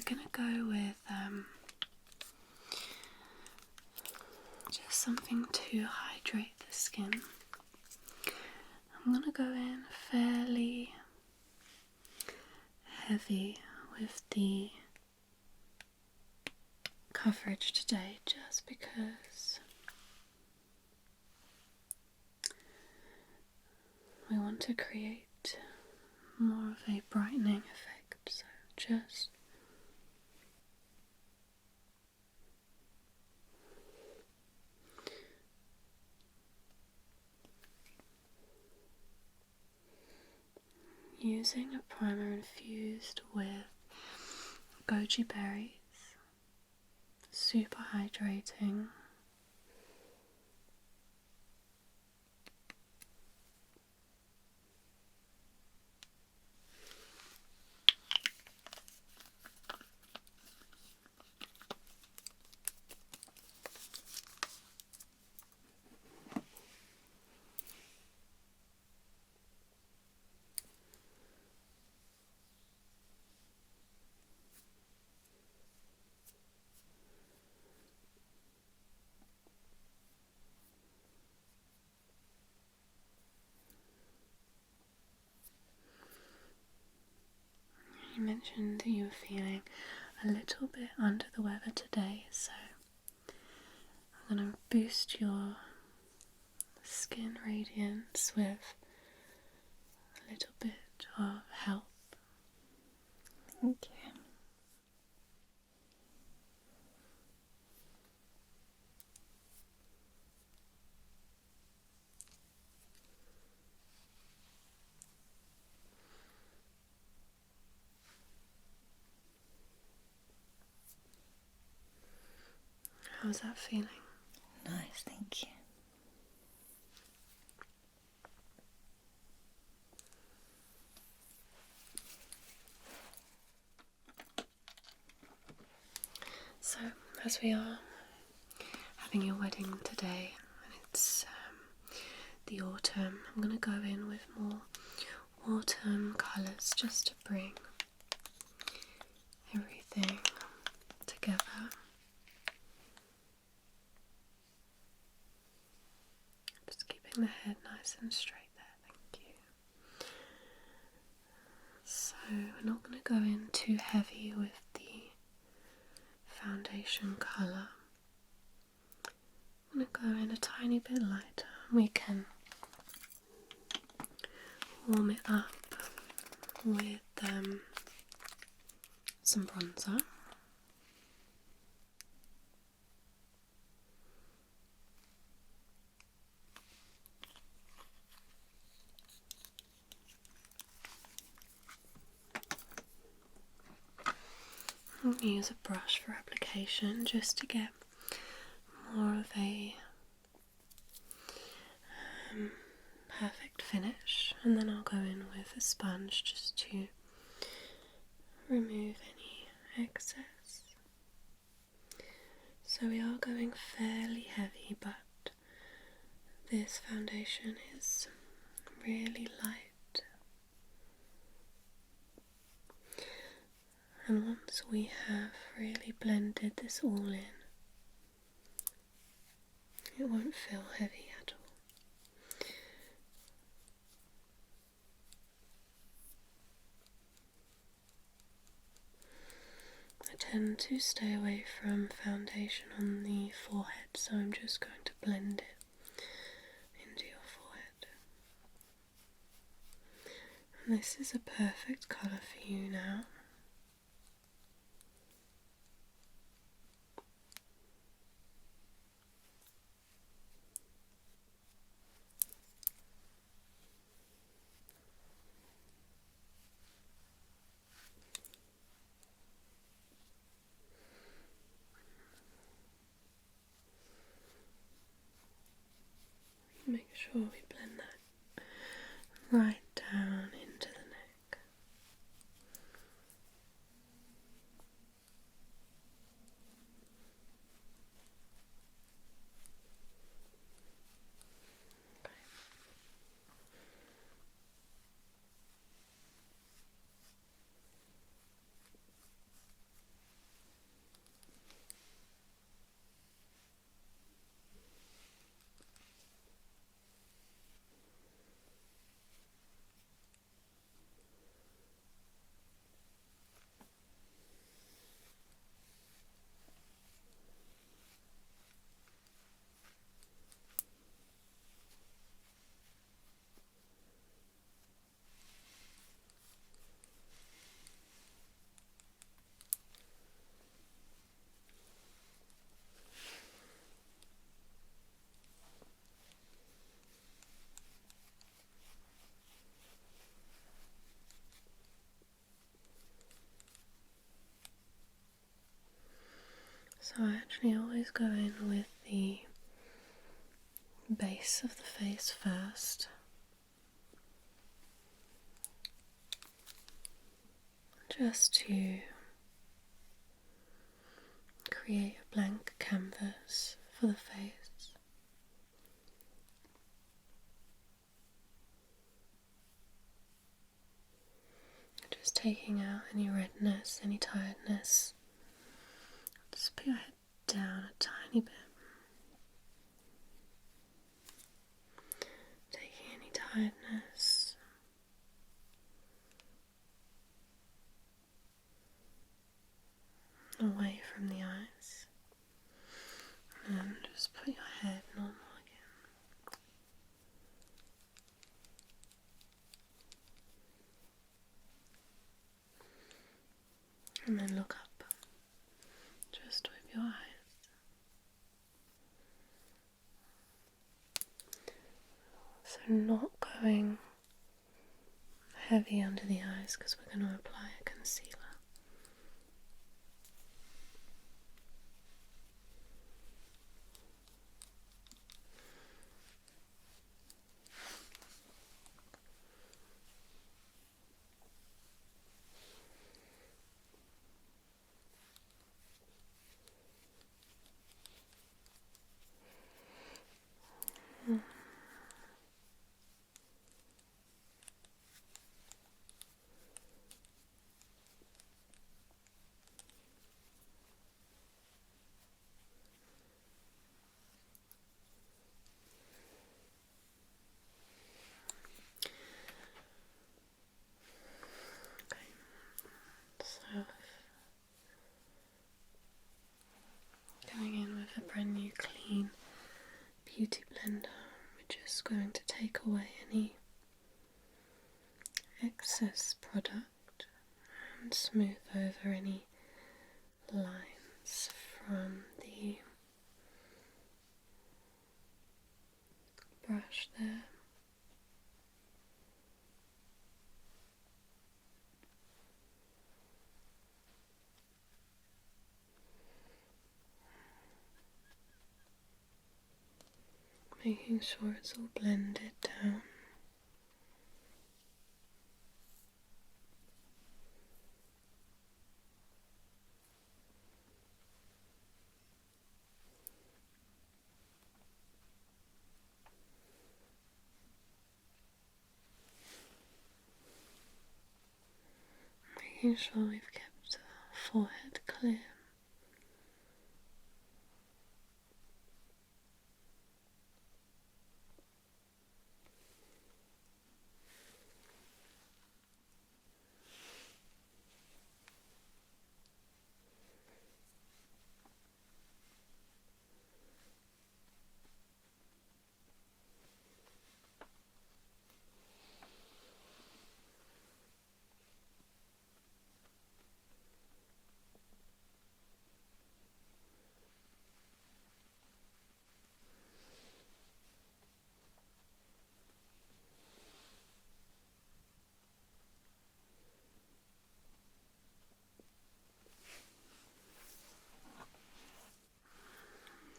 going to go with just something to hydrate the skin. I'm going to go in fairly heavy with the coverage today, just because we want to create more of a brightening effect. So just using a primer infused with goji berries, super hydrating. You mentioned that you were feeling a little bit under the weather today, so I'm going to boost your skin radiance with a little bit of help. Thank you. How's that feeling? Nice, thank you. So, as we are having your wedding today, and it's the autumn, I'm going to go in with more autumn colours just to bring everything together. Just keeping the head nice and straight there, thank you. So we're not going to go in too heavy with the foundation colour. I'm going to go in a tiny bit lighter. We can warm it up with some bronzer. I'm going to use a brush for application just to get more of a perfect finish, and then I'll go in with a sponge just to remove any excess. So we are going fairly heavy, but this foundation is really light. And once we have really blended this all in, it won't feel heavy at all. I tend to stay away from foundation on the forehead, so I'm just going to blend it into your forehead. And this is a perfect colour for you now. Make sure we blend that right down into the neck. Okay. So I actually always go in with the base of the face first, just to create a blank canvas for the face. Just taking out any redness, any tiredness. Just put your head down a tiny bit. Taking any tiredness away from the eyes. And just put your head normal again. And then look up, just with your eyes. So not going heavy under the eyes because we're going to apply a concealer. So, going in with a brand new clean beauty blender, we're just going to take away any excess product and smooth over any lines from the brush there. Making sure it's all blended down. Making sure we've kept the forehead clear.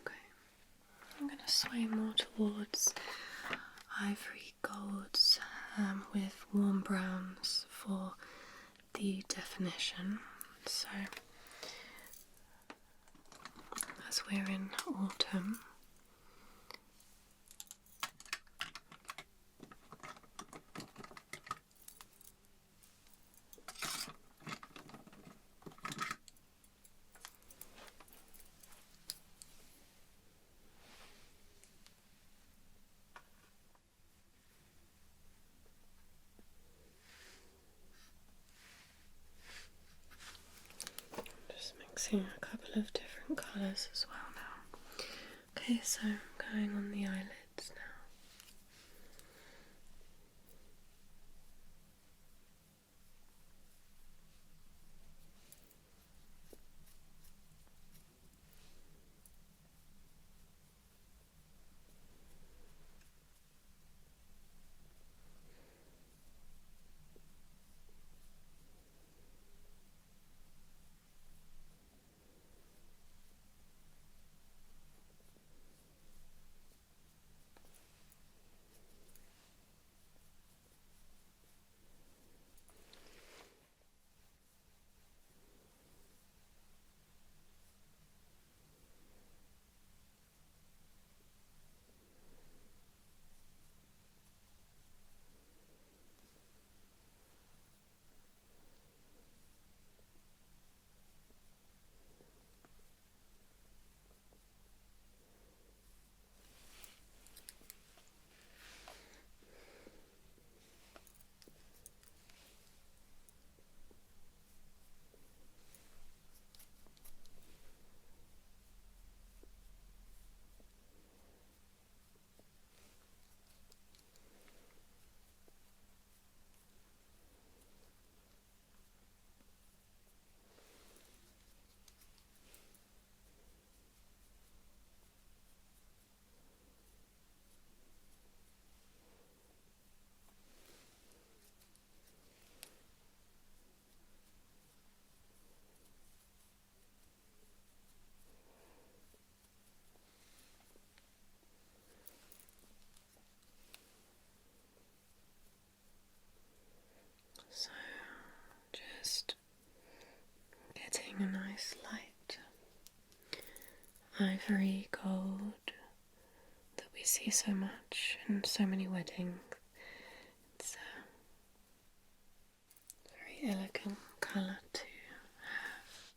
Okay, I'm going to sway more towards ivory golds with warm browns for the definition. So, as we're in autumn, just mixing a couple of different colours as well now. Okay, so going on the eyelids now. So just getting a nice light ivory gold that we see so much in so many weddings. It's a very elegant colour to have.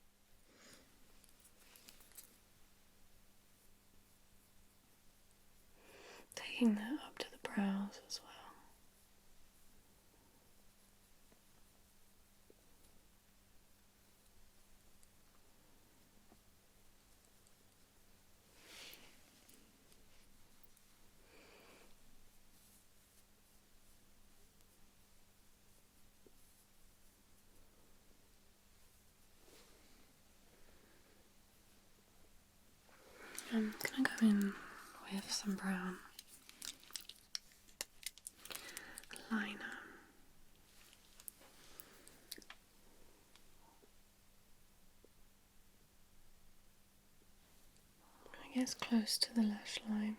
Taking that up to the brows as well. I'm going to go in with some brown liner. I guess close to the lash line.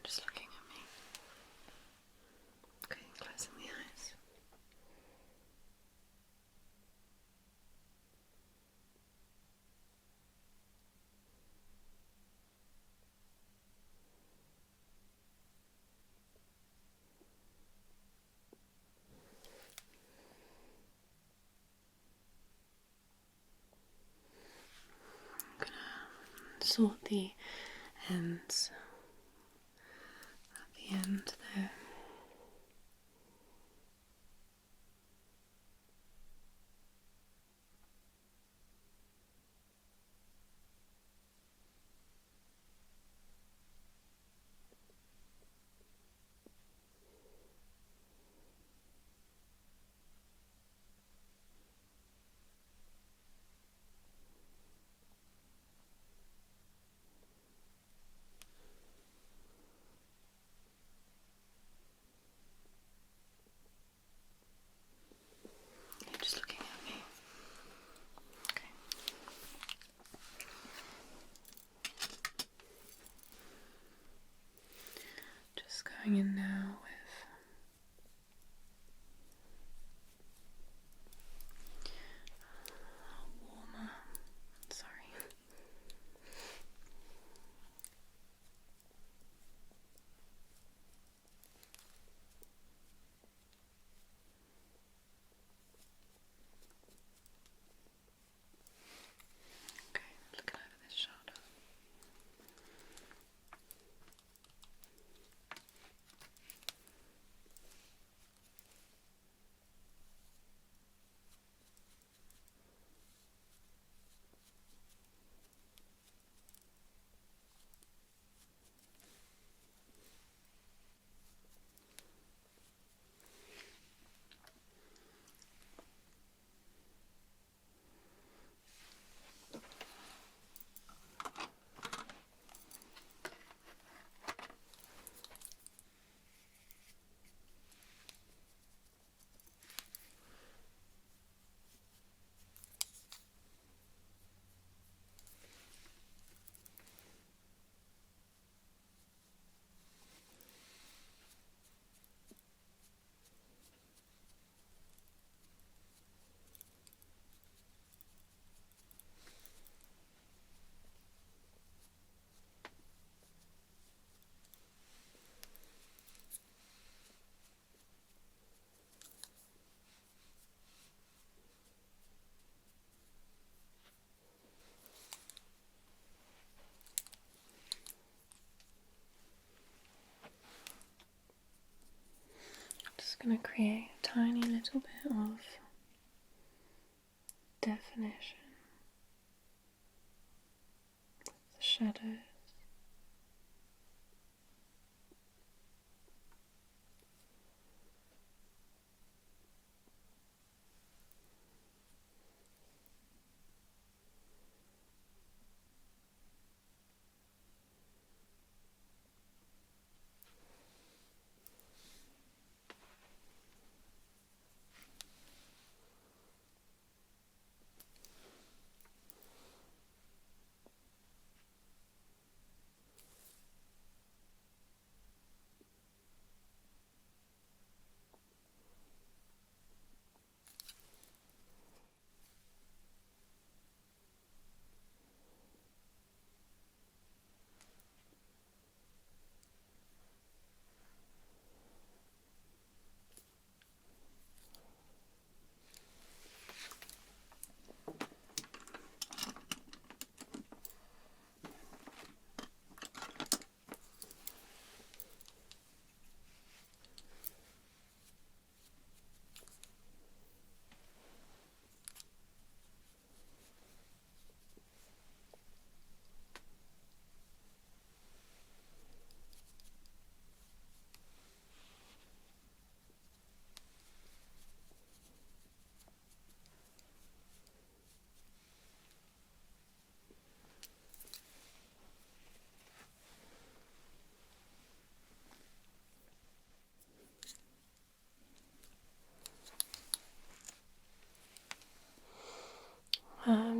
Just looking at me. Okay, closing the eyes. I'm gonna sort the ends at the end there. You're just looking at me. Okay. Just going in now with warmer. Sorry. Okay, looking over this shoulder. just going to create a tiny little bit of definition. The shadows.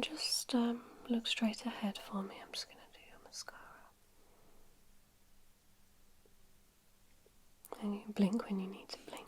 Just look straight ahead for me. I'm just going to do your mascara. And you blink when you need to blink.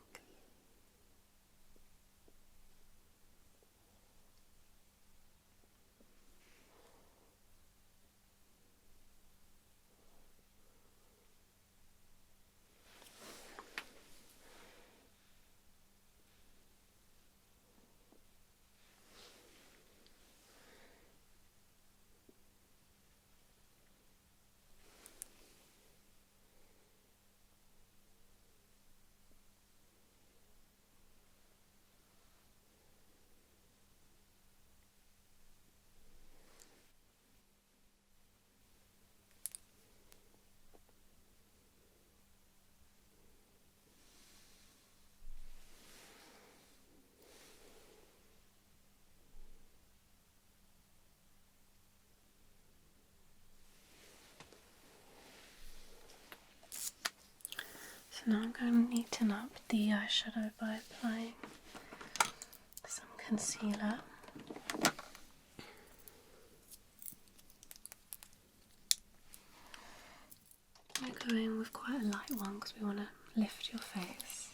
So now I'm going to neaten up the eyeshadow by applying some concealer. I'm going to go in with quite a light one because we want to lift your face.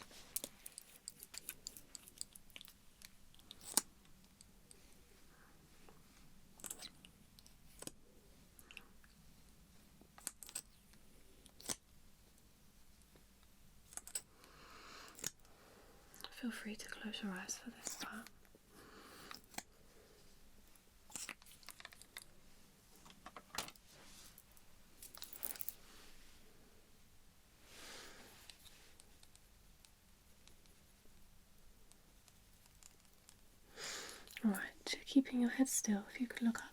Feel free to close your eyes for this part. Alright, keeping your head still, if you could look up.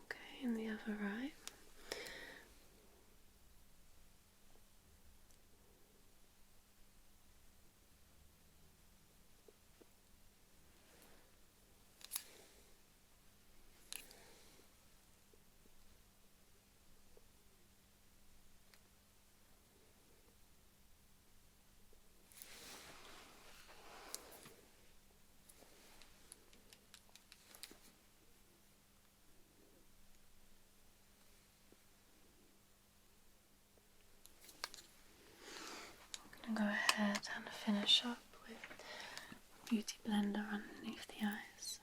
Okay, and the other eye. finish up with Beauty Blender underneath the eyes.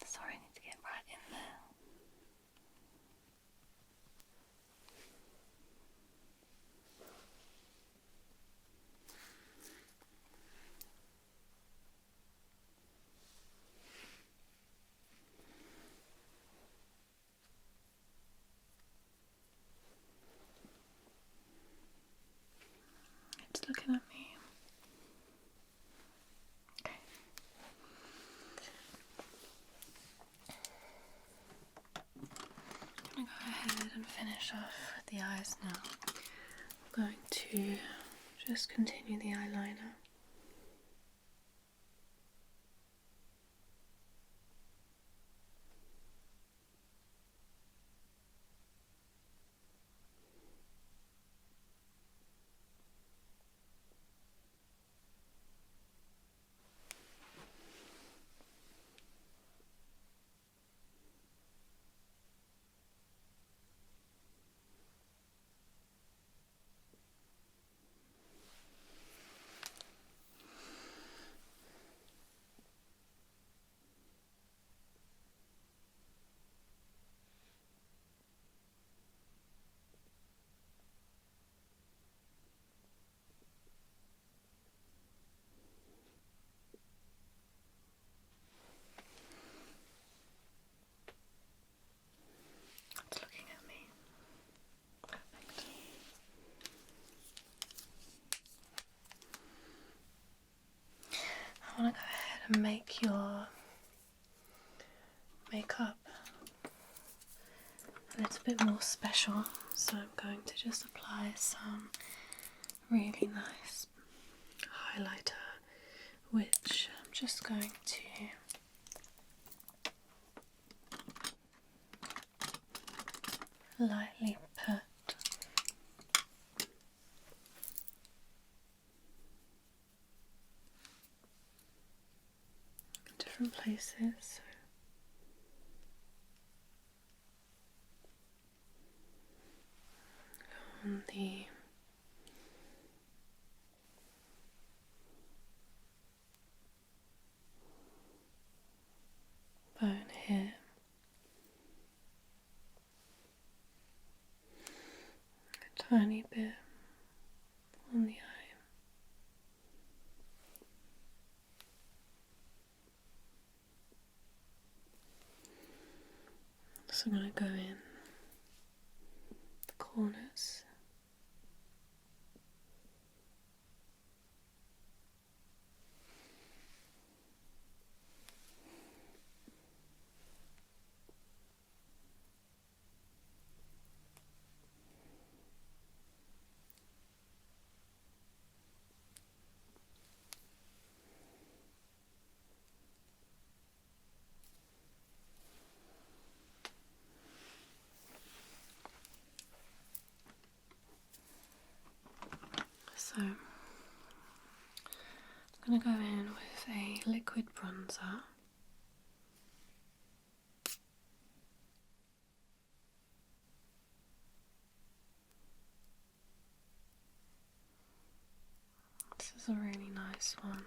Sorry, I need to get right in there. It's looking at me. Okay. I'm going to go ahead and finish off with the eyes now. I'm going to just continue the eyeliner. It's looking at me. Perfect. I want to go ahead and make your makeup a little bit more special, so I'm going to just apply some really nice highlighter, which I'm just going to lightly put in different places. On the bone here, a tiny bit on the eye. So I'm going to go in the corners. So I'm going to go in with a liquid bronzer. This is a really nice one.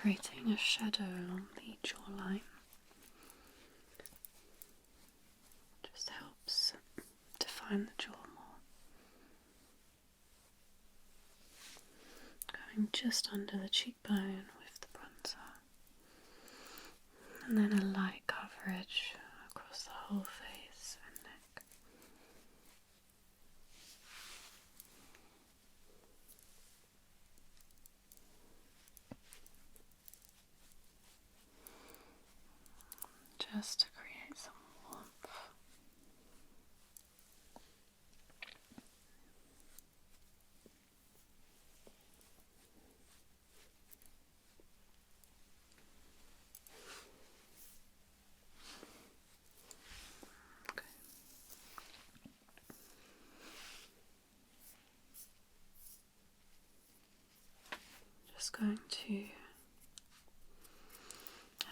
creating a shadow along the jawline. Just helps define the jaw more. Going just under the cheekbone with the bronzer. And then a light coverage across the whole face and neck. Just to create some warmth. Okay. Just going to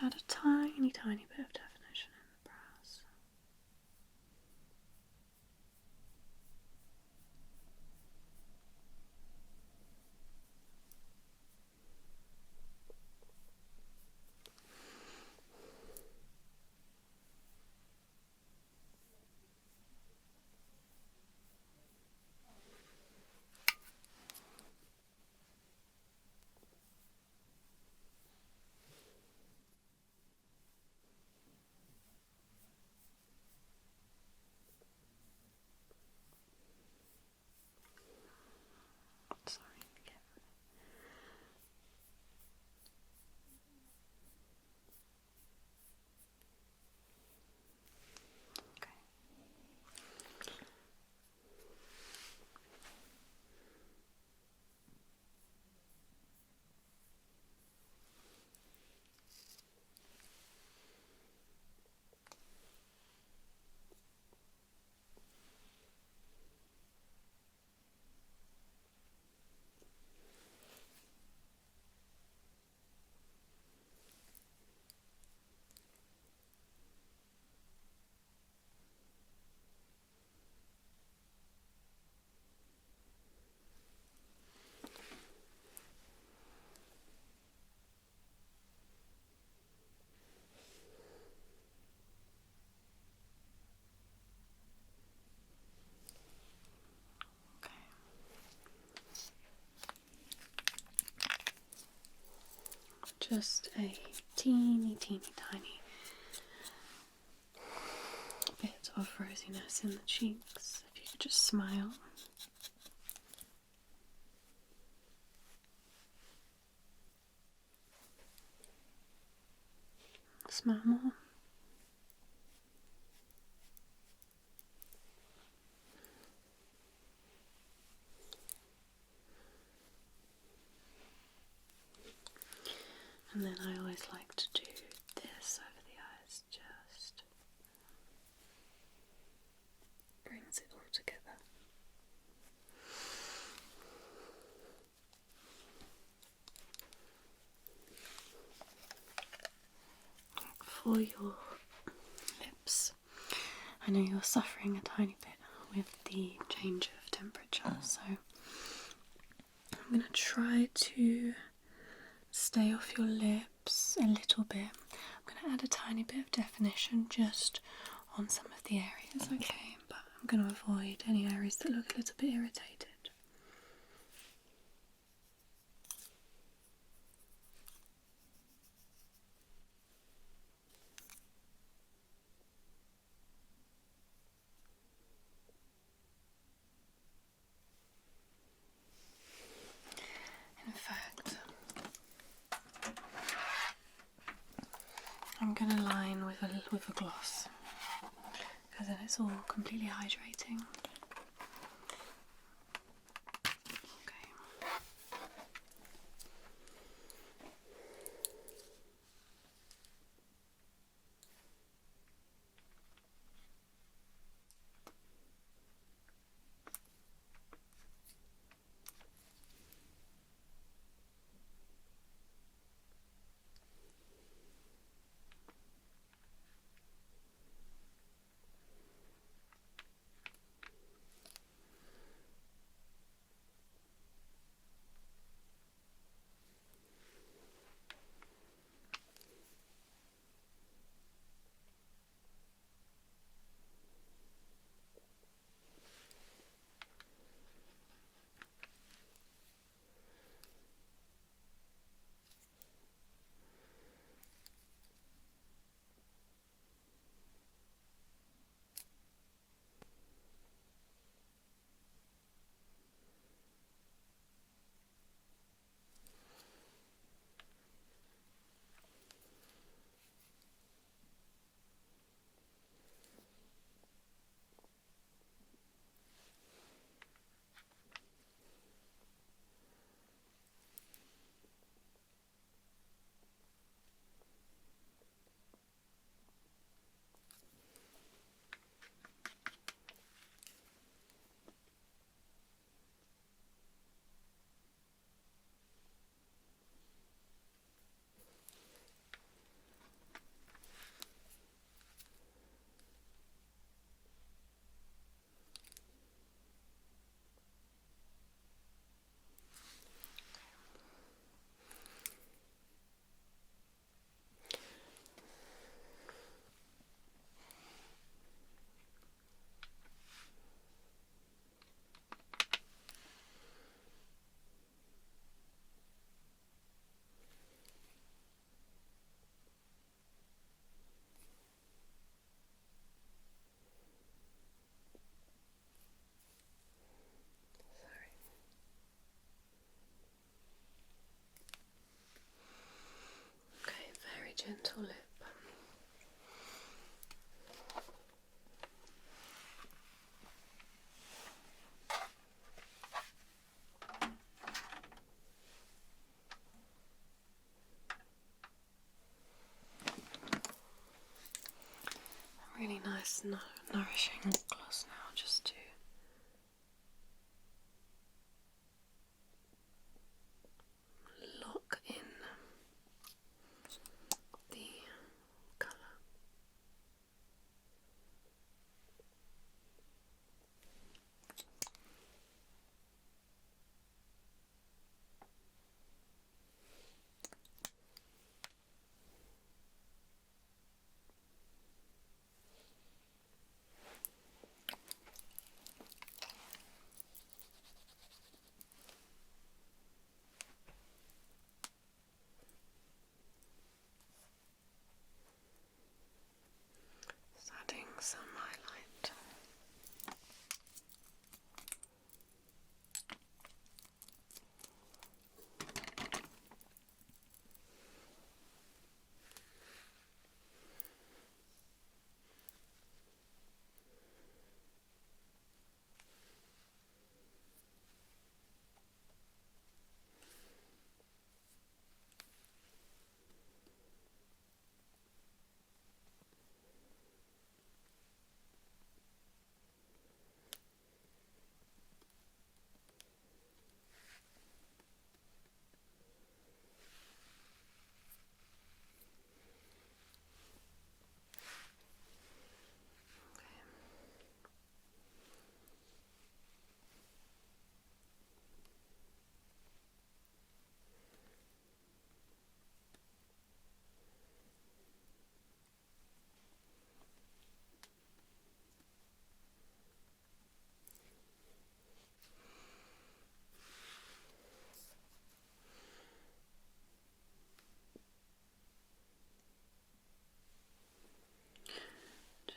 add a tiny, tiny bit of definition in the brows. Sorry, again. Okay. Just a teeny, teeny, tiny bit of rosiness in the cheeks. If you could just smile. Smile more. And then I always like to do this over the eyes, just brings it all together. For your lips, I know you're suffering a tiny bit with the change of temperature, so I'm going to try to stay off your lips a little bit. I'm going to add a tiny bit of definition just on some of the areas, okay? But I'm going to avoid any areas that look a little bit irritated. In fact, I'm going to line with a gloss because then it's all completely hydrating. Okay. gentle lip. Really nice, nourishing gloss now, just to lock in the colour. Just adding some highlight.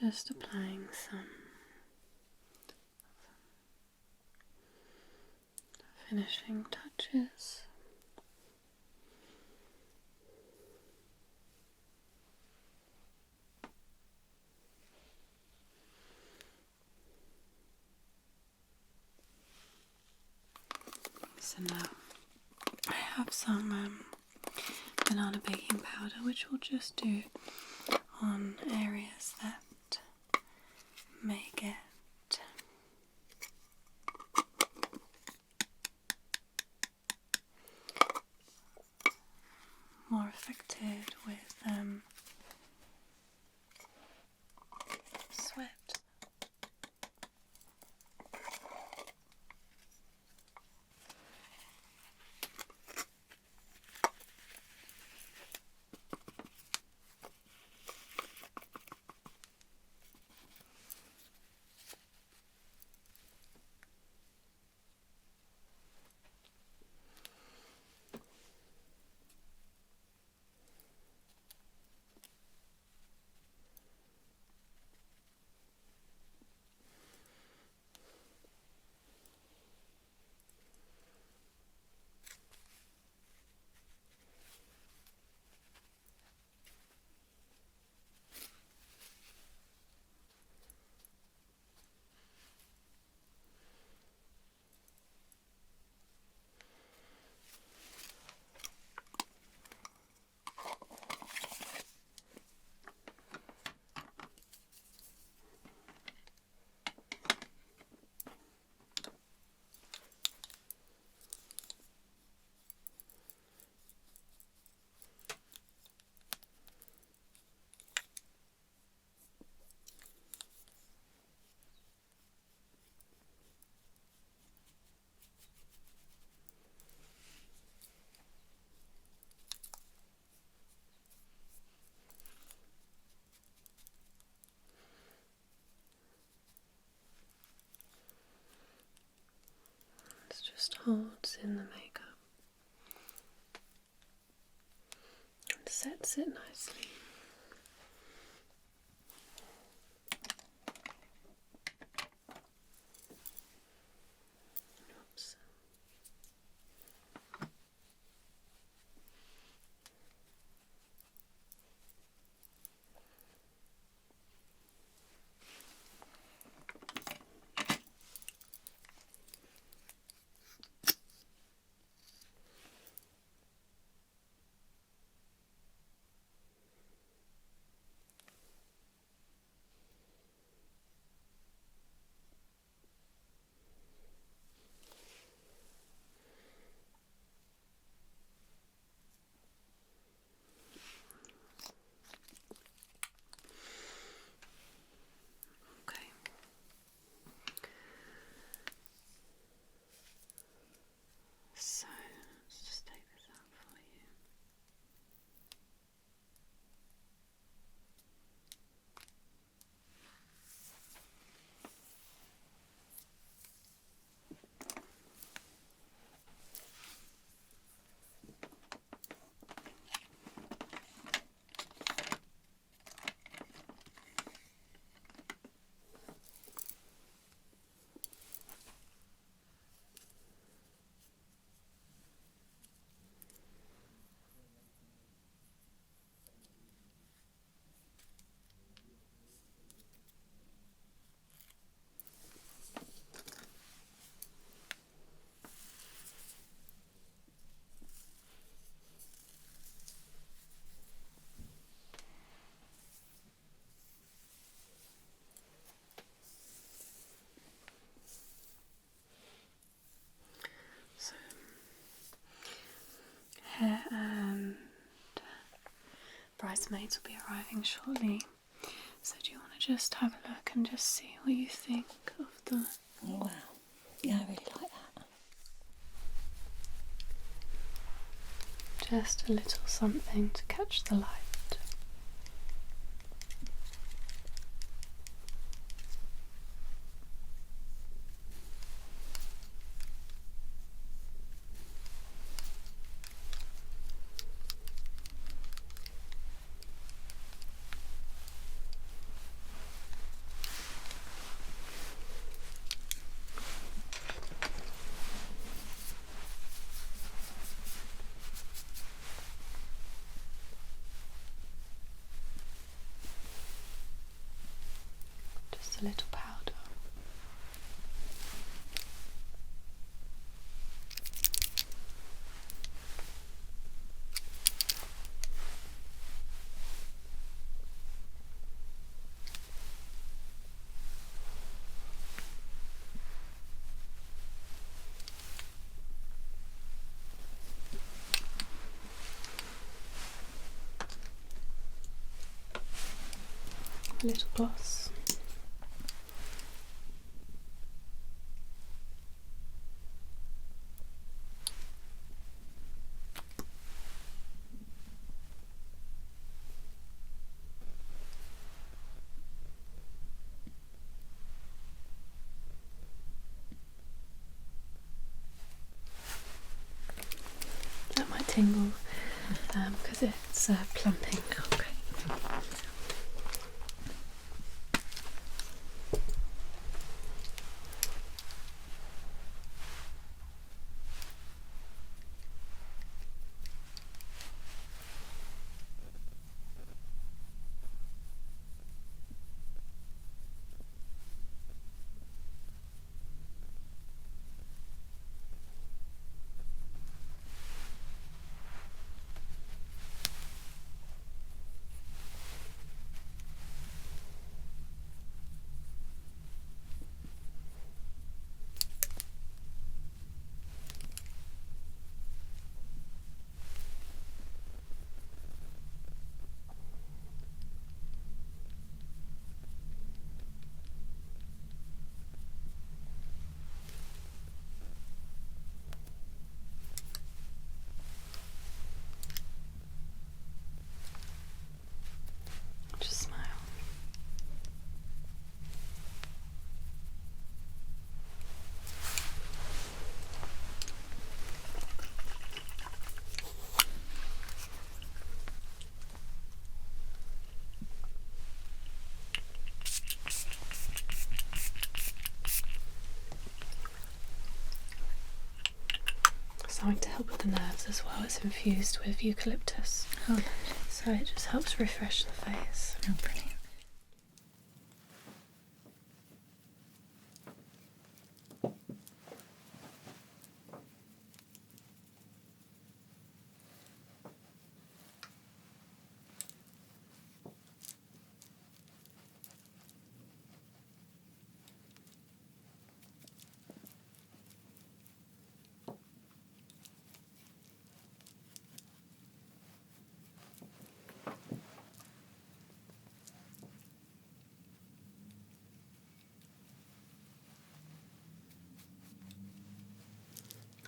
Just applying some finishing touches. So now I have some banana baking powder, which we'll just do on areas that may get more affected with sweat. It just holds in the makeup and sets it nicely. Oops. bridesmaids will be arriving shortly. So do you want to just have a look and just see what you think of the... Oh wow. Yeah, I really like that. Just a little something to catch the light. Just a little powder. A little gloss. That might tingle because it's plumping. Okay. Just smile. Something to help with the nerves as well. It's infused with eucalyptus. Oh, So it just helps refresh the face. oh brilliant.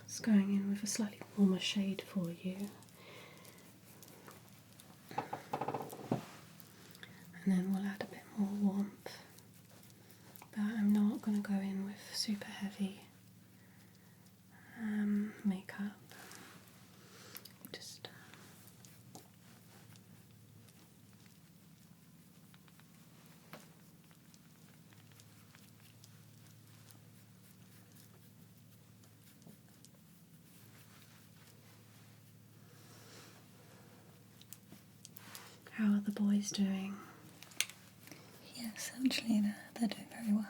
It's going in with a slightly warmer shade for you. And then we'll add a bit more warmth. But I'm not going to go in with super heavy makeup. Just how are the boys doing? Yes, actually they're doing very well.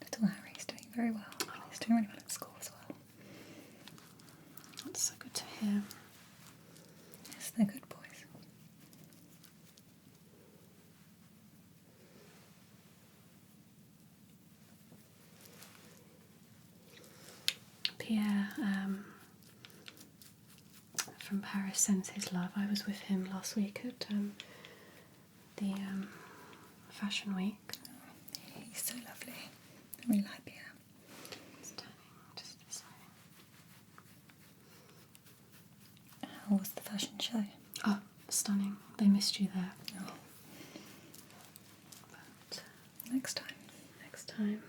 Little Harry's doing very well. He's doing really well at school as well. That's so good to hear. Yes, they're good boys. Pierre from Paris sends his love. I was with him last week at the Fashion Week. He's so lovely. I really like Pierre. Stunning, just stunning. How was the fashion show? Oh, stunning. They missed you there. Oh. But Next time. next time.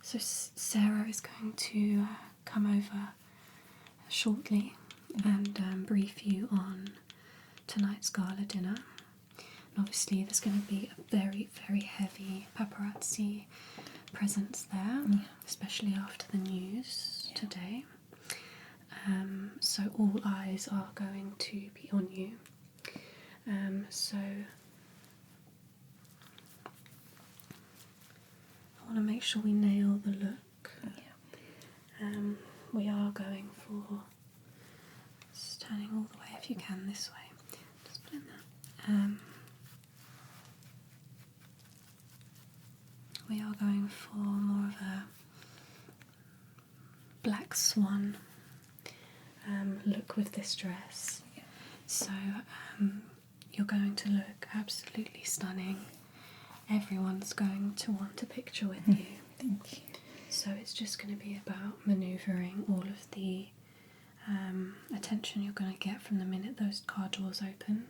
So Sarah is going to come over shortly and brief you on tonight's gala dinner. And obviously there's going to be a very, very heavy paparazzi presence there, especially after the news today. So all eyes are going to be on you. So I want to make sure we nail the look. We are going for standing all the way, if you can, this way. Just put in that. We are going for more of a black swan look with this dress. So you're going to look absolutely stunning. Everyone's going to want a picture with you. Thank you. So it's just going to be about manoeuvring all of the attention you're going to get from the minute those car doors open.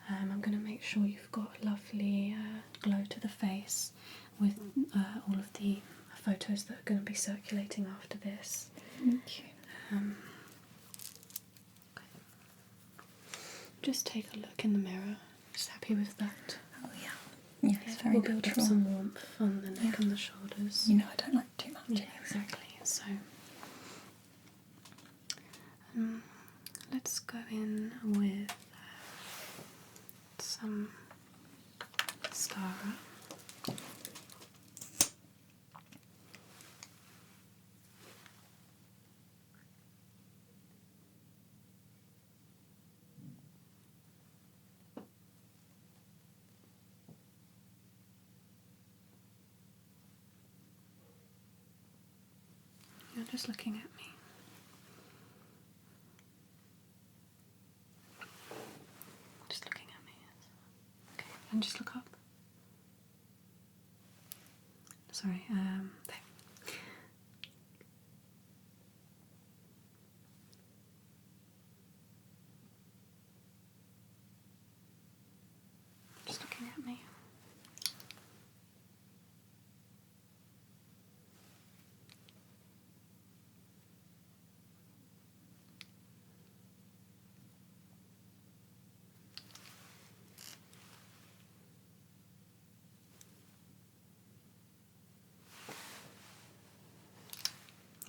I'm going to make sure you've got a lovely glow to the face with all of the photos that are going to be circulating after this. Thank you. Just take a look in the mirror. Just happy with that. Oh yeah. Yeah, it's very We'll build up natural. some warmth on the neck and the shoulders. You know I don't like too much. Yeah, exactly. So let's go in with some mascara. You're just looking at me. Just looking at me, yes. Okay, and just look up. Sorry, there. Just looking at me.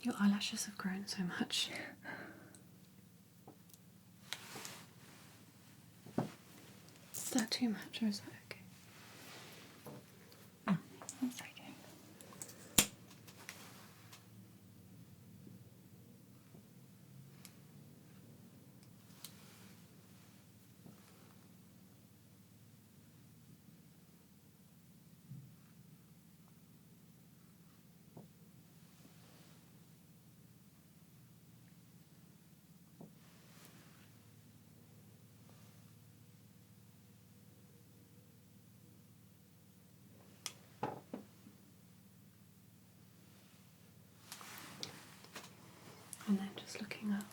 Your eyelashes have grown so much. Is that too much or is that okay? That's okay. And then just looking up.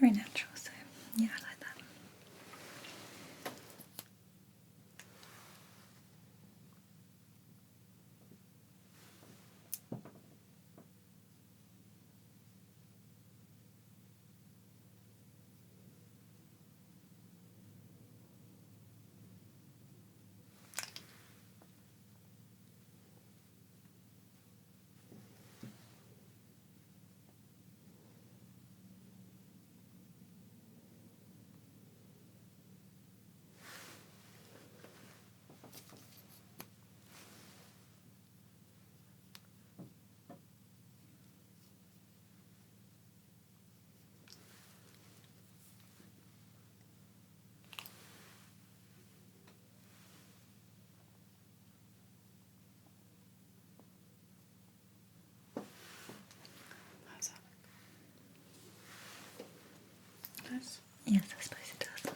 very natural, so yeah, I like that. How's that? Nice. Yes, I suppose it does.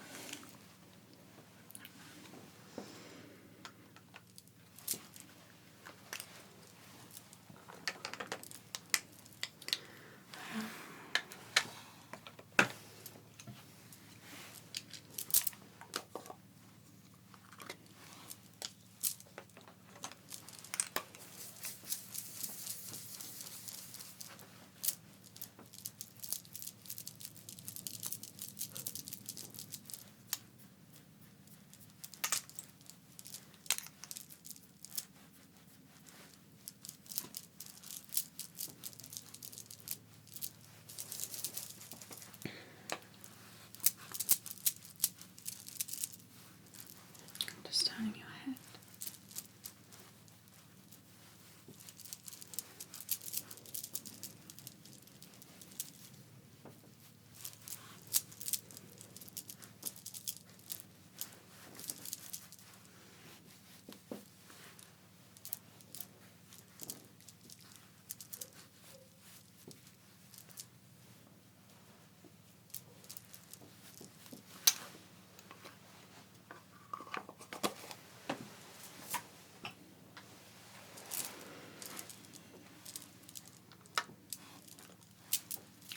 Just turning your head.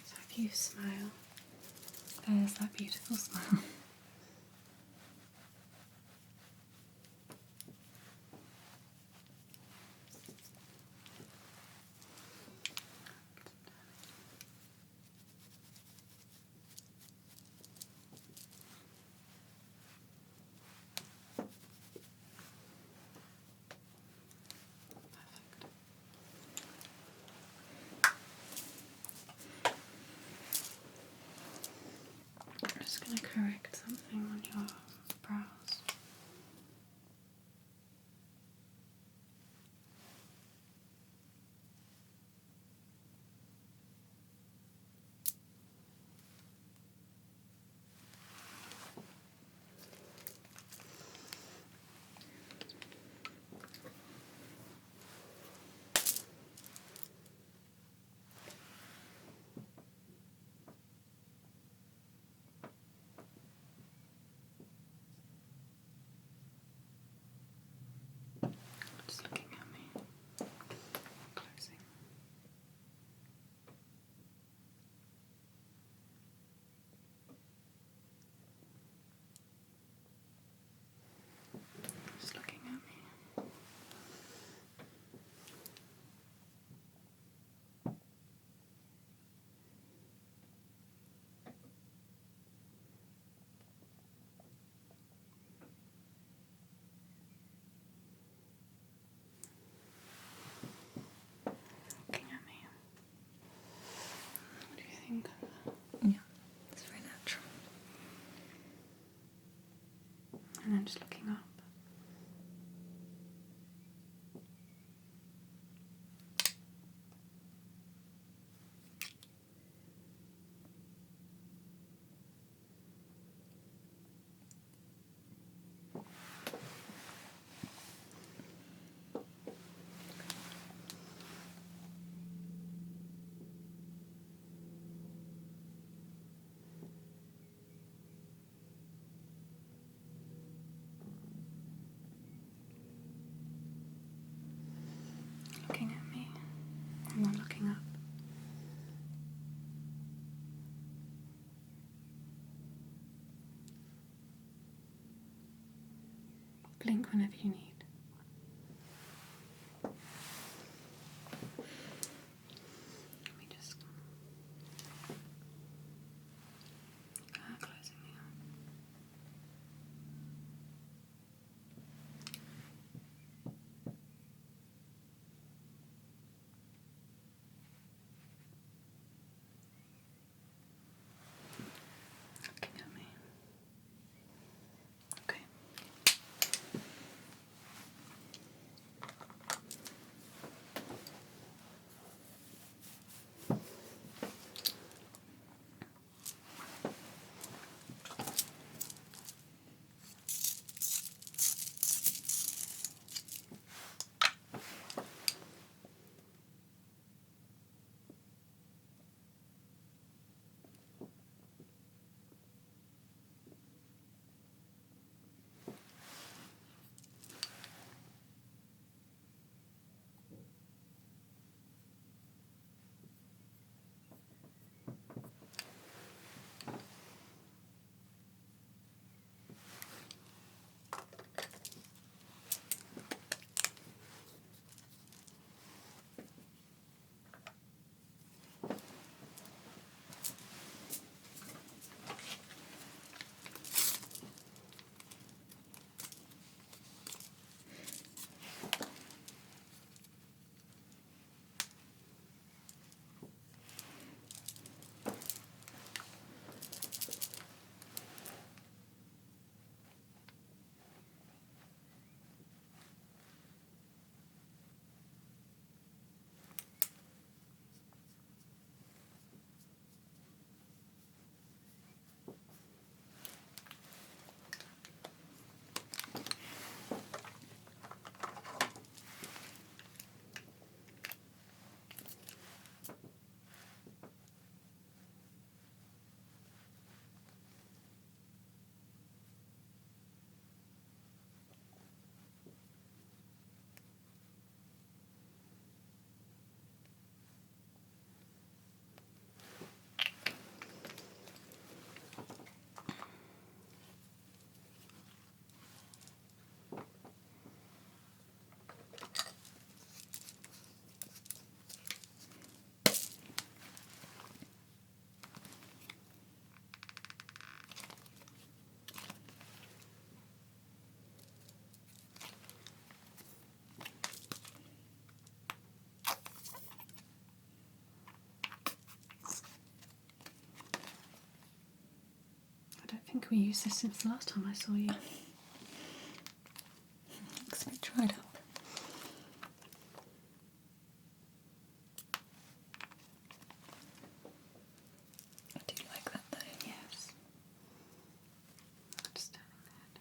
So if you smile, there's that beautiful smile. I'm just going to correct something on your brows. Just looking at me. Closing. Just looking at me. Looking at me. What do you think? Yeah, it's very natural. And then just looking up. Blink whenever you need. Let me just closing the eye. Looking at me. Okay. I don't think we used this since the last time I saw you. Looks a bit dried up. I do like that though. Yes. Just turning the head.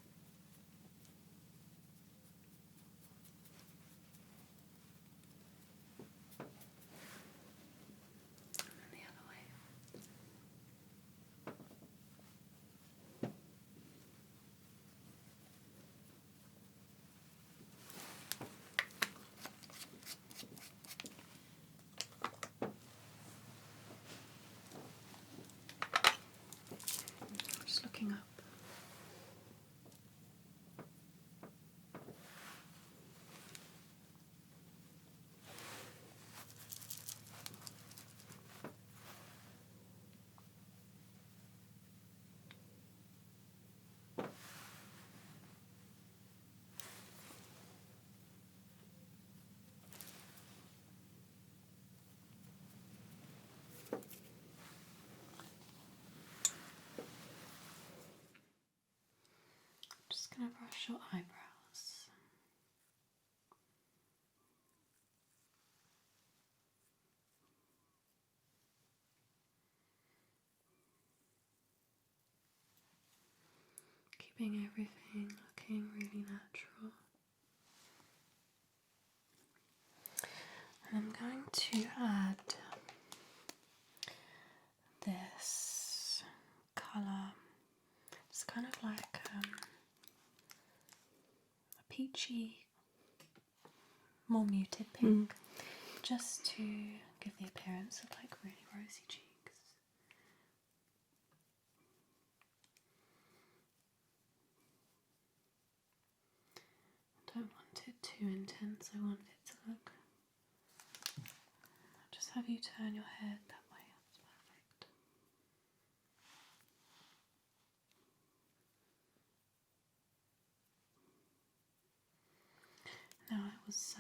And the other way. Just looking up. Just going to brush your eyebrows. Keeping everything looking really natural. And I'm going to add this colour. It's kind of like a peachy, more muted pink, just to give the appearance of like really rosy cheeks. want it too intense. I want it to look. I'll just have you turn your head that way. That's perfect. Now it was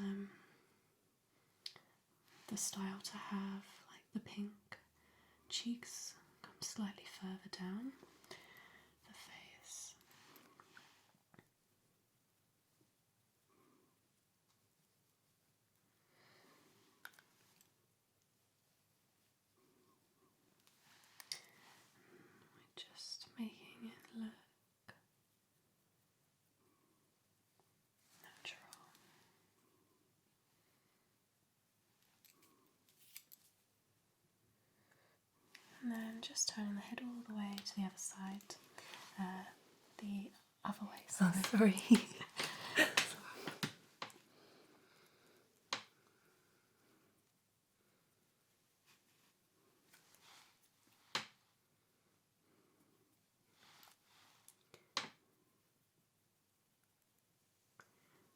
the style to have like the pink cheeks come slightly further down the face. We're just making it look natural. And then just turning the head all the way to the other side, the other way. Sorry.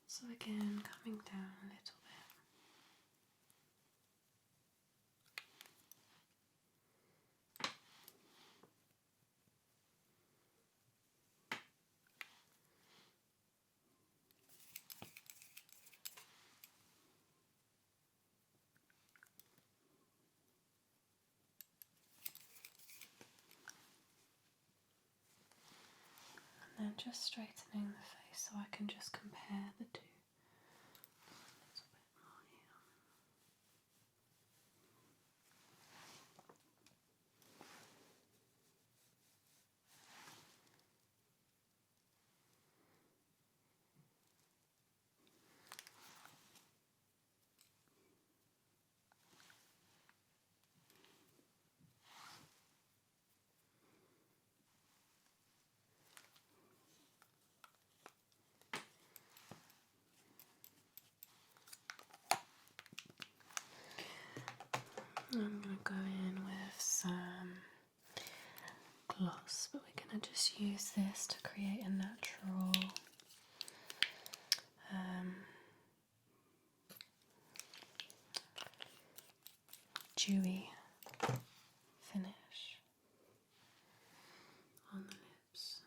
So again, coming down a little bit. And then just straightening the face so I can just compare the two. A little bit more here. I'm going to go in with some gloss, but we're going to just use this to create a natural dewy finish on the lips.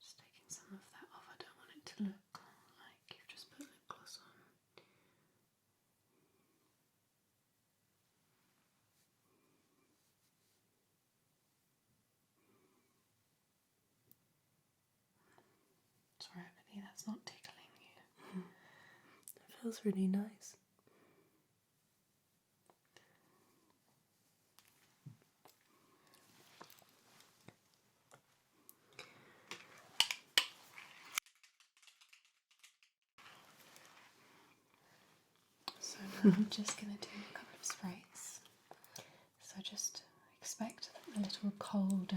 Just taking some of that off. I don't want it to look like you've just put lip gloss on. Sorry, Emily, that's not tickling you. It feels really nice. So now I'm just going to do a couple of sprays. So just expect a little colder.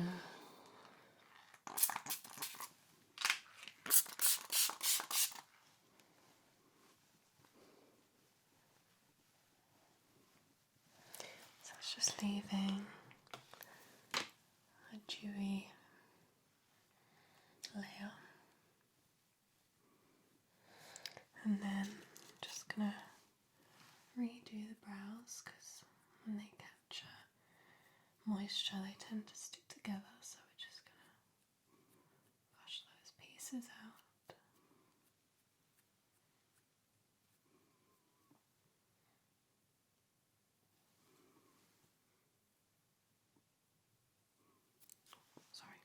So it's just leaving a dewy layer. And then just gonna redo the brows because when they capture moisture they tend to stick together, so we're just gonna brush those pieces out. Sorry.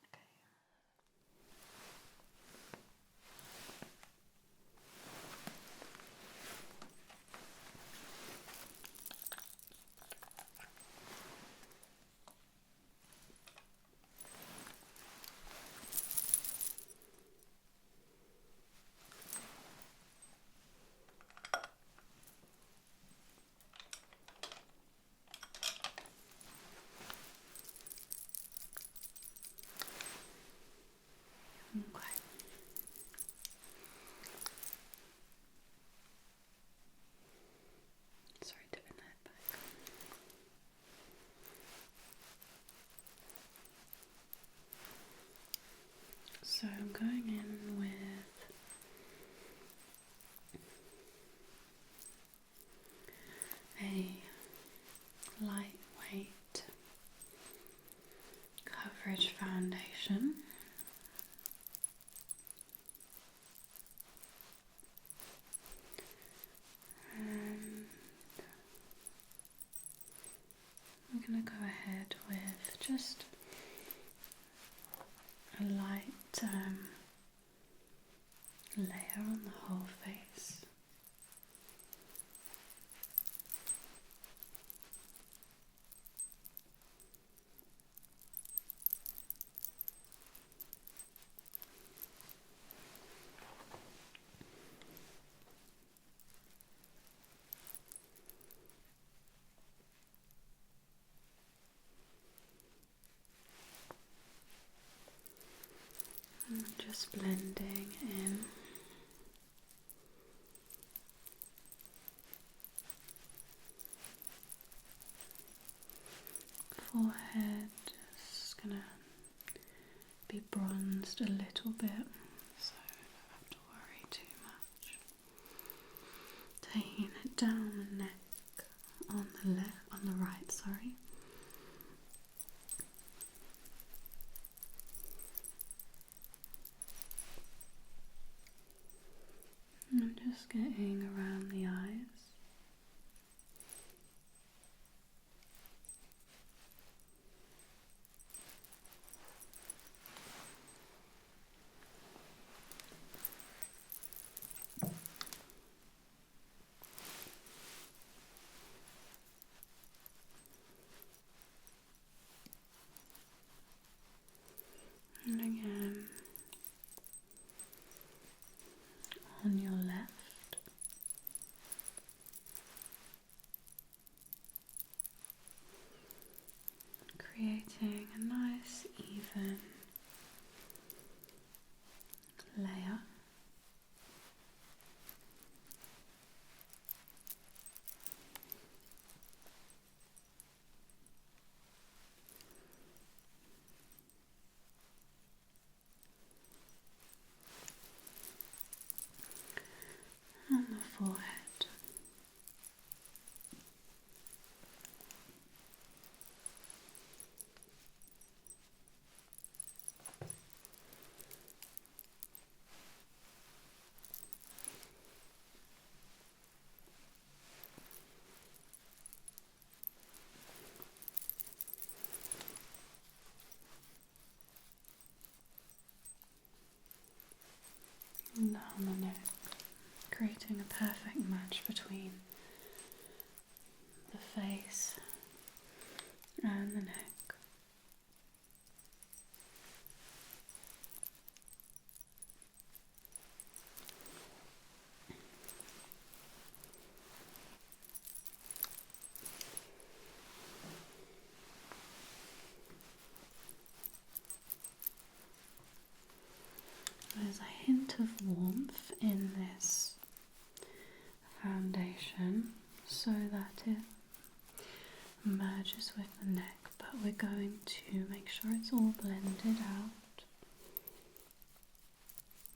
Okay. just a light layer on the whole face. And just blending in. Forehead is gonna be bronzed a little bit, so I don't have to worry too much. Taking it down the neck on the right, sorry. And I'm just getting around the eyes. And again on your left. Creating a nice even layer. On the forehead. And down the neck, creating a perfect match between the face and the neck. There's a hint of warmth in this foundation so that it merges with the neck, but we're going to make sure it's all blended out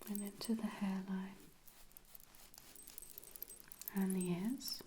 and into the hairline and the ears.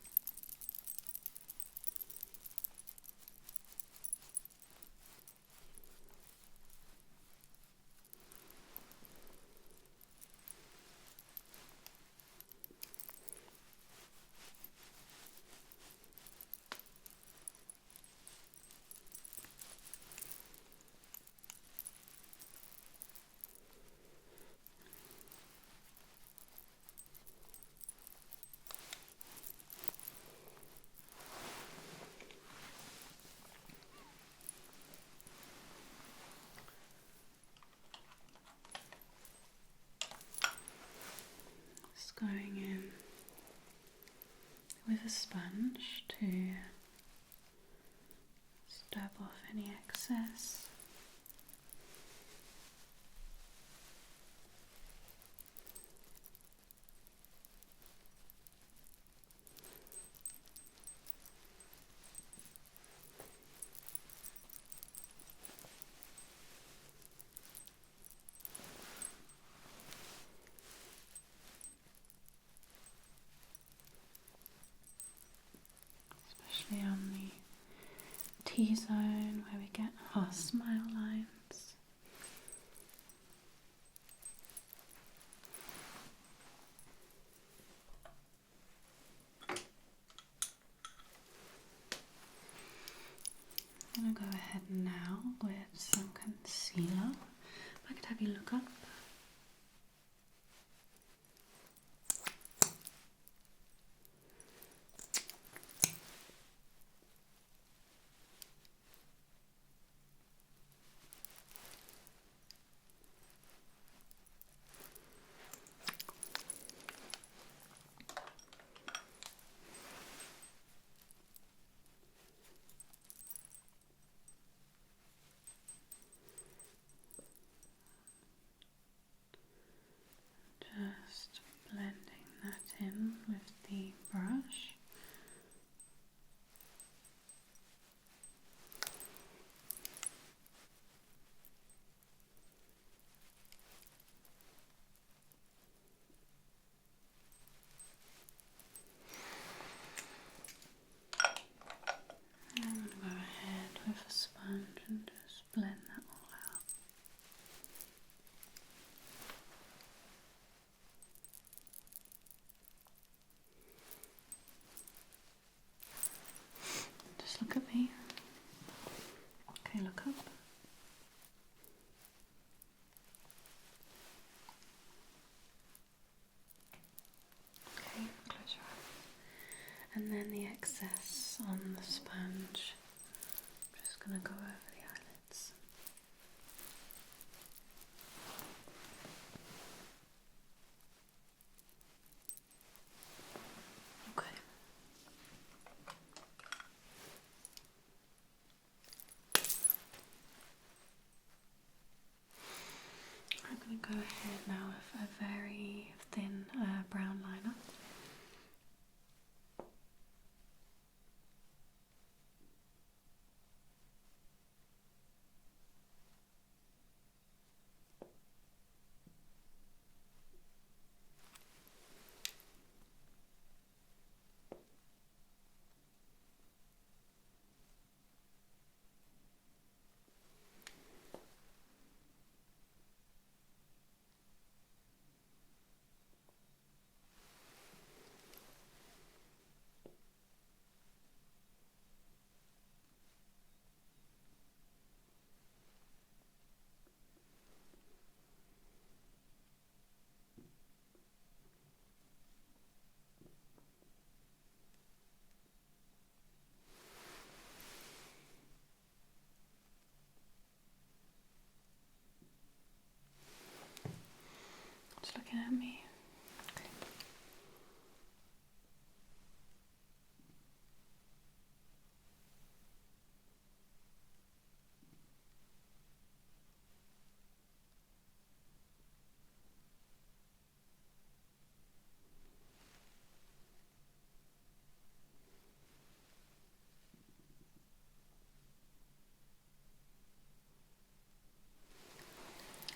Just going in with a sponge to dab off any excess. Especially on the T-zone where we get our smile lines. I'm going to go ahead now with some concealer. If I could have you look up. Just blending that in with the brush. I'm going to go ahead with a sponge and just blend that all out. Just look at me. Okay, look up. Okay, close your eyes. And then the excess on the sponge, I'm just going to go over the eyelids. Okay. I'm going to go ahead now with a very thin brown liner. Just looking at me. Okay.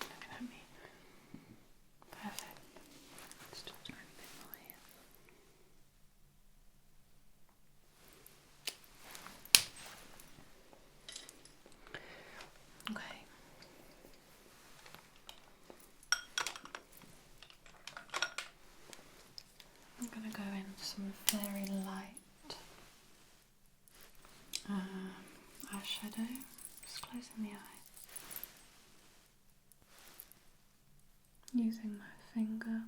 Looking at me. Perfect. Let's just try a bit more here. Okay. I'm going to go in with some very light eyeshadow. Just closing the eye. Using my finger.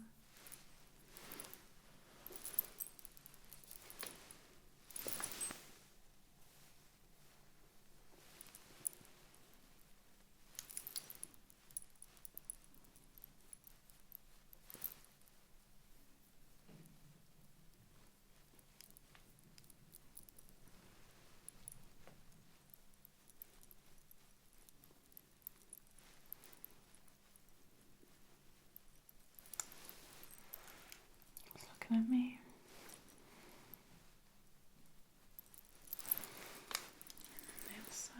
Just looking at me. The other side.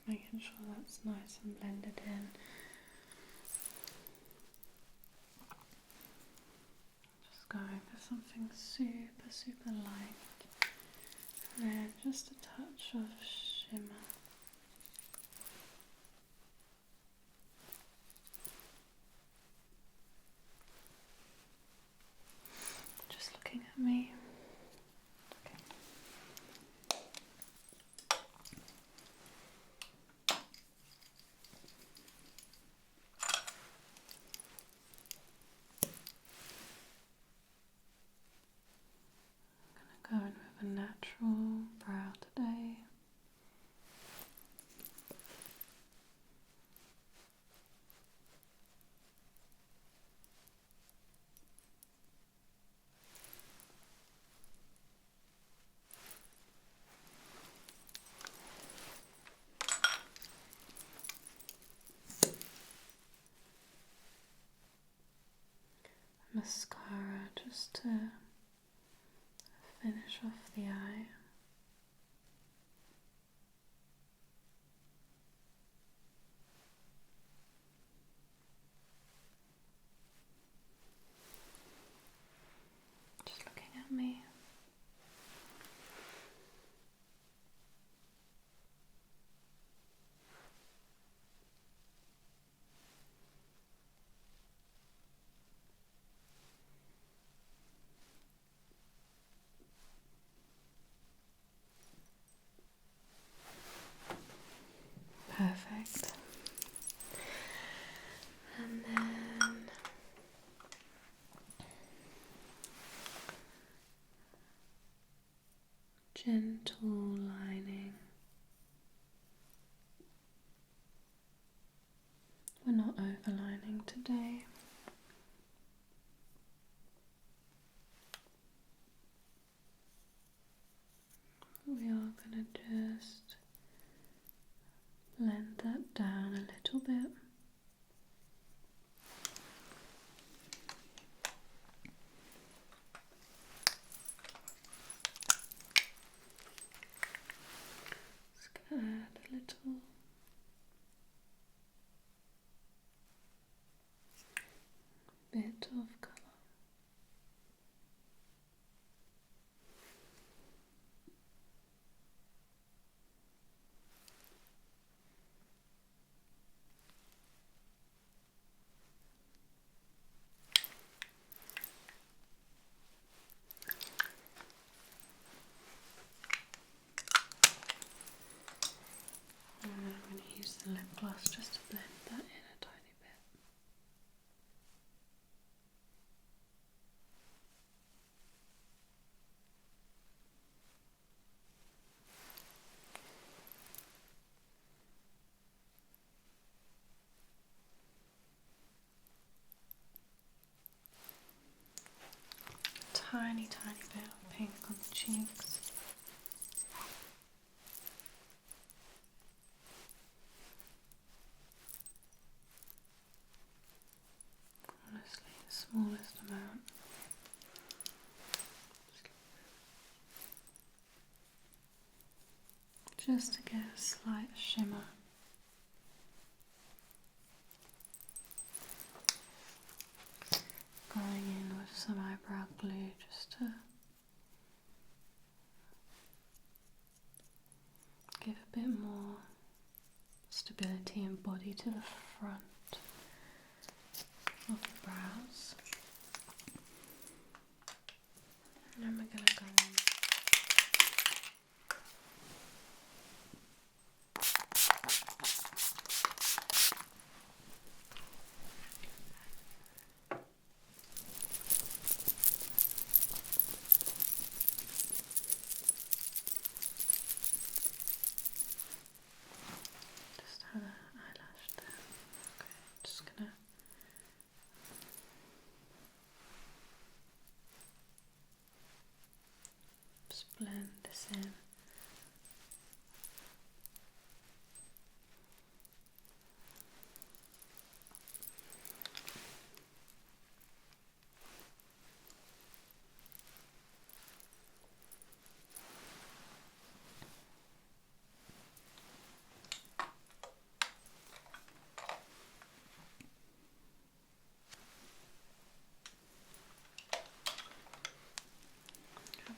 making sure that's nice and blended in. Just going for something super, super light. And then just a touch of shimmer. Just looking at me. Okay. I'm going with a natural brow today. Mascara just to finish off the eye. Just looking at me. Perfect. And then gentle lining. We're not overlining today. We are going to just blend that down a little bit. Just going to add a little bit of colour. And then I'm going to use the lip gloss just to blend that in a tiny bit. Tiny, tiny bit of pink on the cheeks. Honestly, the smallest amount. Just to get a slight shimmer. Going in with some eyebrow glue just to give a bit more stability and body to the front of the brows. And then we're going to go in. Just have an eyelash there. Okay, just gonna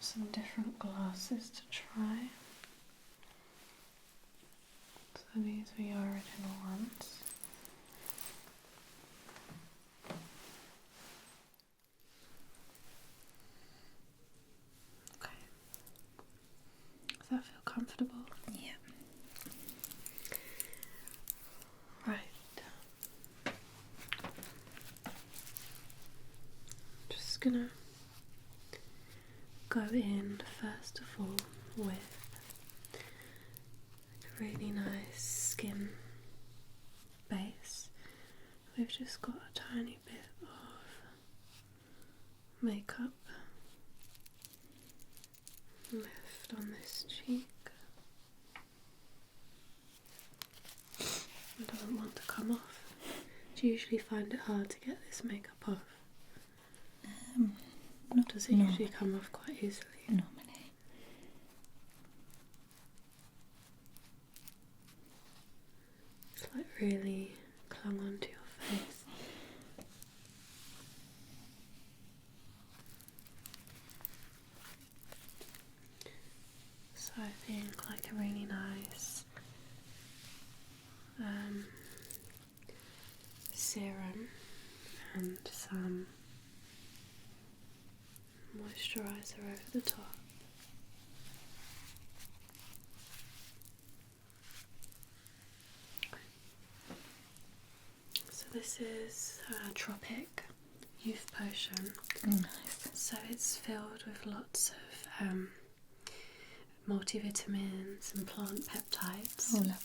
some different glasses to try. So these are your original ones. Okay. Does that feel comfortable? Yeah. Right. Just gonna go in first of all with a really nice skin base. We've just got a tiny bit of makeup left on this cheek. It doesn't want to come off. Do you usually find it hard to get this makeup off? Not Does it usually come off quite easily? Normally. It's like really clung onto your face. So I think like a really nice serum and some moisturiser over the top. So this is Tropic Youth Potion. Nice. So it's filled with lots of multivitamins and plant peptides. Oh, lovely.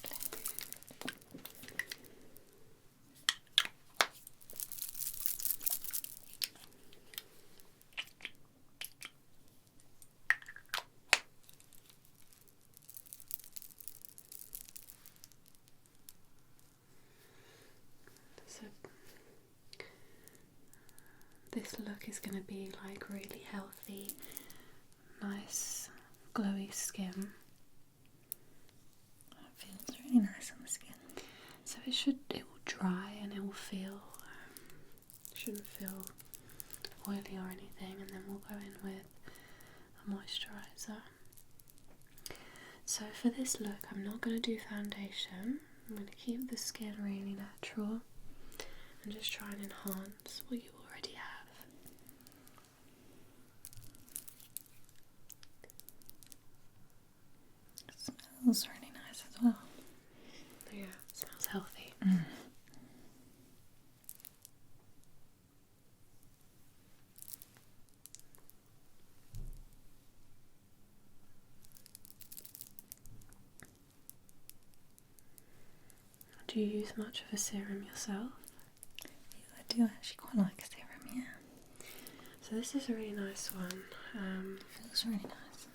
So this look is going to be like really healthy, nice, glowy skin. It feels really nice on the skin. So it will dry and it will feel, shouldn't feel oily or anything, and then we'll go in with a moisturiser. So for this look I'm not going to do foundation. I'm going to keep the skin really natural and just try and enhance what you already have. It smells really nice as well. Yeah, it smells healthy. Do you use much of a serum yourself? Yeah, I do actually quite like a serum, yeah. So this is a really nice one. It feels really nice.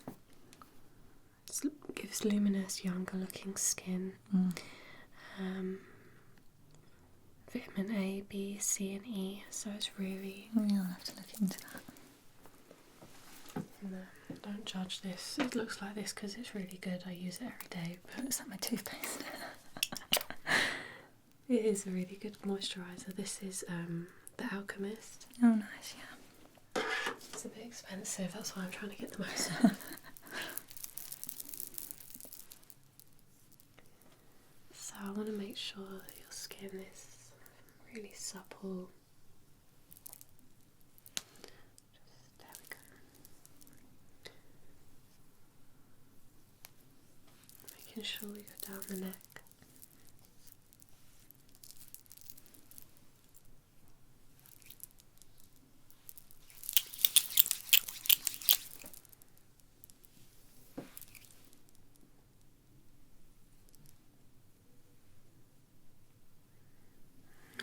It gives luminous, younger looking skin. Vitamin A, B, C and E, so it's really... Yeah, I'll have to look into that. No, don't judge this. It looks like this because it's really good. I use it every day. It But looks like my toothpaste. it is a really good moisturiser. This is The Alchemist. Oh, nice, yeah. It's a bit expensive, that's why I'm trying to get the most. So I want to make sure that your skin is really supple. There we go. Making sure we go down the neck.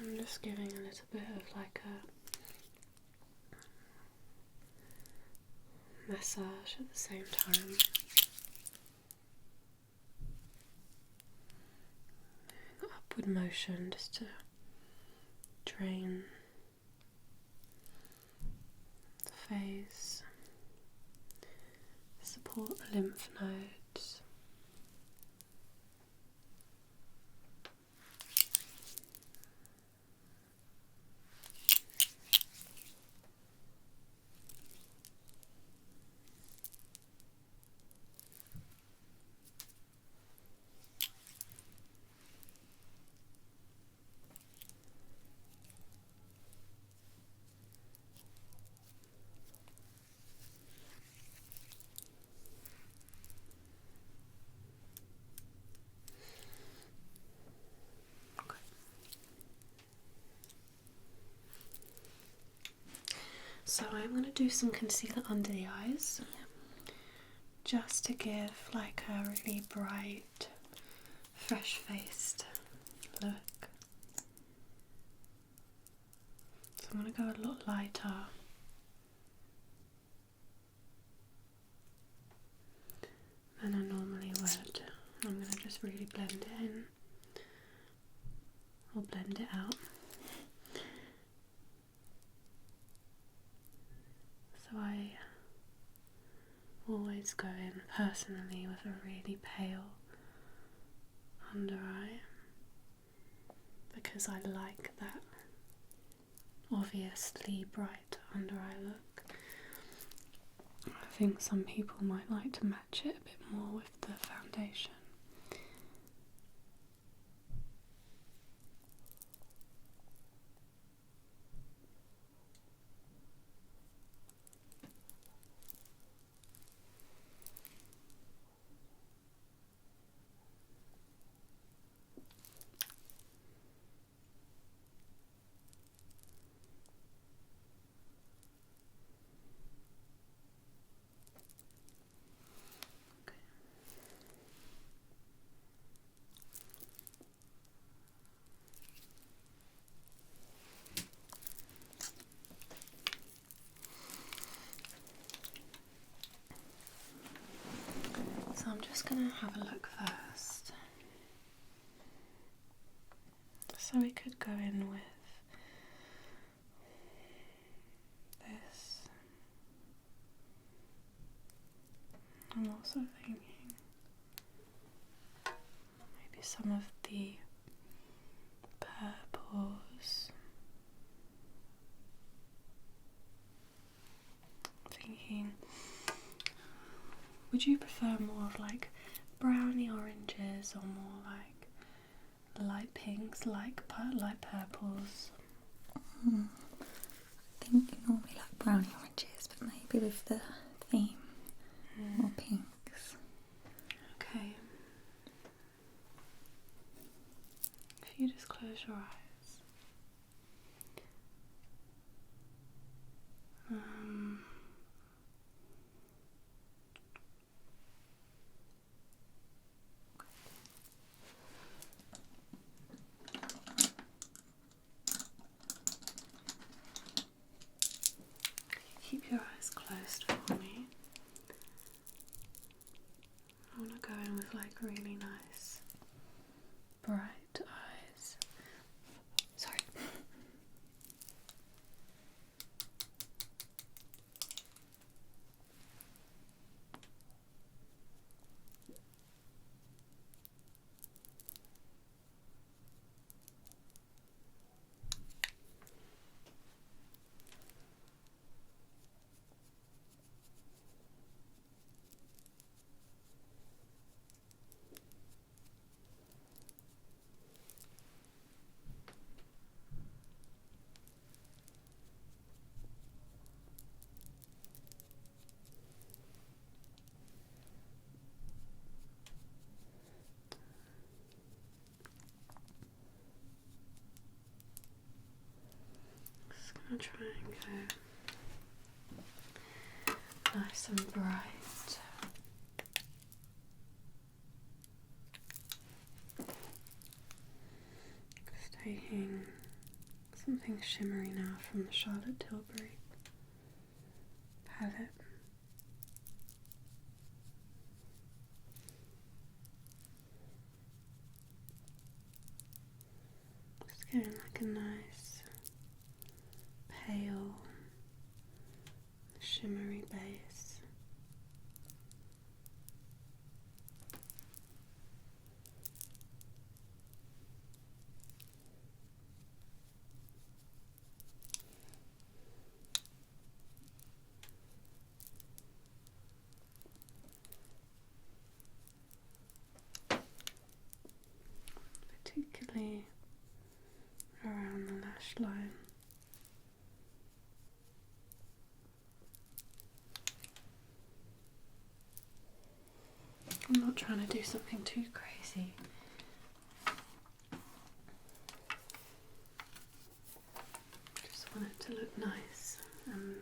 I'm just giving a little bit of like a massage at the same time. Upward motion just to drain the face, support the lymph nodes. So I'm going to do some concealer under the eyes, just to give like a really bright, fresh-faced look. So I'm going to go a lot lighter. Than I normally would. I'm going to just really blend it in, or blend it out. So I always go in personally with a really pale under eye, because I like that obviously bright under eye look. I think some people might like to match it a bit more with the foundation. So I'm just going to have a look first. So we could go in with this. I'm also thinking maybe some of the purples. Thinking, would you prefer more of like browny oranges or more like light pinks, like light purples? I think normally like browny oranges, but maybe with the theme, more pinks. Okay. If you just close your eyes. Keep your eyes closed for me. I want to go in with like really nice, bright eyes. Sorry. Just gonna try and go nice and bright. Just taking something shimmery now from the Charlotte Tilbury palette. Just getting like a nice pale shimmery base. Particularly around the lash line. I'm not trying to do something too crazy. Just want it to look nice and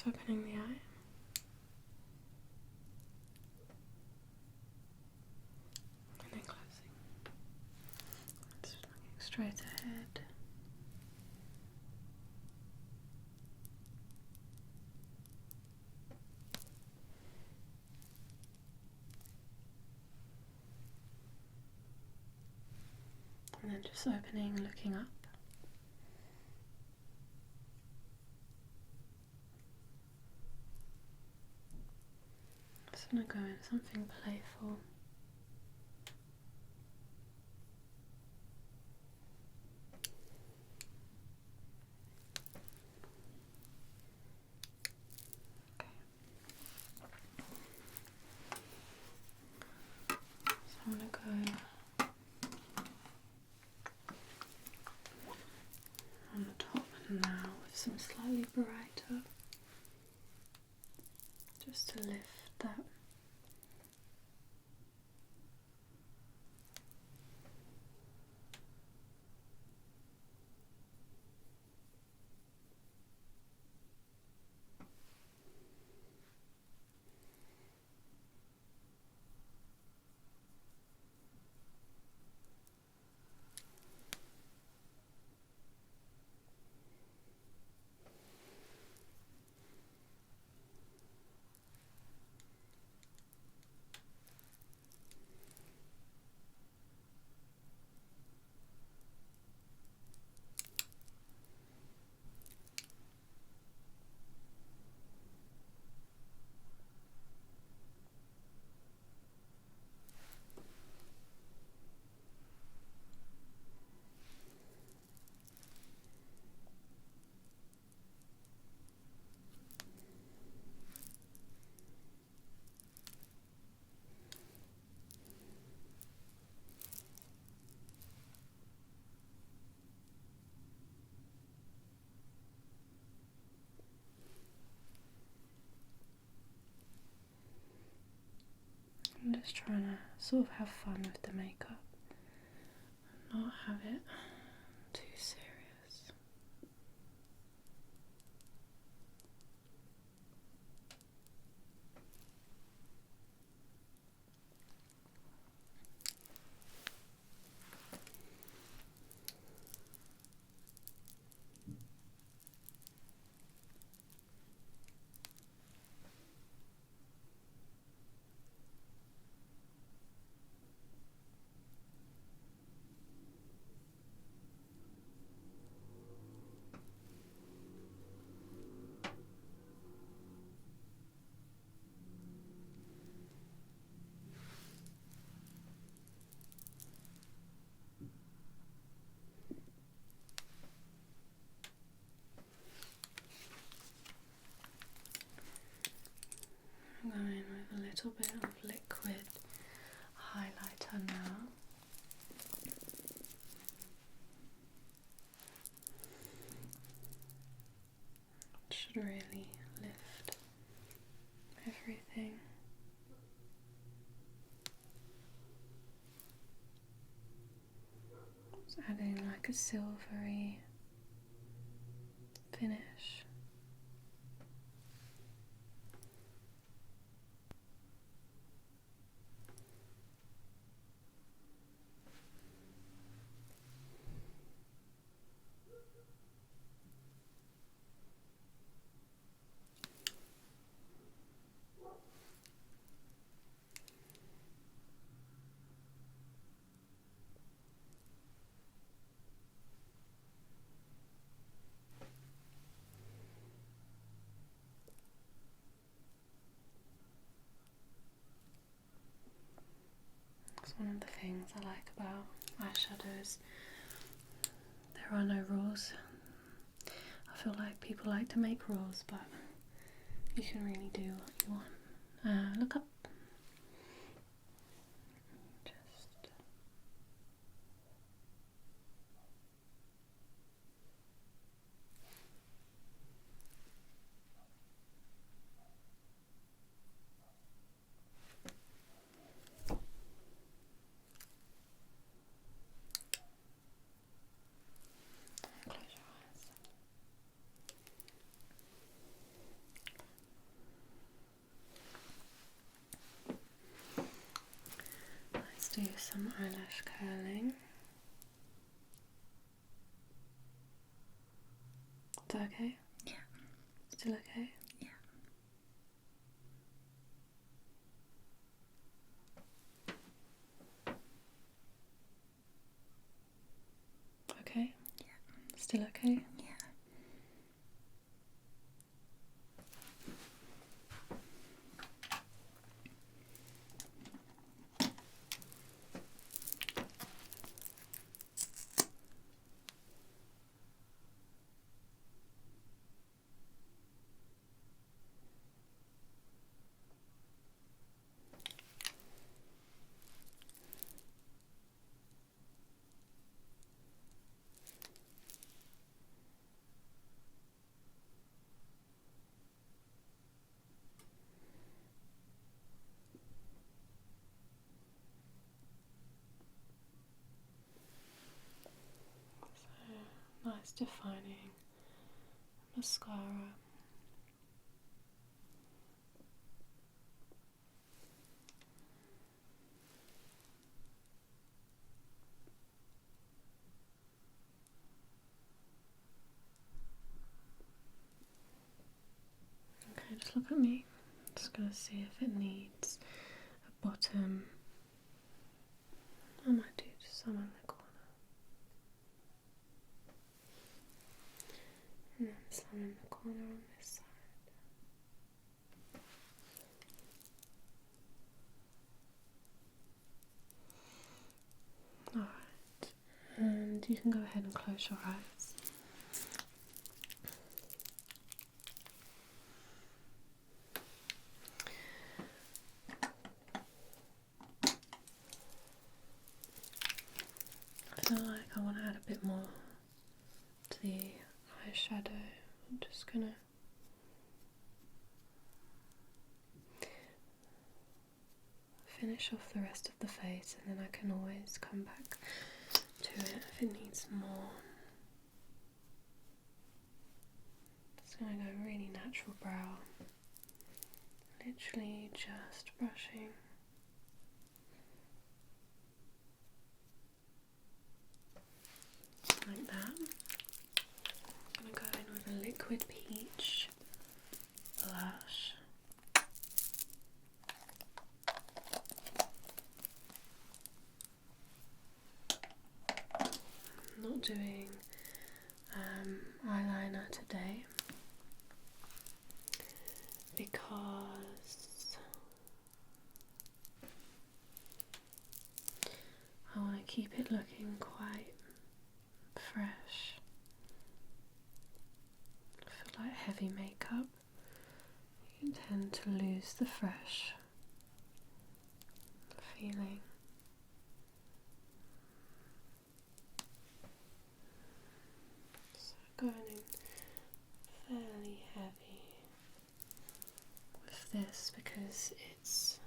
opening the eye. And then closing. Just looking straight ahead. And then just opening and looking up. Just going to go in something playful. Okay. So I'm going to go on the top now with some slightly brighter, just to lift that. I'm just trying to sort of have fun with the makeup, not have it too serious. I'm going with a little bit of liquid highlighter now. It should really lift everything. Just adding like a silvery finish. That's one of the things I like about eyeshadows. There are no rules. I feel like people like to make rules, but you can really do what you want. Look up. Just close your eyes. some eyelash curling. Is that okay? Yeah. Still okay? Yeah. Okay? Yeah. Still okay? Yeah. Nice defining mascara. Okay, just look at me. Just gonna see if it needs a bottom. I might do just some in the corner. And then some in the corner on this side. Alright, and you can go ahead and close your eyes. I feel like I want to add a bit more to the eyeshadow. I'm just gonna finish off the rest of the face, and then I can always come back to it if it needs more. Just gonna go really natural brow. Literally just brushing. Like that. I'm gonna go in with a liquid peach blush. I'm not doing eyeliner today because I want to keep it looking quite fresh. I feel like heavy makeup, you tend to lose the fresh feeling. So going in fairly heavy with this because it's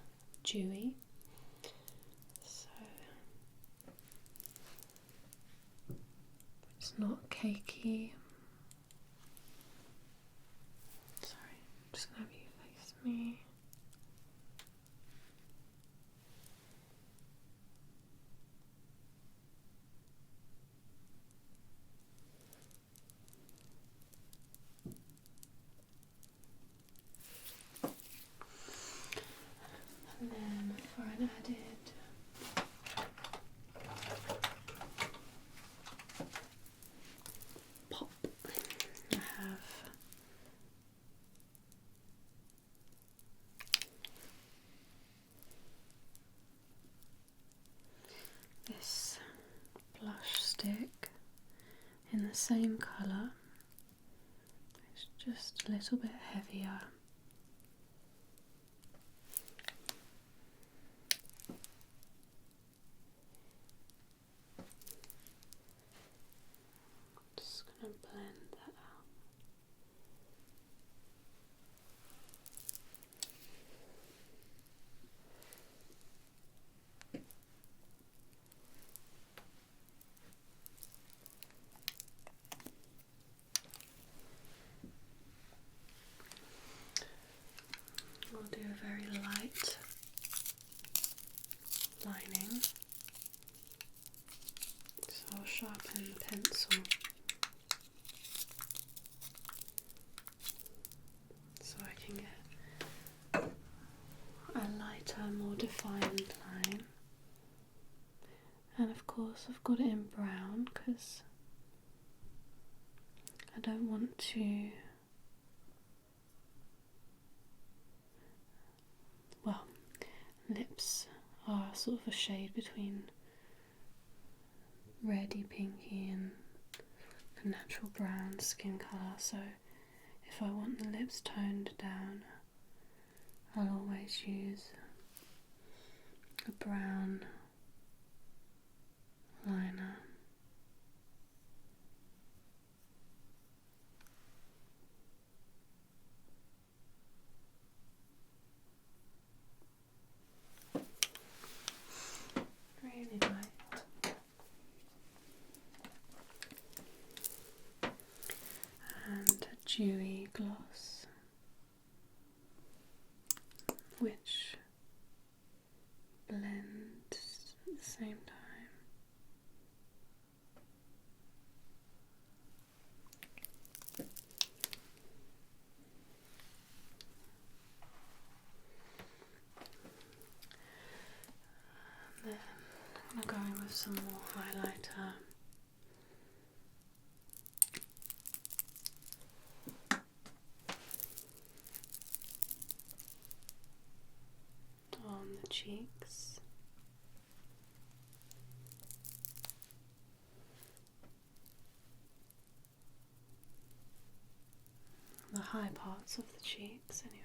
dewy. So it's not cakey. Sorry, I'm just gonna have you face me. And then for an added pop, I have this blush stick in the same colour. It's just a little bit heavier. Just gonna blend that out. I'll do a very light lining. defined line. And of course I've got it in brown because I don't want to, well, lips are sort of a shade between reddy pinky and a natural brown skin colour, so if I want the lips toned down, I'll always use a brown liner. Really light. And a dewy gloss, which blends at the same time. And then I'm going to go in with some more highlighter. On the cheeks, the high parts of the cheeks anyway.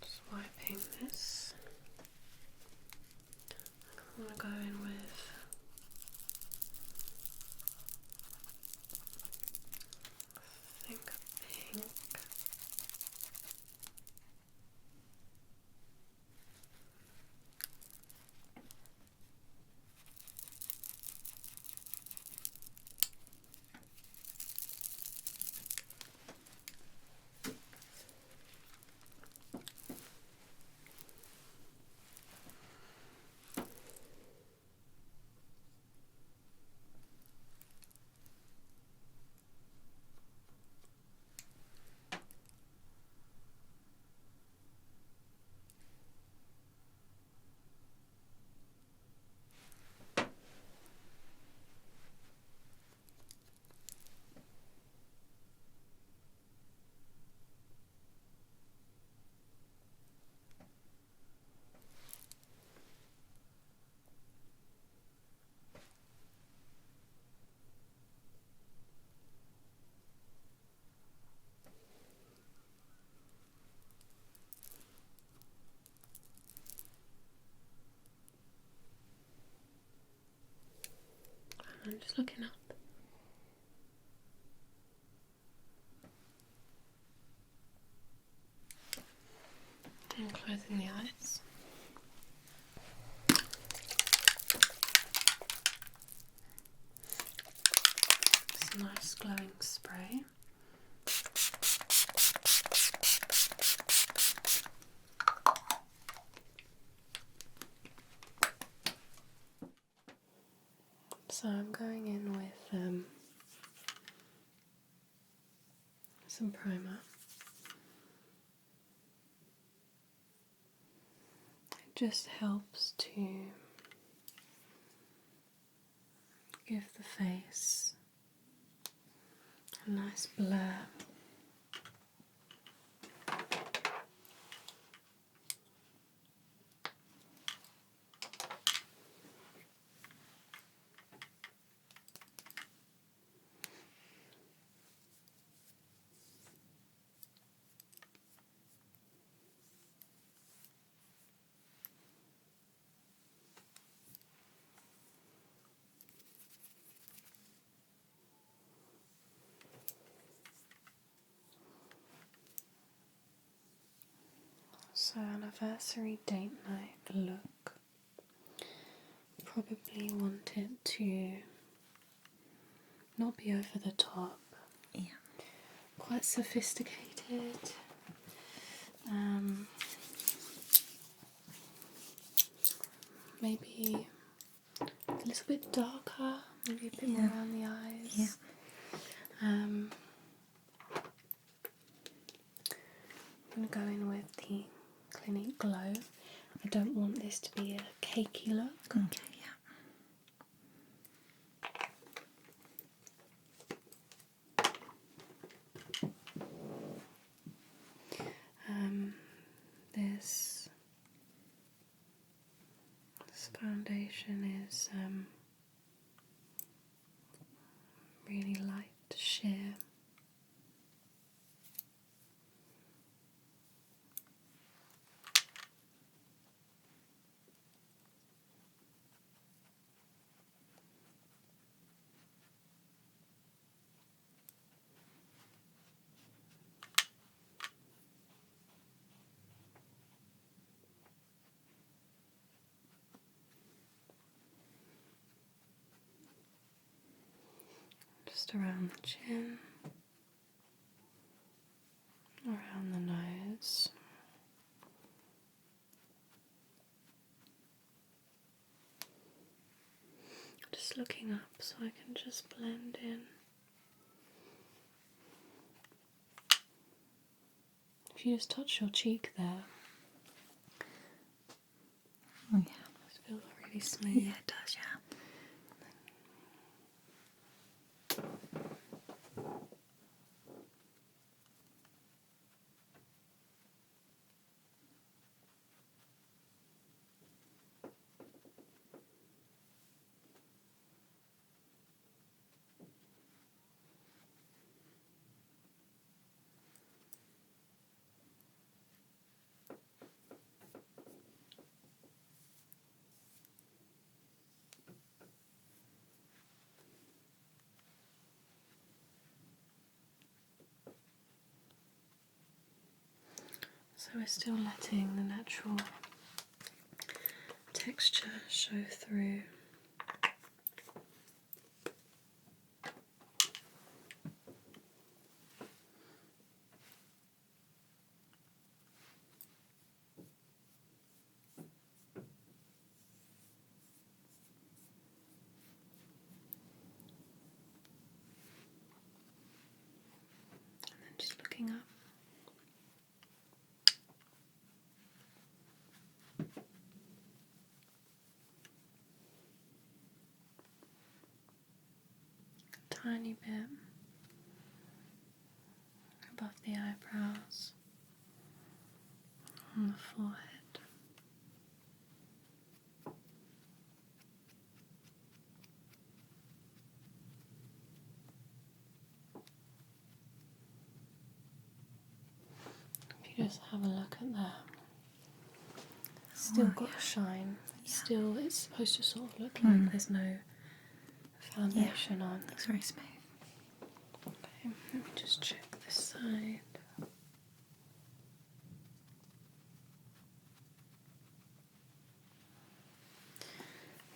Just wiping this. I'm going to go in with I think pink. I'm just looking up. And closing the eyes. It's a nice glowing spray. So I'm going in with some primer. It just helps to give the face a nice blur. So anniversary date night look. Probably want it to not be over the top. Yeah. quite sophisticated. Maybe a little bit darker, maybe a bit more around the eyes. Yeah. I'm going to go in with the Clinique Glow. I don't want this to be a cakey look. Okay, yeah. This foundation is really light sheer. Just around the chin, around the nose. Just looking up so I can just blend in. If you just touch your cheek there, Oh, yeah. it feels really smooth. Yeah, it does, yeah. So we're still letting the natural texture show through. And then just looking up. Tiny bit above the eyebrows, on the forehead. If you just have a look at that, it's still got a shine. It's supposed to sort of look like there's no foundation on. Looks very smooth. Okay, let me just check this side.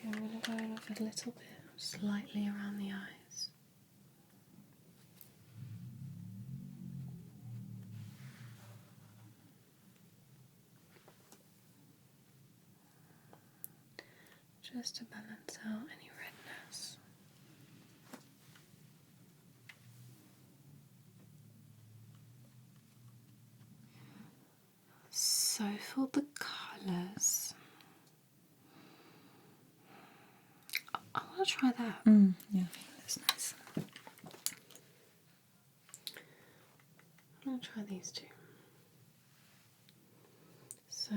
Yeah, I'm going to go in with a little bit, slightly around the eyes. Just to balance out any redness. So for the colours, I want to try that. Yeah, I think that's nice. I'm going to try these two. So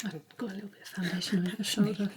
I've got a little bit of foundation on the shoulder.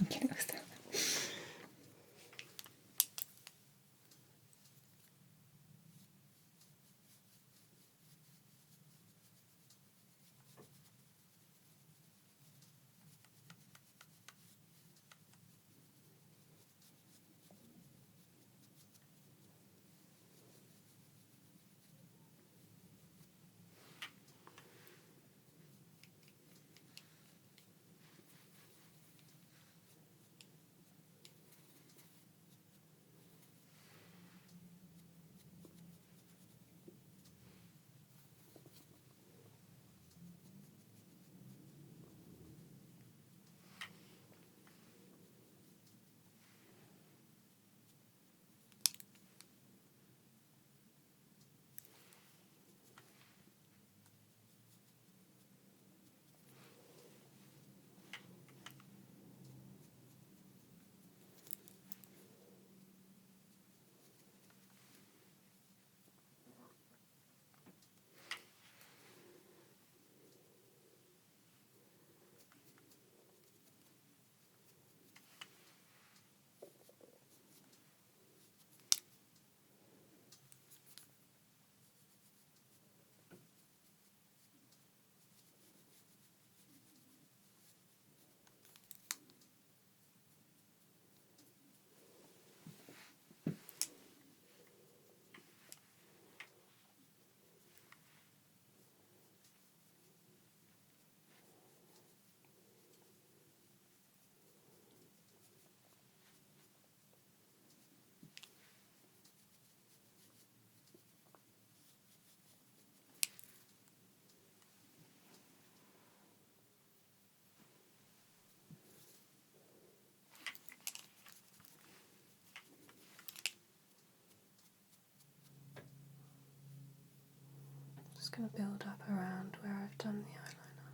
just going to build up around where I've done the eyeliner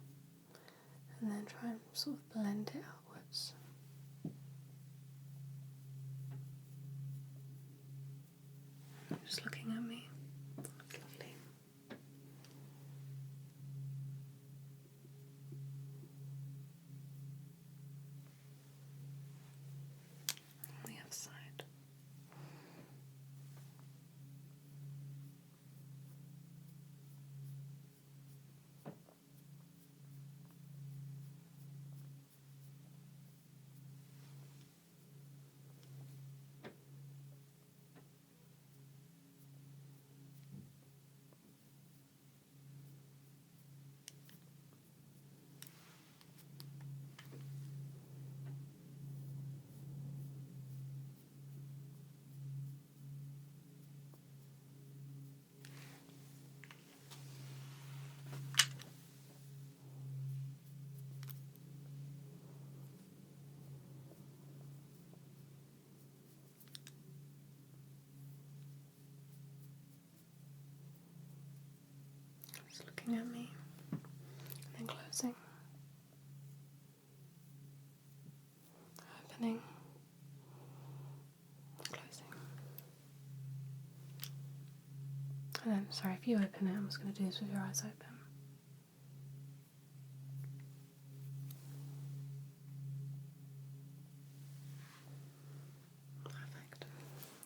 and then try and sort of blend it outwards. Just looking at me. That's lovely. On the other side. Just looking at me and then closing, opening, closing. And then, sorry, if you open it, I'm just going to do this with your eyes open. Perfect.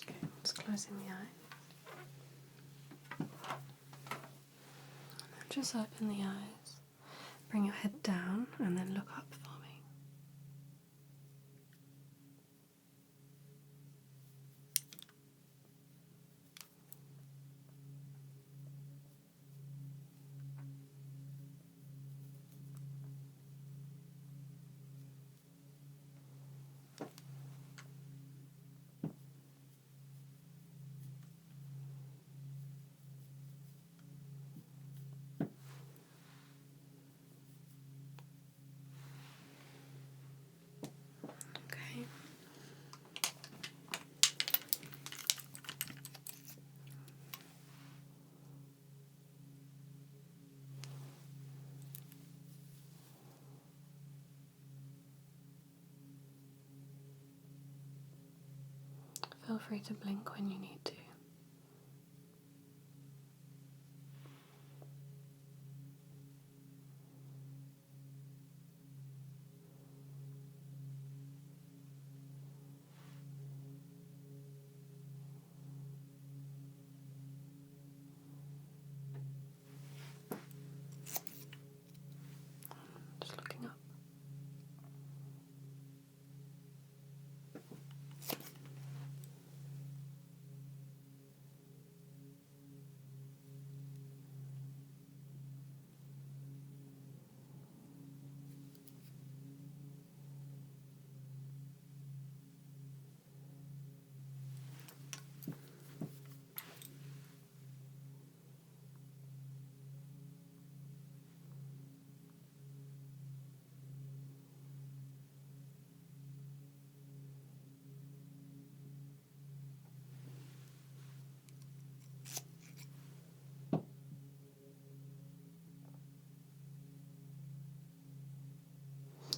Okay, just closing the eye. And then just open the eyes. Bring your head down and then look up for me. Okay. Feel free to blink when you need to. Just looking up.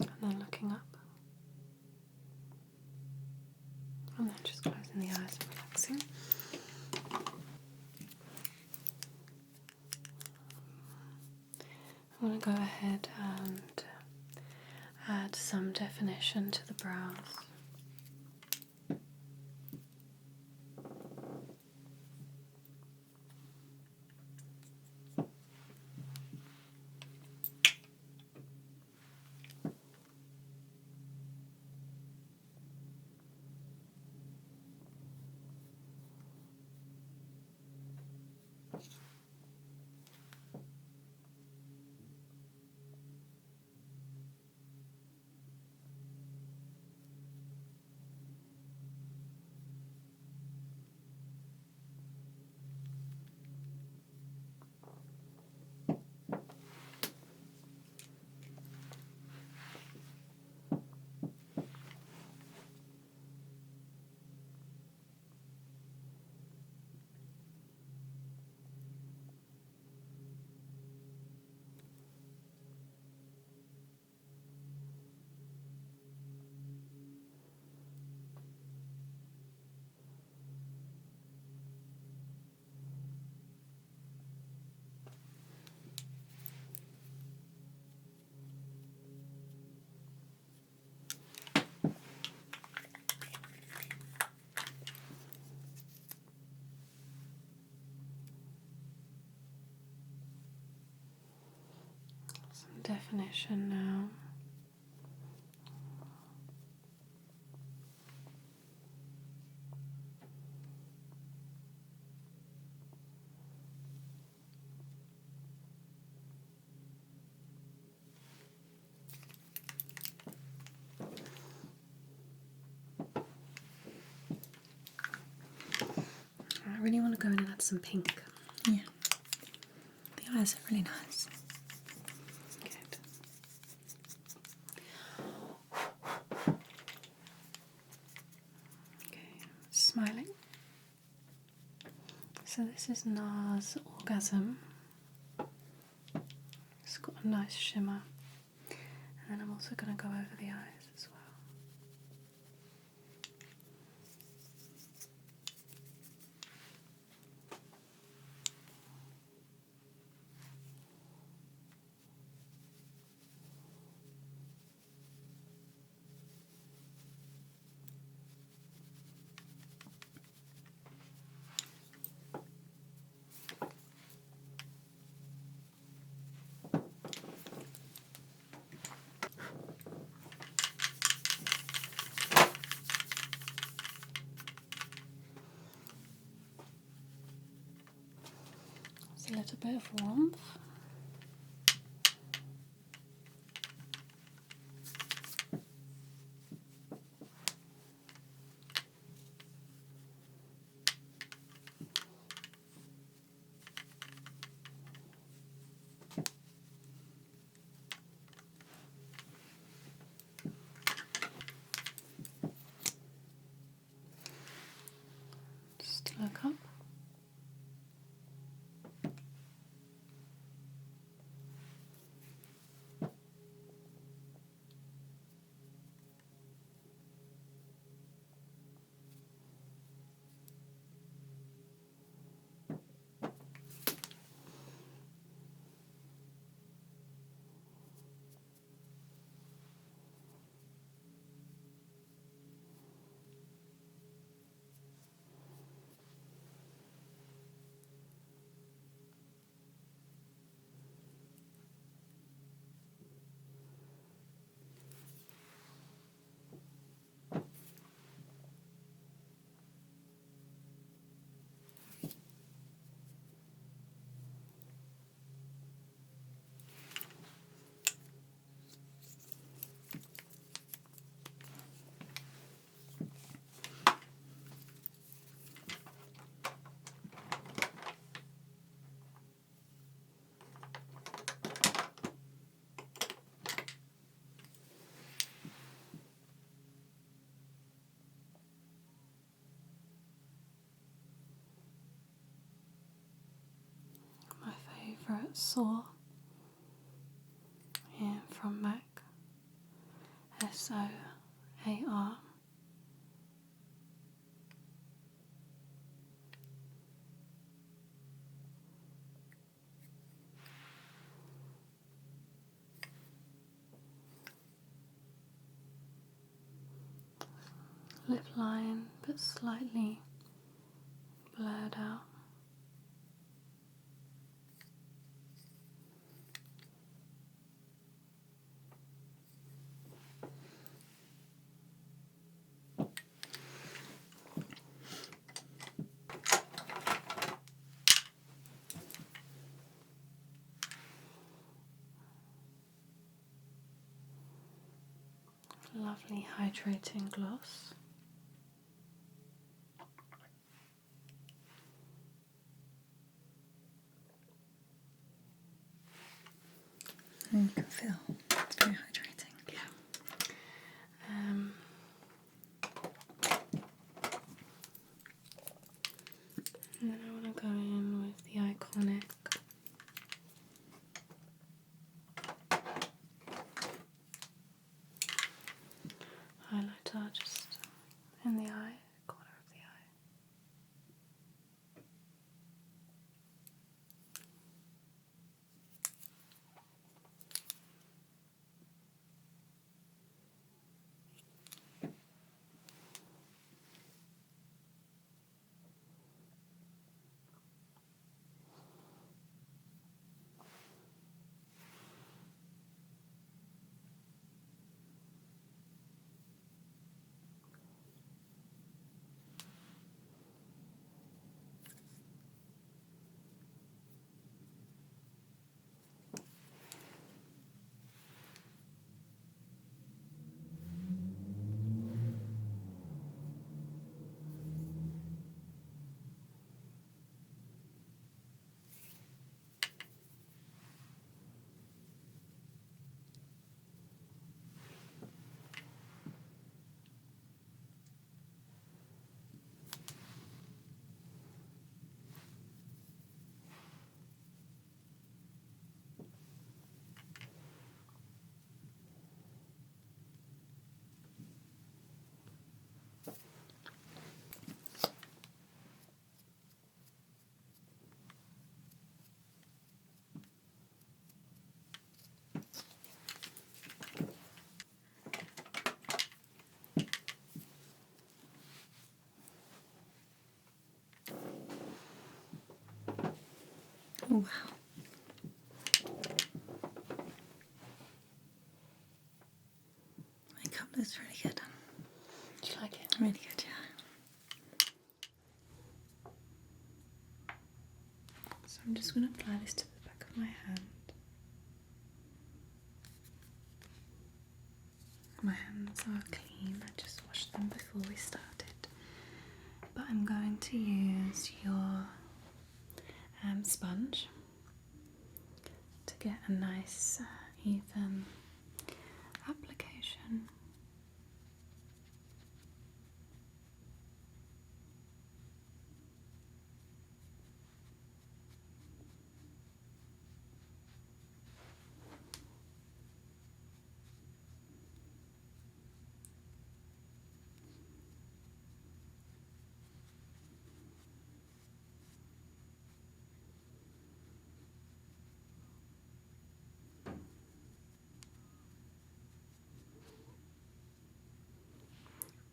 And then looking up. And then just closing the eyes and relaxing. I'm going to go ahead and add some definition to the brows. definition now. I really want to go in and add some pink. Yeah. The eyes are really nice. Good. Okay, smiling. So this is NARS Orgasm. It's got a nice shimmer. And then I'm also going to go over the eyes as well. There's a little bit of warmth. Just look up. My favourite saw here from MAC, SOAR. Lip line, but slightly blurred out. Lovely hydrating gloss. And you can feel it's very hydrating. Yeah. And then I want to go in with the iconic highlighter just in the eye, corner of the eye. Oh, wow. Makeup looks really good. Do you like it? Really good, yeah. So I'm just going to apply this to the back of my hand. My hands are clean, I just washed them before we started. But I'm going to use your sponge to get a nice even application.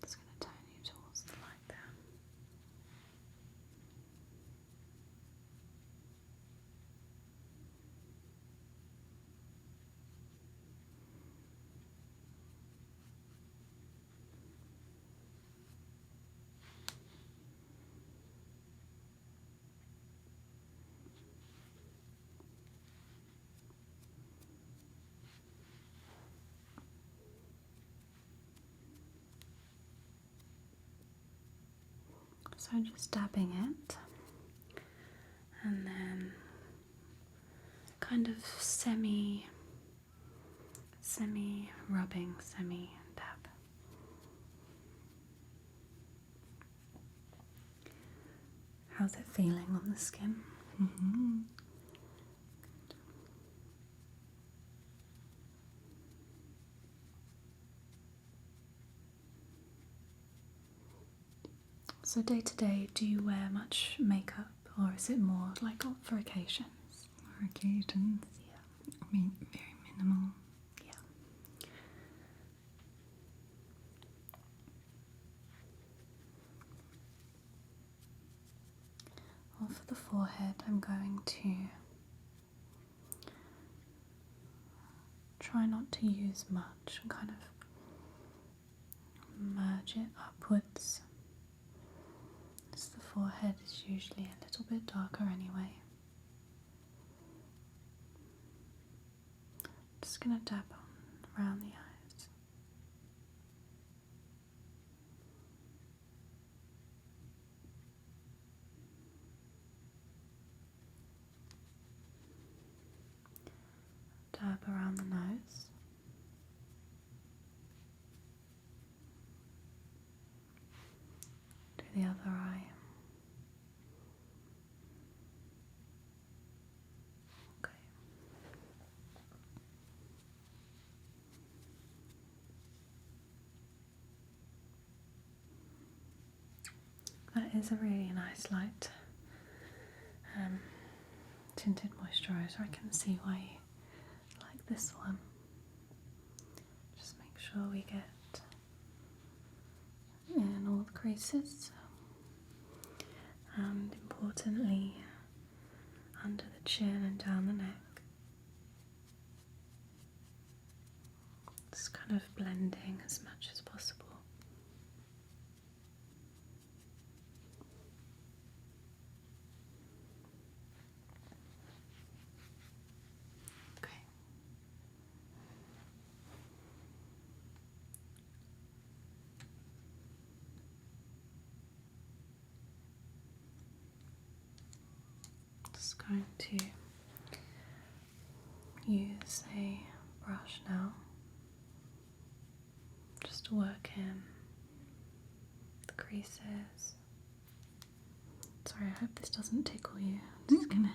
Just going to turn you towards the light there. So just dabbing it and then kind of semi rubbing, semi dab. How's it feeling on the skin? Mm-hmm. So day to day, do you wear much makeup or is it more like for occasions? For occasions. Yeah. I mean, very minimal. Yeah. Well, for the forehead, I'm going to try not to use much and kind of merge it upwards. As the forehead is usually a little bit darker anyway. Just going to dab on around the eyes. Dab around the nose. Do the other eye. Okay. That is a really nice light tinted moisturiser. I can see why you like this one. Just make sure we get in all the creases and importantly under the chin and down the neck. Just kind of blending as much as possible. Okay. Just going to use a brush now just to work in the creases. Sorry, I hope this doesn't tickle you. I'm just gonna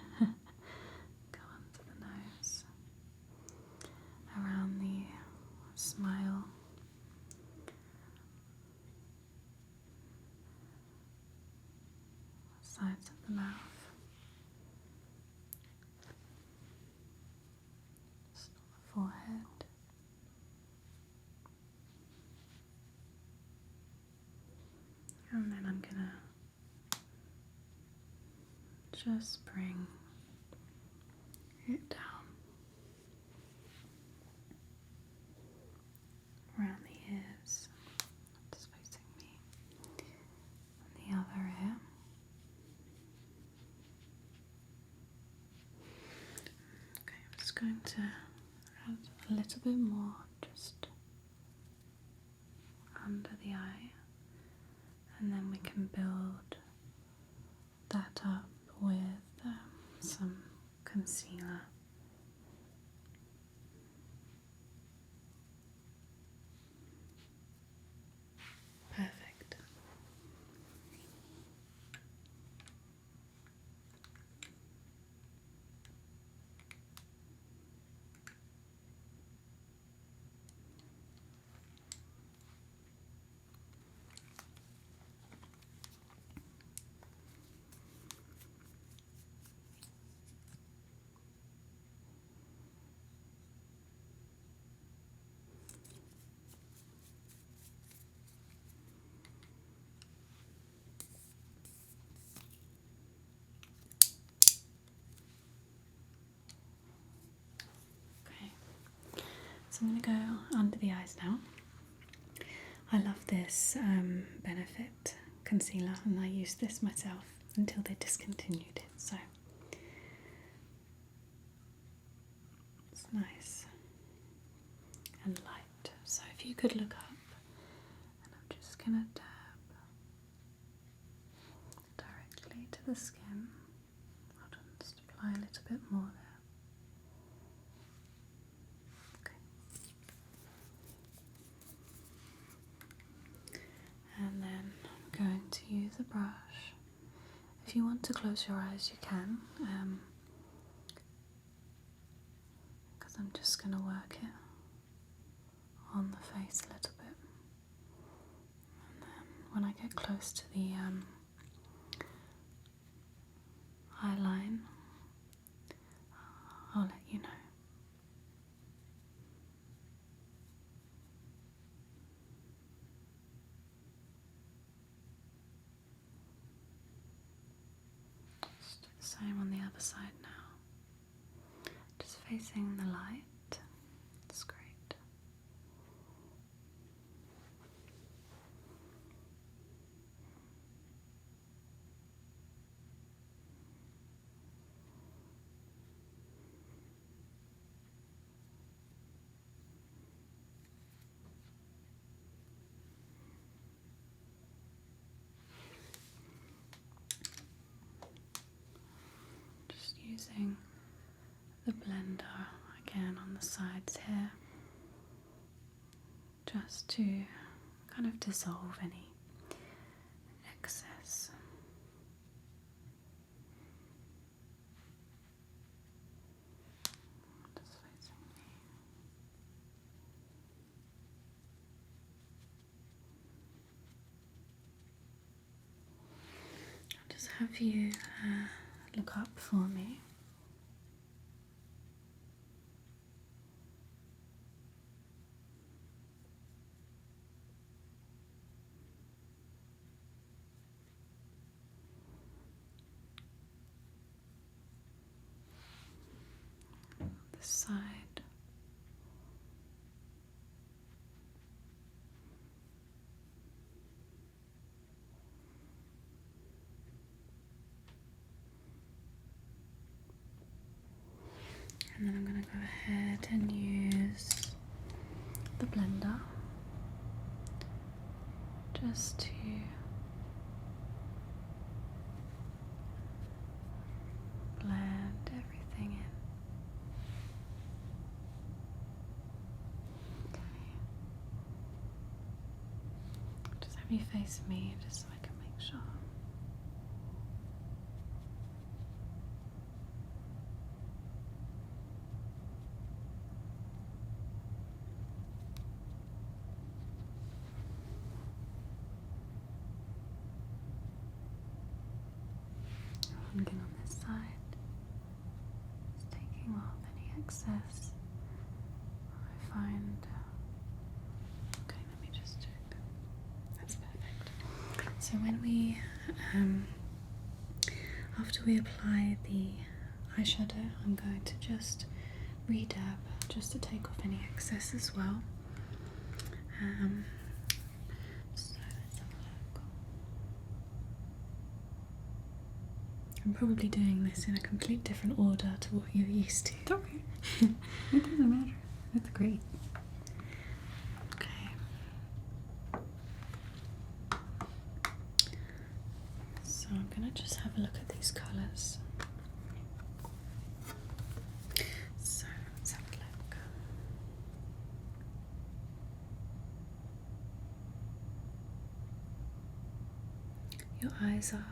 go under the nose, around the smile, sides of the mouth, just on the forehead. And then I'm gonna just bring going to add a little bit more just under the eye, and then we can build that up with some concealer. Perfect. Okay, so I'm going to go under the eyes now. I love this Benefit concealer, and I used this myself until they discontinued it, so it's nice and light. So if you could look up, and I'm just going to dab directly to the skin. I'll just apply a little bit more there. And then I'm going to use a brush. If you want to close your eyes, you can, because I'm just going to work it on the face a little bit. And then when I get close to the eye line, I'll let you know. Just do the same on the other side now. Just facing the light. It's great. Just using the blender again on the sides here, just to kind of dissolve any excess. Just facing me. I'll just have you look up for me. This side. And then I'm going to go ahead and use the blender just to blend everything in. Okay. Just have you face me just so I can make sure. Again on this side, just taking off any excess I find. Okay, let me just check. That's perfect. So when we, after we apply the eyeshadow, I'm going to just re-dab just to take off any excess as well. So let's have a look. I'm probably doing this in a complete different order to what you're used to. Don't worry. It doesn't matter. That's great. Okay. So I'm going to just have a look at these colours. So let's have a look. Your eyes are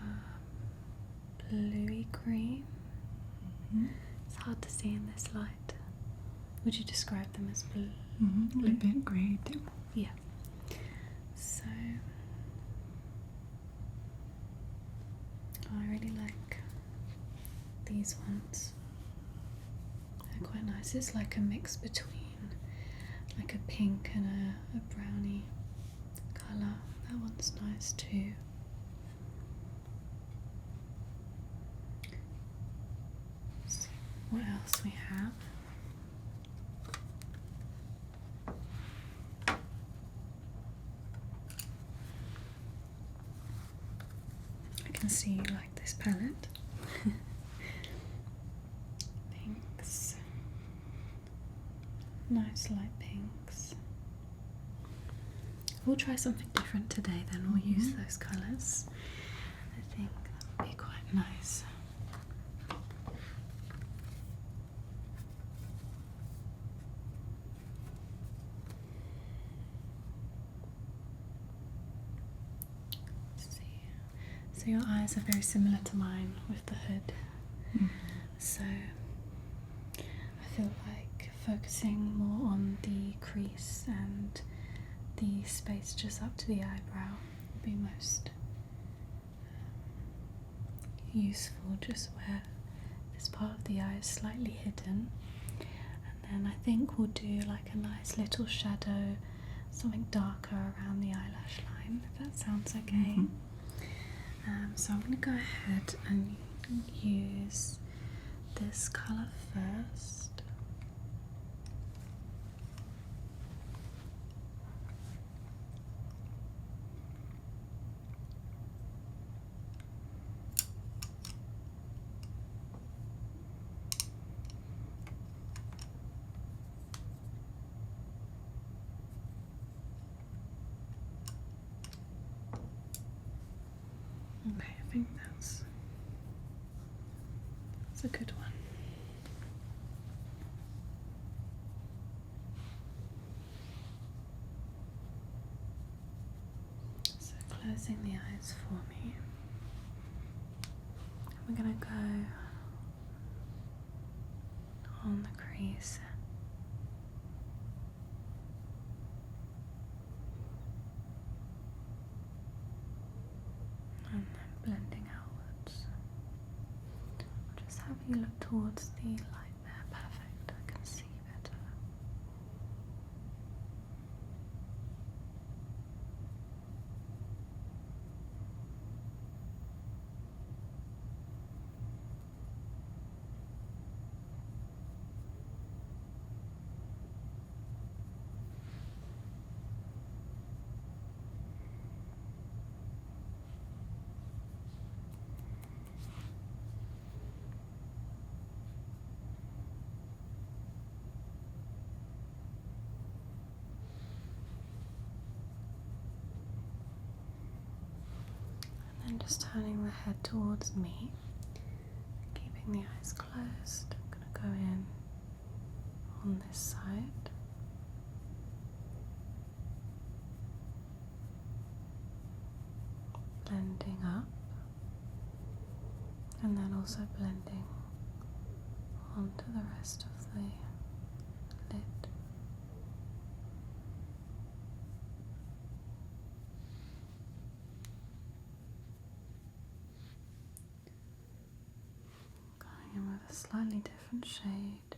bluey green. It's hard to see in this light. Would you describe them as blue? A little bit grey too. Yeah. So I really like these ones. They're quite nice. It's like a mix between like a pink and a brownie colour. That one's nice too. Let's see what else we have. I can see you like this palette. Pinks. Nice light pinks. We'll try something different today then. We'll use those colours. I think that would be quite nice. Let's see. So your eyes are very similar to mine with the hood. So I feel like focusing more on the crease and the space just up to the eyebrow would be most useful, just where this part of the eye is slightly hidden. And then I think we'll do like a nice little shadow, something darker around the eyelash line, if that sounds okay. So I'm going to go ahead and use this colour first. Okay, I think that's a good one. So closing the eyes for me. We're going to go on the crease. And then blending outwards. I'll just have you look towards the light there. Perfect, I can see better. And then just turning the head towards me, keeping the eyes closed. I'm going to go in on this side. Blending up, and then also blending onto the rest of the lid. Going in with a slightly different shade.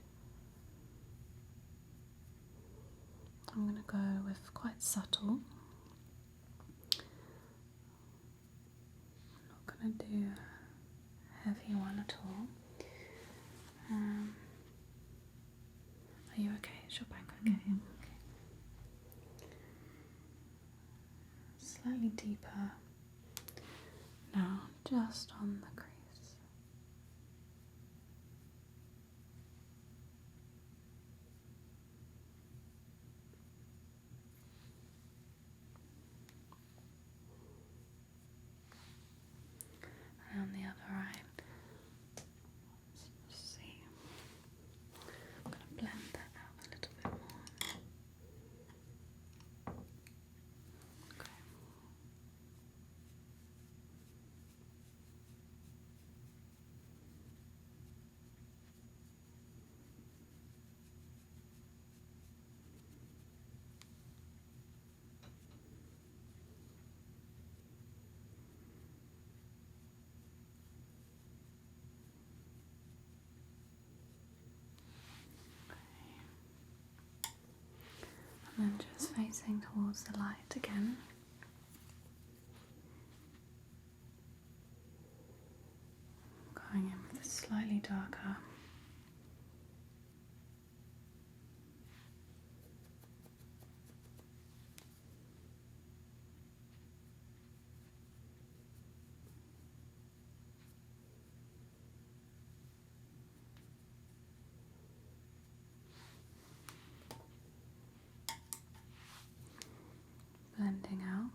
I'm going to go with quite subtle. I'm not going to do a heavy one at all. Are you okay? Is your back okay? Okay. Slightly deeper now, just on the crease. And then just facing towards the light again. Going in with a slightly darker. Blending out.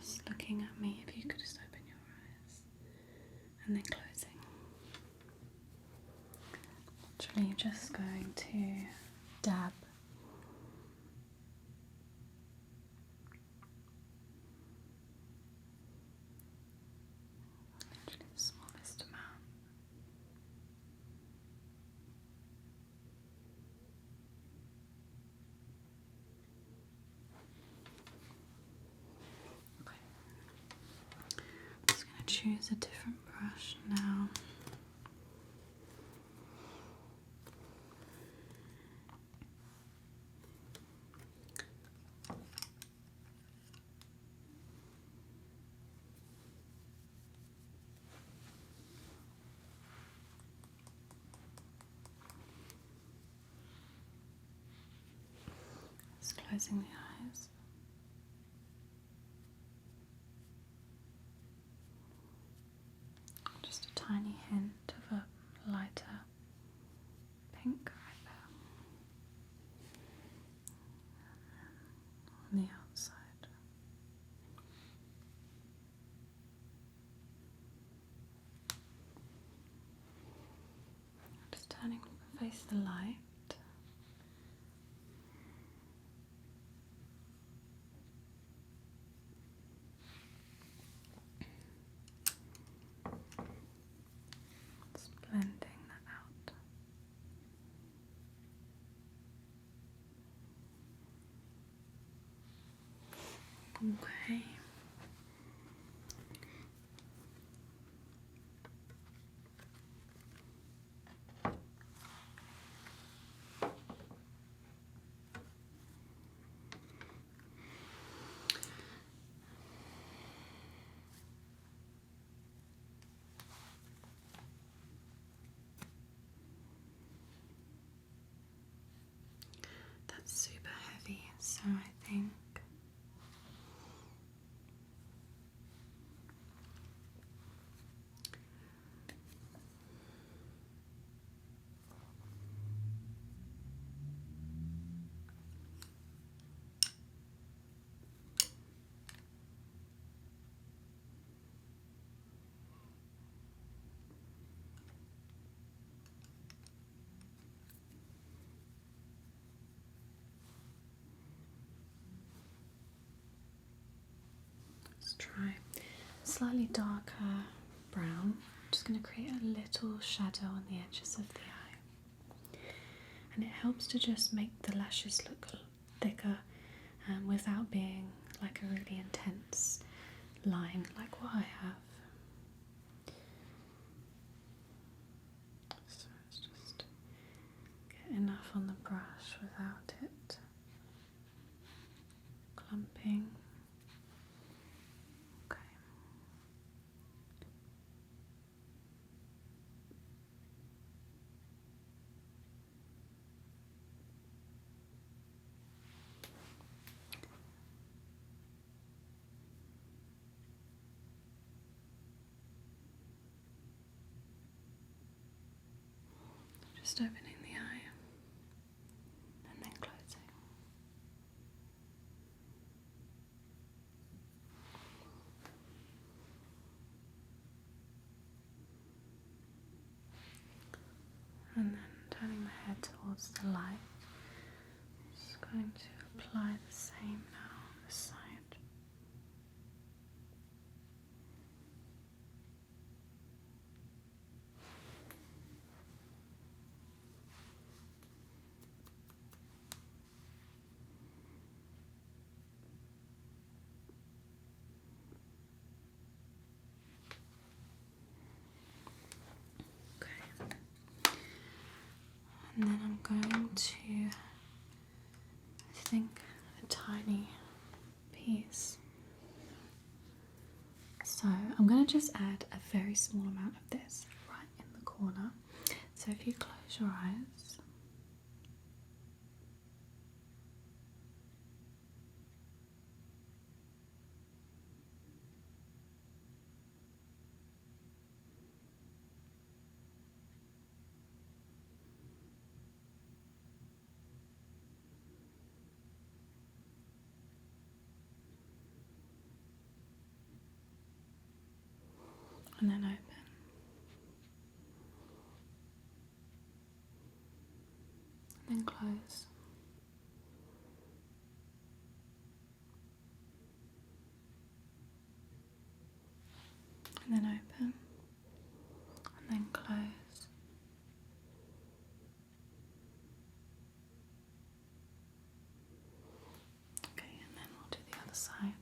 Just looking at me, if you could just open your eyes and then closing. Literally just going to dab literally the smallest amount. Okay. I'm just going to choose a different brush now. Just closing the eyes. Just a tiny hint of a lighter pink right there on the outside. Just turning to face the light. Just blending that out. Okay. That's super heavy, so I think let's try a slightly darker brown. I'm just going to create a little shadow on the edges of the eye. And it helps to just make the lashes look thicker without being like a really intense line like what I have. So let's just get enough on the brush without it clumping. Okay. Just opening the eye and then closing. And then turning my head towards the light. going to apply the same now on this side. Okay. And then I'm going to, I think, a tiny piece. So I'm going to just add a very small amount of this right in the corner. So if you close your eyes, and then open. And then close. And then open. And then close. Okay, and then we'll do the other side.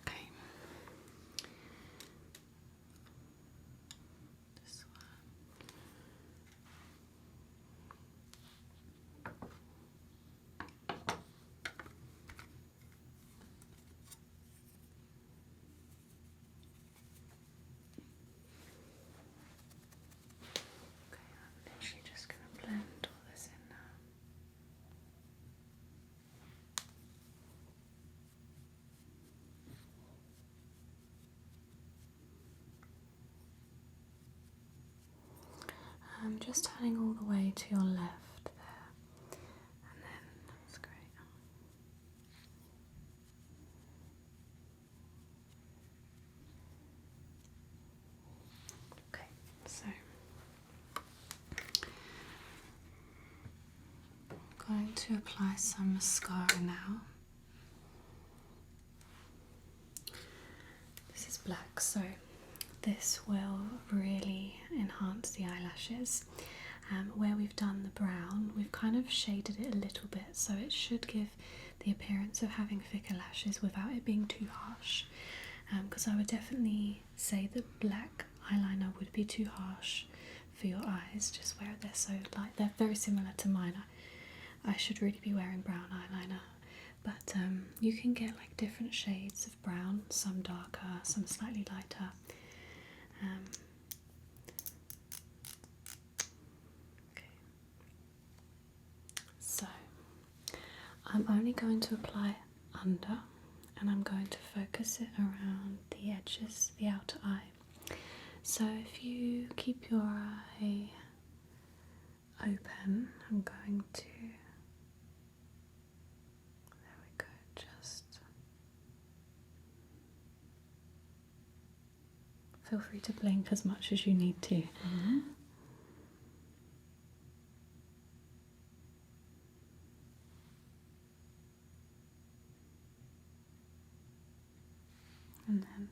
Okay. This one. Okay, I'm literally just going to blend all this in now. I'm just turning all the way to your left there, and then that's great. Okay, so I'm going to apply some mascara now. This is black, so this will really enhance the eyelashes. Where we've done the brown, we've kind of shaded it a little bit, so it should give the appearance of having thicker lashes without it being too harsh. Because I would definitely say that black eyeliner would be too harsh for your eyes, just where they're so light. They're very similar to mine. I should really be wearing brown eyeliner. But you can get like different shades of brown, some darker, some slightly lighter. Okay. So I'm only going to apply under, and I'm going to focus it around the edges, the outer eye. So if you keep your eye open, I'm going to, there we go, just feel free to blink as much as you need to. Mm-hmm. And then,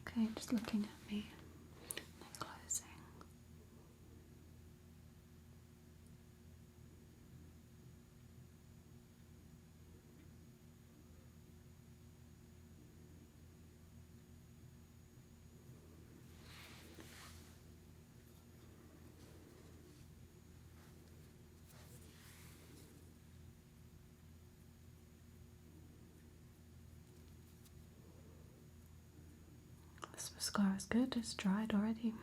okay, just looking at me, and then closing. This mascara is good, it's dried already.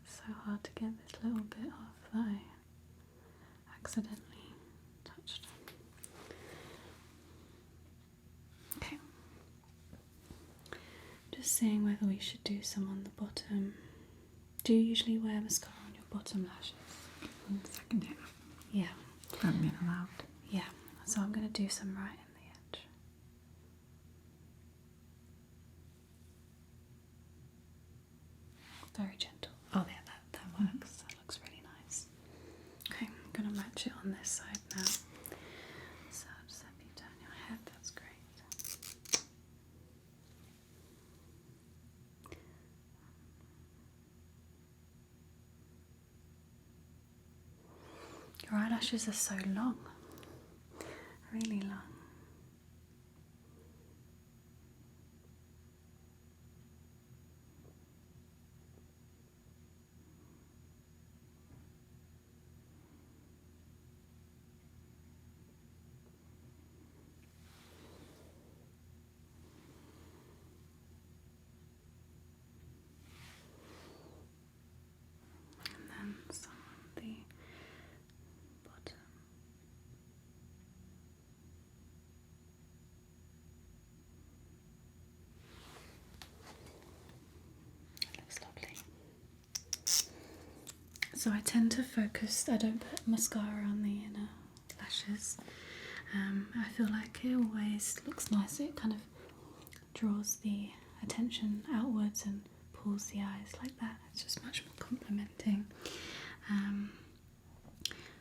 It's so hard to get this little bit off that I accidentally touched. just seeing whether we should do some on the bottom. Do you usually wear mascara on your bottom lashes? On the second here. Yeah. I'm not allowed. Yeah. So I'm going to do some right in the edge. Very gentle. Oh yeah, that works. That looks really nice. Okay, I'm going to match it on this side now. So just let me turn your head, that's great. Your eyelashes are so long, really long. And then some on the bottom. That looks lovely. So I tend to focus, I don't put mascara on the inner lashes. I feel like it always looks nice. It kind of draws the attention outwards and pulls the eyes like that. It's just much more complimenting.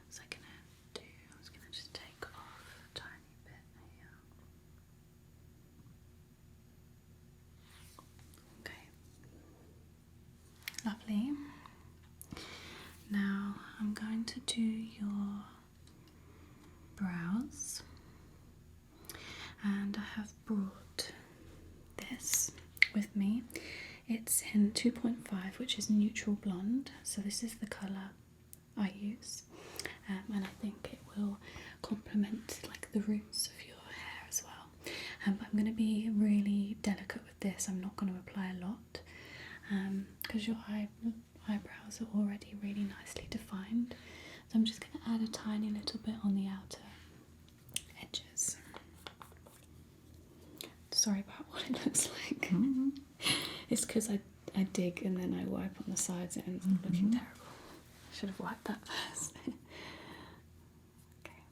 So I was gonna just take off a tiny bit here. Okay. Lovely. Now I'm going to do your brows, and I have brought this with me. It's in 2.5, which is neutral blonde, so this is the colour I use, and I think it will complement like the roots of your hair as well. But I'm going to be really delicate with this. I'm not going to apply a lot because your eyebrows are already really nicely defined. So I'm just going to add a tiny little bit on the outer edges. Sorry about what it looks like. Mm-hmm. It's because I dig and then I wipe on the sides and it ends up looking terrible. I should have wiped that first. Okay.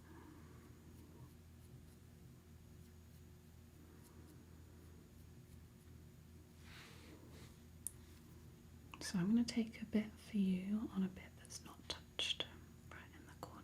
So I'm going to take a bit for you on a bit that's not touched, right in the corner.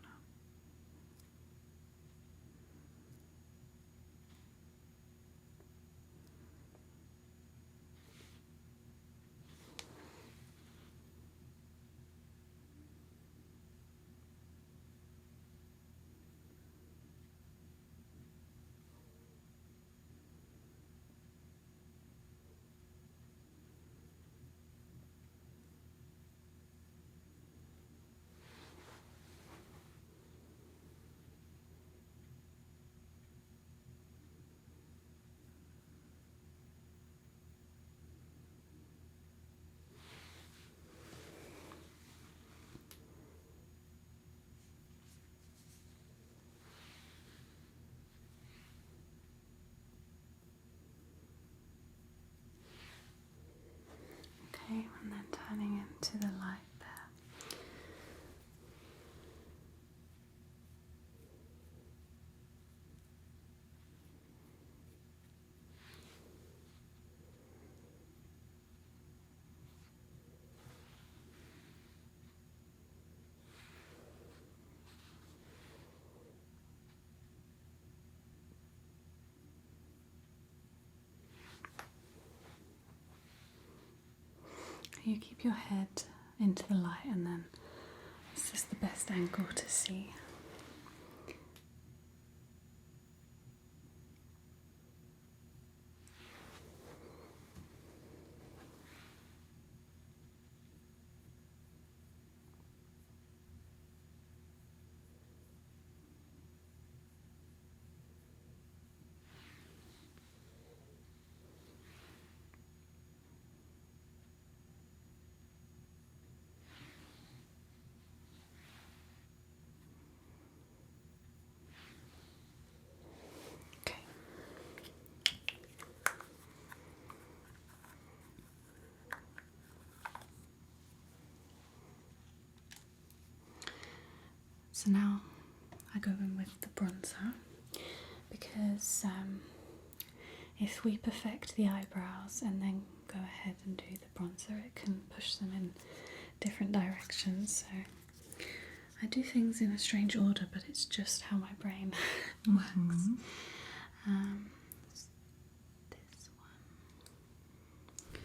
Okay, and then turning into the light there. You keep your head into the light, and then this is the best angle to see. So now I go in with the bronzer because if we perfect the eyebrows and then go ahead and do the bronzer, it can push them in different directions. So I do things in a strange order, but it's just how my brain works. This one.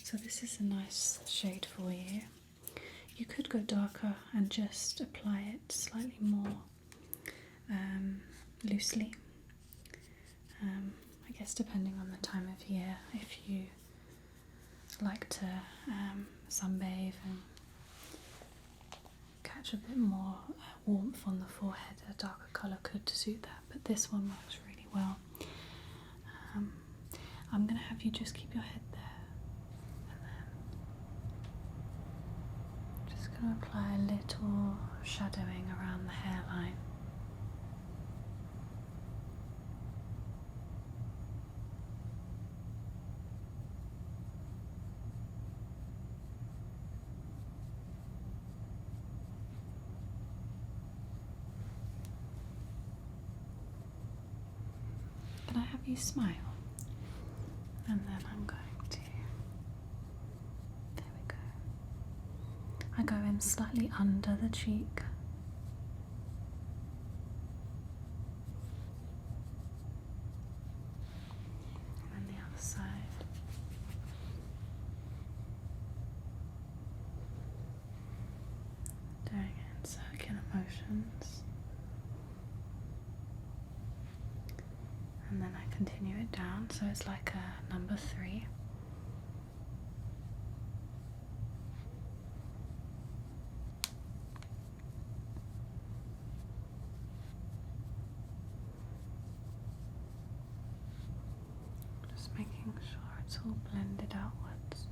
So this is a nice shade for you. You could go darker and just apply it slightly more loosely. I guess depending on the time of year, if you like to sunbathe and catch a bit more warmth on the forehead, a darker colour could suit that, but this one works really well. I'm going to have you just keep your head there, and then just going to apply a little shadowing around the hairline. Can I have you smile? And then I'm going to, there we go. I go in slightly under the cheek. And the other side. Doing it in circular motions. And then I continue it down, so it's like a number 3. Just making sure it's all blended outwards.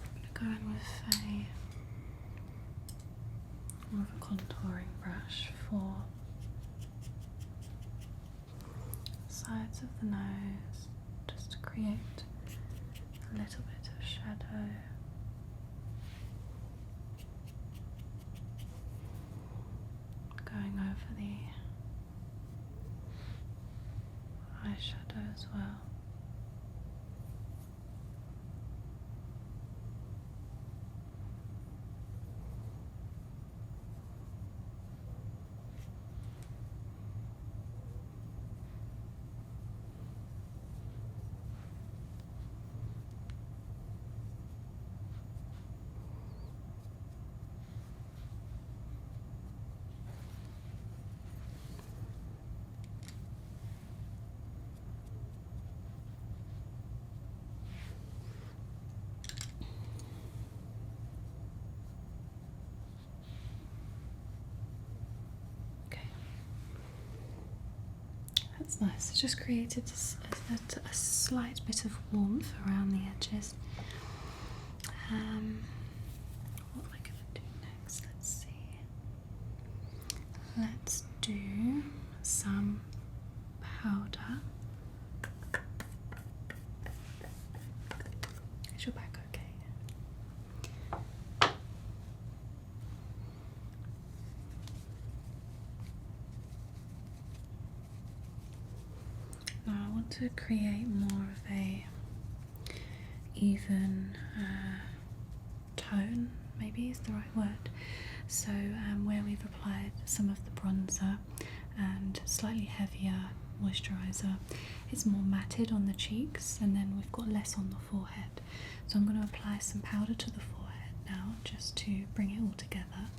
I'm going to go in with more of a contouring brush for the sides of the nose, just to create a little bit of shadow. Going over the eyeshadow as well. That's nice. It just created a slight bit of warmth around the edges. What am I going to do next? Let's see. Let's do some powder. Is your back okay? Now I want to create more of a even tone, maybe is the right word. So where we've applied some of the bronzer and slightly heavier moisturiser, it's more matted on the cheeks, and then we've got less on the forehead. So I'm going to apply some powder to the forehead now, just to bring it all together.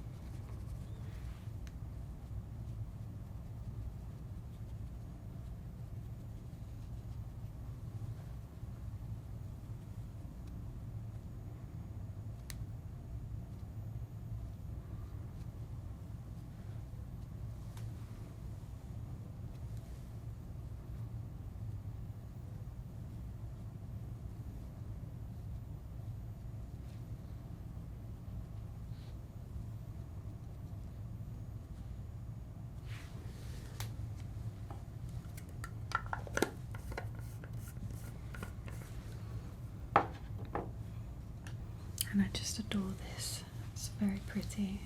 And I just adore this. It's very pretty.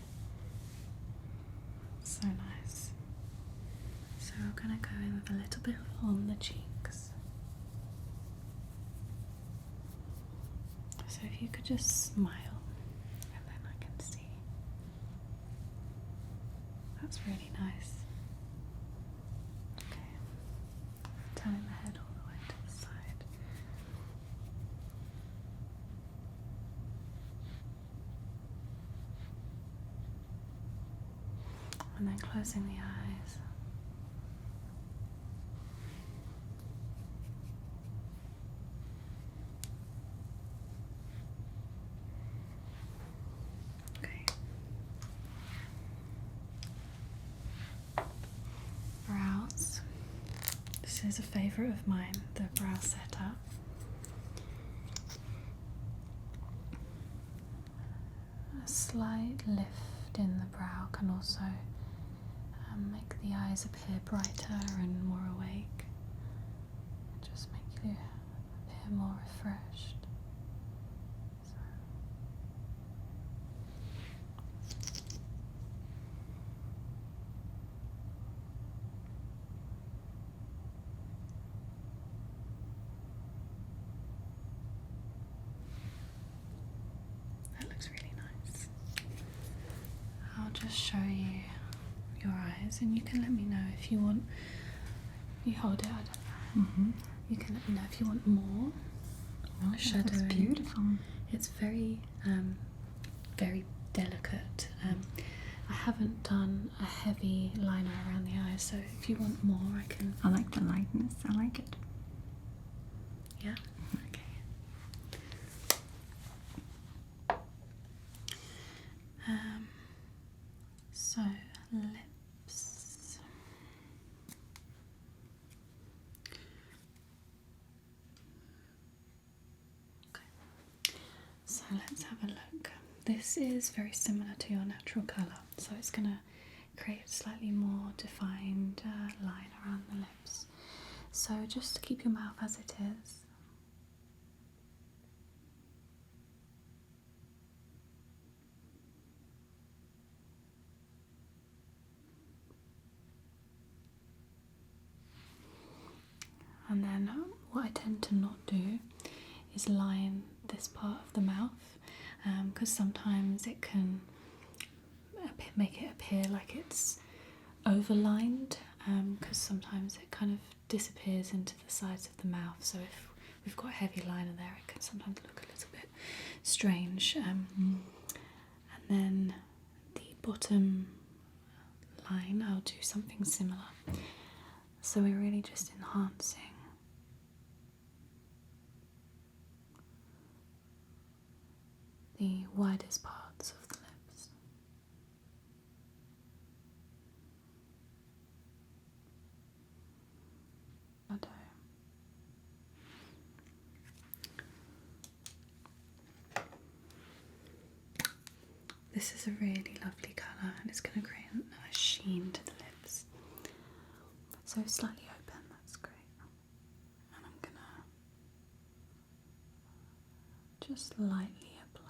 So nice. So we're going to go in with a little bit on the cheeks. So if you could just smile, and then I can see. That's really nice. Okay. Turning the head all the way to the side. And then closing the eyes. Okay. Brows. This is a favourite of mine, the brow setter. A slight lift in the brow can also make the eyes appear brighter and more awake. Just make you appear more refreshed. That looks really nice. I'll just show you your eyes, and you can let me know if you want. You hold it. I don't know. You can let me know if you want more shadow. That's beautiful. It's very, very delicate. I haven't done a heavy liner around the eyes, so if you want more, I can. I like the lightness. I like it. Yeah. Okay. So lips. Okay. So let's have a look. This is very similar to your natural colour, so it's going to create a slightly more defined line around the lips. So just keep your mouth as it is. And then what I tend to not do is line this part of the mouth, because sometimes it can make it appear like it's overlined, because sometimes it kind of disappears into the sides of the mouth. So if we've got a heavy liner there, it can sometimes look a little bit strange. And then the bottom line, I'll do something similar. So we're really just enhancing the widest parts of the lips. Shadow. This is a really lovely colour, and it's going to create a nice sheen to the lips. So slightly open, that's great. And I'm going to just lightly apply.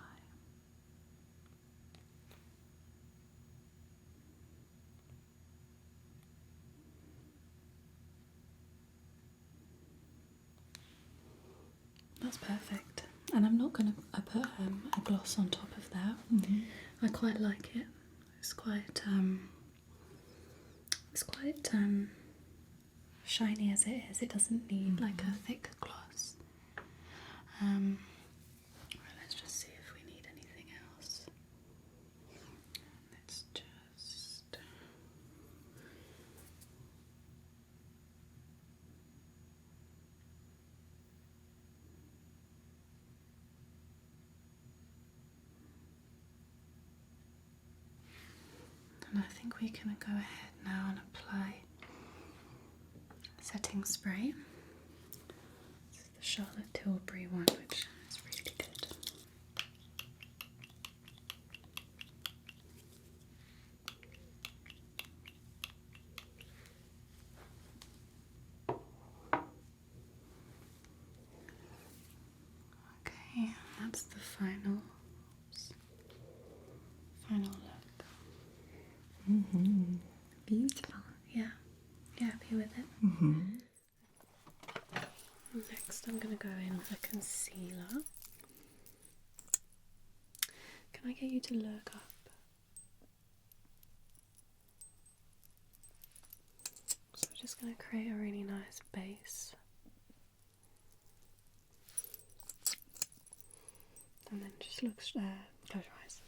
That's perfect. And I'm not going to put a gloss on top of that. I quite like it. It's quite shiny as it is. It doesn't need like a thick gloss. Let's just see if we need anything else. Let's just. And I think we can go ahead now and apply setting spray. This is the Charlotte Tilbury one, which is really good. Okay, that's the final final look. Beautiful. Yeah. You happy with it? Next, I'm going to go in with a concealer. Can I get you to look up? So we're just going to create a really nice base. And then just look, close your eyes.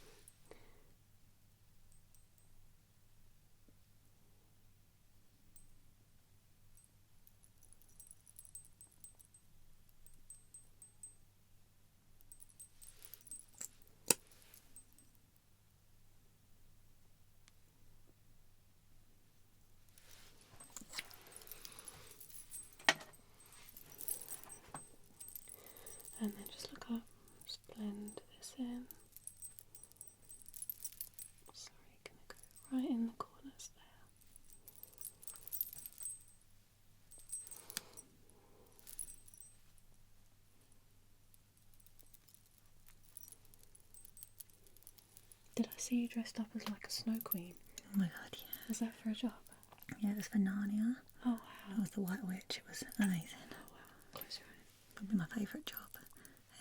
And then just look up, just blend this in. Sorry, gonna go right in the corners there. Did I see you dressed up as like a snow queen? Oh my god, yeah. Was that for a job? Yeah, it was for Narnia. Oh wow. That was the White Witch. It was amazing. Oh wow. Close your eyes. Probably my favourite job.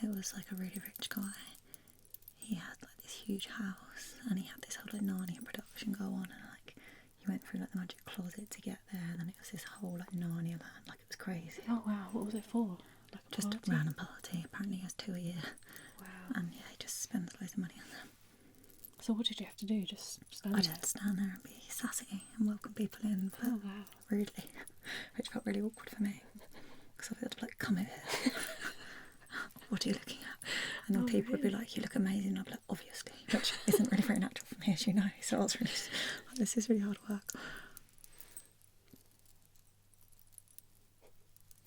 It was like a really rich guy. He had like this huge house and he had this whole like Narnia production go on, and like you went through like the magic closet to get there, and then it was this whole like Narnia land. Like it was crazy. Oh wow. What was it for? Like a Just party? a random party. Apparently he has 2 a year. Wow. And yeah, he just spends loads of money on them. So what did you have to do? Just stand I there? just stand there and be sassy and welcome people in, but Oh wow. rudely, which felt really awkward for me because I had to like come here. What are you looking at? And then people would be like, "You look amazing." And I'd be like, "Obviously," which isn't really very natural for me, as you know. So I was really, this is really hard work.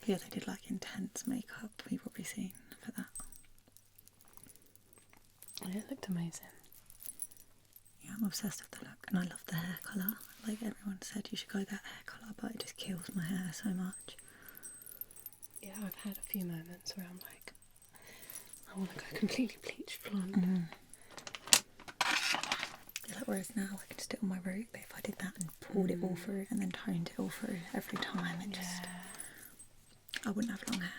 Yeah, they did like intense makeup. You've probably seen for that. Yeah, it looked amazing. Yeah, I'm obsessed with the look, and I love the hair colour. Like everyone said, you should go that hair colour, but it just kills my hair so much. Yeah, I've had a few moments where I'm like, I want to go completely bleach blonde. Yeah, like, whereas now I could just do it on my root, but if I did that and pulled it all through and then toned it all through every time, it just, I wouldn't have long hair.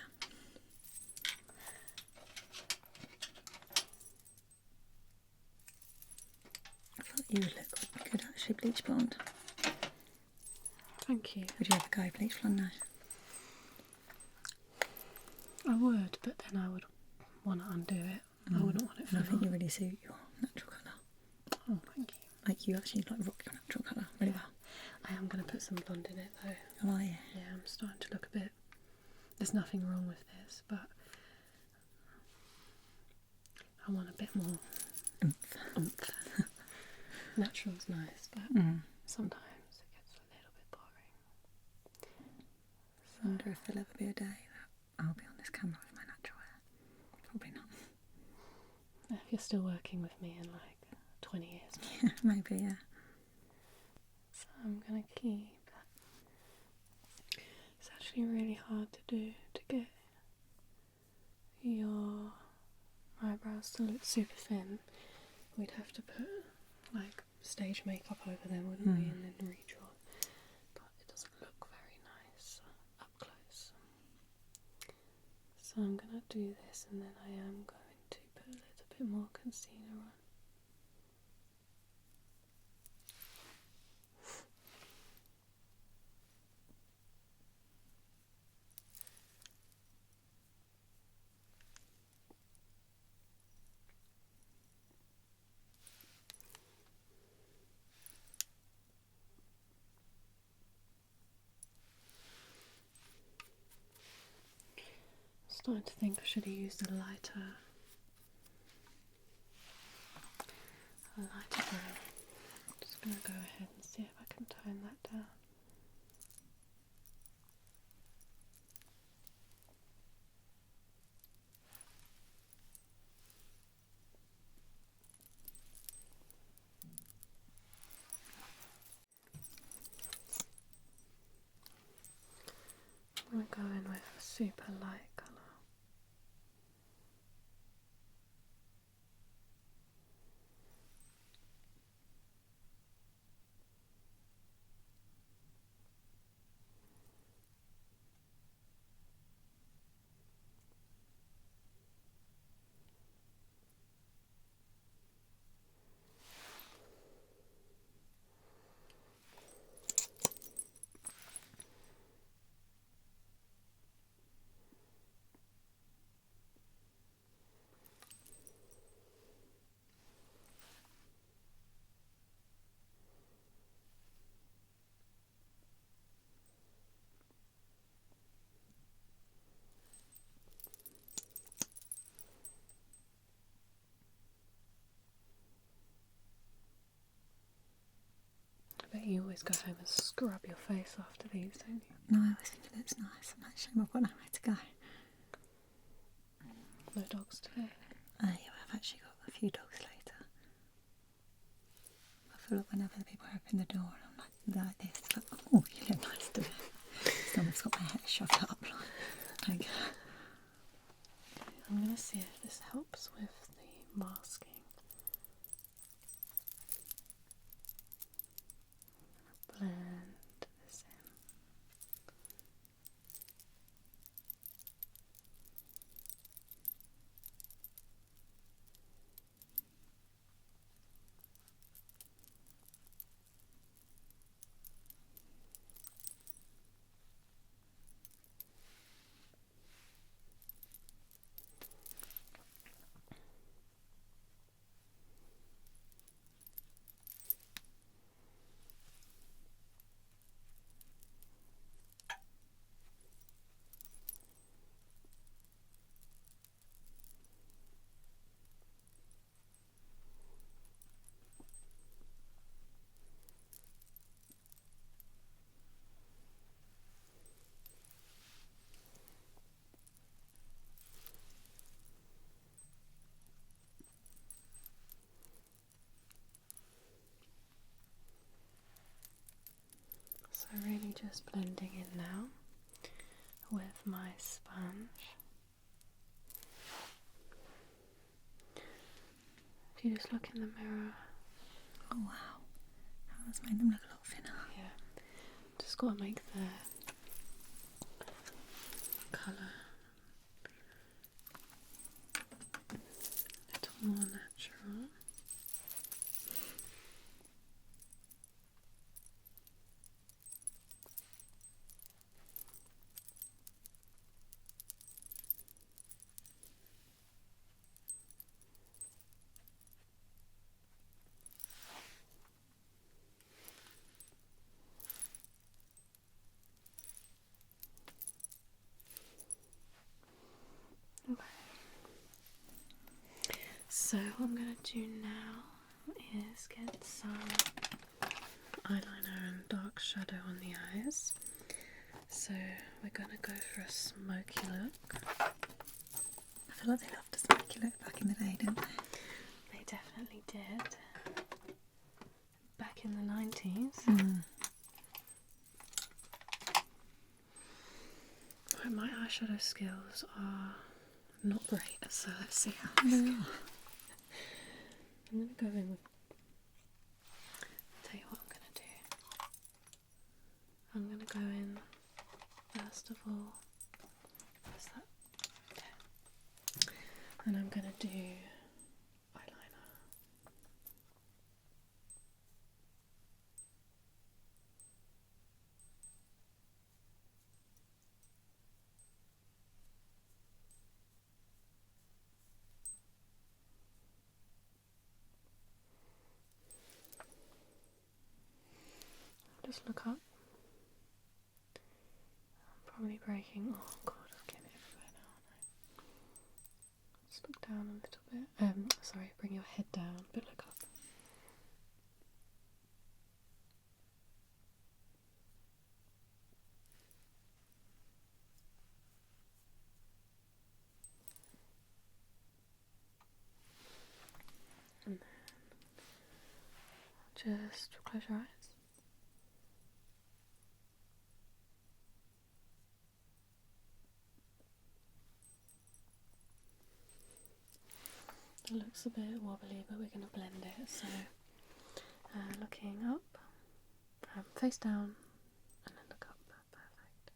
I feel like you would look good actually bleach blonde. Thank you. Would you ever go bleach blonde now? I would, but then I would want to undo it. I wouldn't want it for And I think long. you really suit your natural colour. Oh, thank you. Like you actually like rock your natural colour really well. I am going to put some blonde in it though. Oh yeah. Yeah, I'm starting to look a bit... There's nothing wrong with this, but I want a bit more oomph. Natural's nice, but sometimes it gets a little bit boring. I wonder if there'll ever be a day that I'll be on this camera with my natural hair. Probably not. If you're still working with me in like 20 years. Yeah, maybe, yeah. So I'm going to keep... It's actually really hard to do, to get your eyebrows to look super thin. We'd have to put like stage makeup over them, wouldn't we, and then redraw. But it doesn't look very nice up close. So I'm going to do this, and then I am going to put a little bit more concealer on. Starting to think I should have used a lighter brown. I'm just going to go ahead and see if I can tone that down. I'm going to go in with a super light colour. bet you always go home and scrub your face after these, don't you? No, I always think it looks nice. I'm like, shame I've got nowhere to go. No dogs today. Yeah, I've actually got a few dogs later. I feel like whenever the people open the door and I'm like this, like, oh, you look nice today. Someone's got my hair shoved up like I'm going to see if this helps with the masking. Blend this in. So really just blending in now with my sponge. If you just look in the mirror. oh wow, that's made them look a lot thinner. Yeah, just got to make the colour a little more natural. Okay. So what I'm going to do now is get some eyeliner and dark shadow on the eyes. So we're going to go for a smoky look. I feel like they loved a smoky look back in the day, didn't they? They definitely did. Back in the 90s. Right, my eyeshadow skills are not great, so let's see how this goes. I'm going to go in with... Tell you what I'm going to do. I'm going to go in first of all. What's that? Okay. And I'm going to do eyeliner. Just look up. I'm probably breaking. Oh god, I'm getting it everywhere now, aren't I? Just look down a little bit. Sorry, bring your head down, but look up. And then just close your eyes. It looks a bit wobbly, but we're going to blend it. So, looking up, face down, and then look up. Perfect.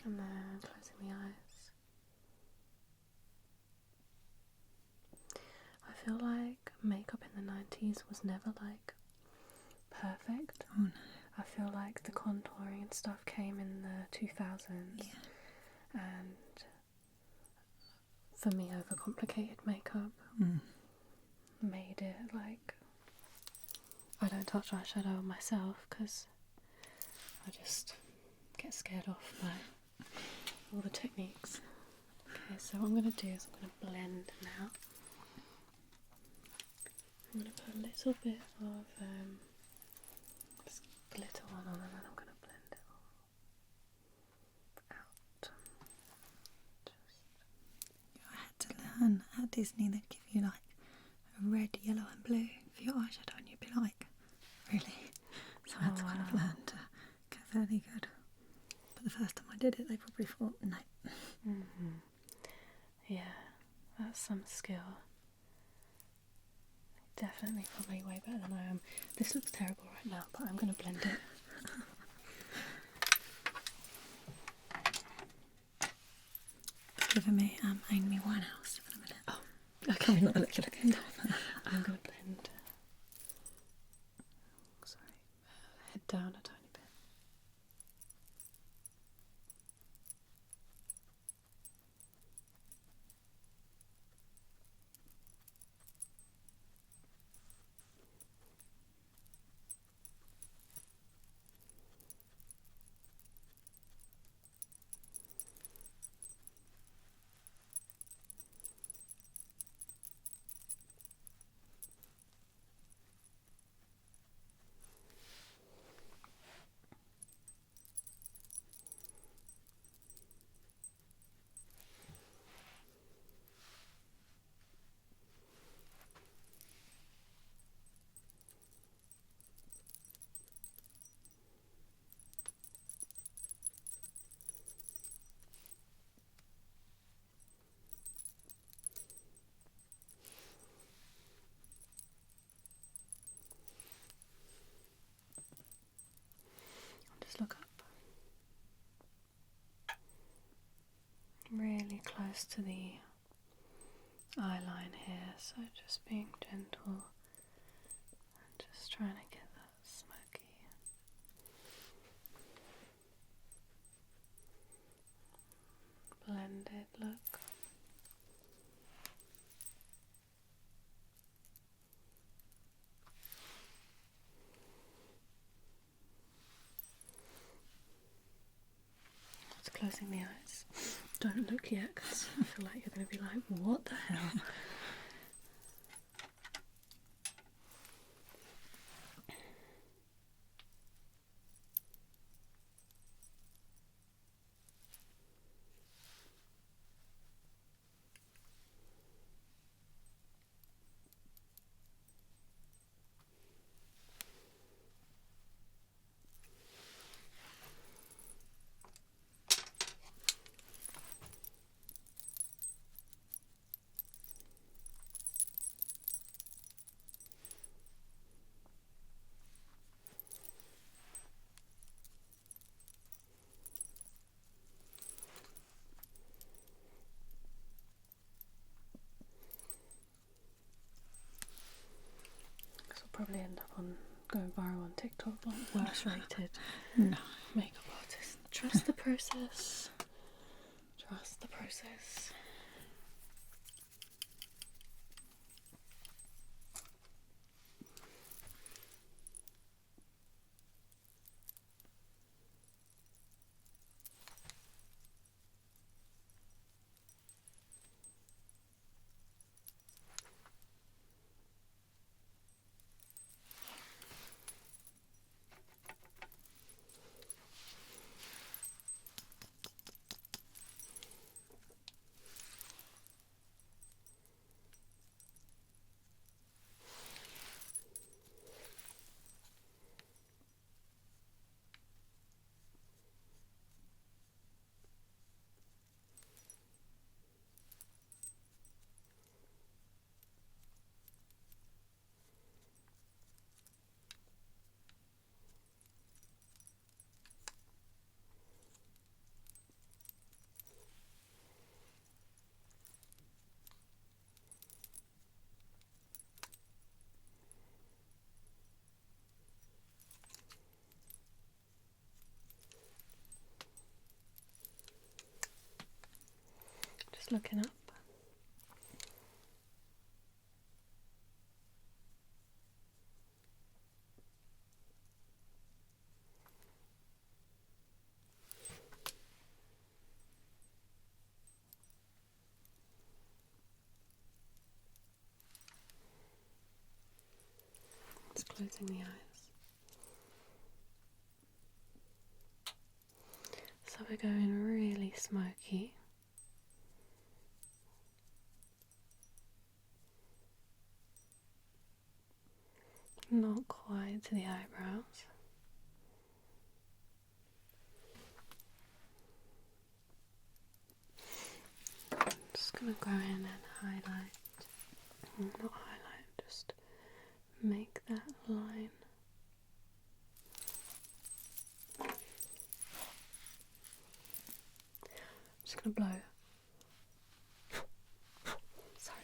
And then closing the eyes. I feel like makeup in the 90s was never like perfect. Oh no. I feel like the contouring and stuff came in the 2000s. Yeah. And for me, overcomplicated makeup made it like I don't touch eyeshadow on myself because I just get scared off by all the techniques. Okay, so what I'm going to do is I'm going to blend now. I'm going to put a little bit of this glitter one on, and then I'm going to blend it all out. I had to learn at Disney they'd give you like a red, yellow and blue for your eyeshadow and you'd be like, really? So I had to kind of learn to get fairly good. But the first time I did it they probably thought, no. Yeah, that's some skill. Definitely probably way better than I am. This looks terrible right now, but I'm going to blend it. Giving me Amy Winehouse in a minute. Oh, okay. Probably not the look you're looking for. I'm going to blend. Sorry, head down a tiny bit. Just look up. Really close to the eye line here, so just being gentle and just trying to get that smoky, blended look. Just closing the eyes. Don't look yet because I feel like you're going to be like, what the hell? This will probably end up on going viral on TikTok, like worst rated makeup artist. Trust the process. Trust the process. Just looking up. closing the eyes. So we're going really smoky. Not quite to the eyebrows. I'm just going to go in and highlight, not highlight, just make that line. I'm just going to blow. Sorry.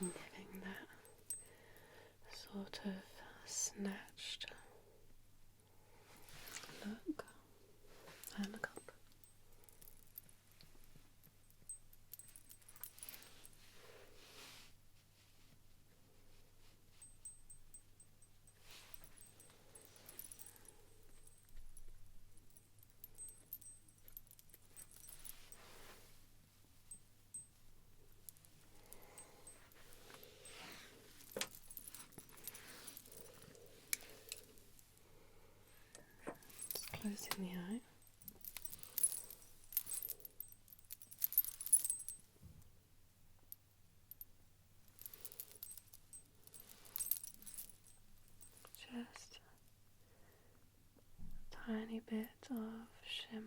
Getting that sort of snatched look and look up. Just closing the eye. Just a tiny bit of shimmer.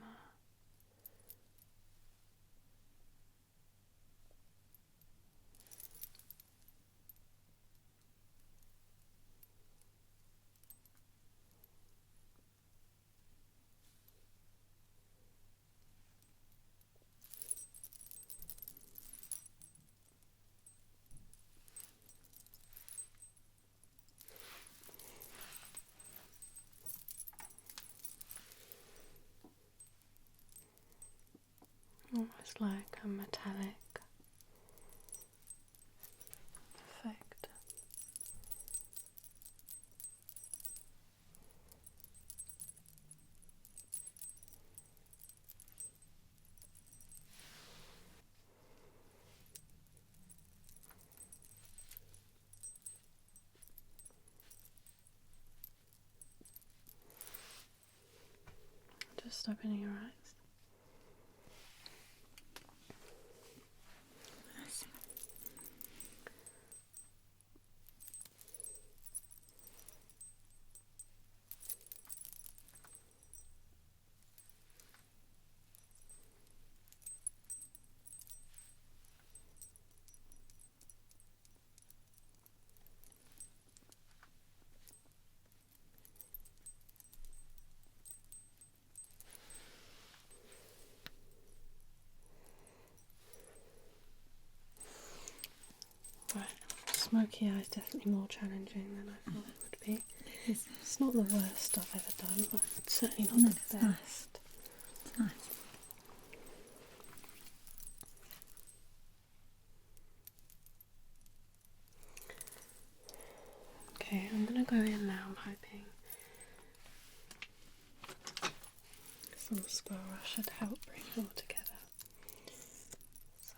Almost like a metallic effect. Just opening your eyes. Right, smoky eye is definitely more challenging than I thought it would be. It's not the worst I've ever done, but it's certainly not the best. Nice. It's nice. Okay, I'm going to go in now. I'm hoping some mascara should help bring it all together. So.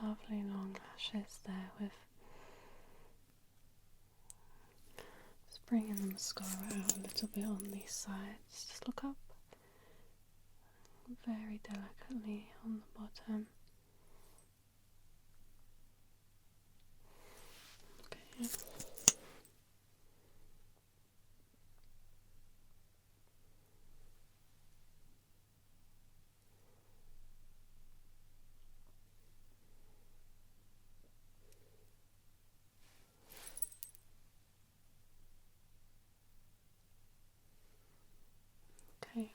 lovely long lashes there with just bringing the mascara out a little bit on these sides. Just look up very delicately on the bottom. Okay. Okay.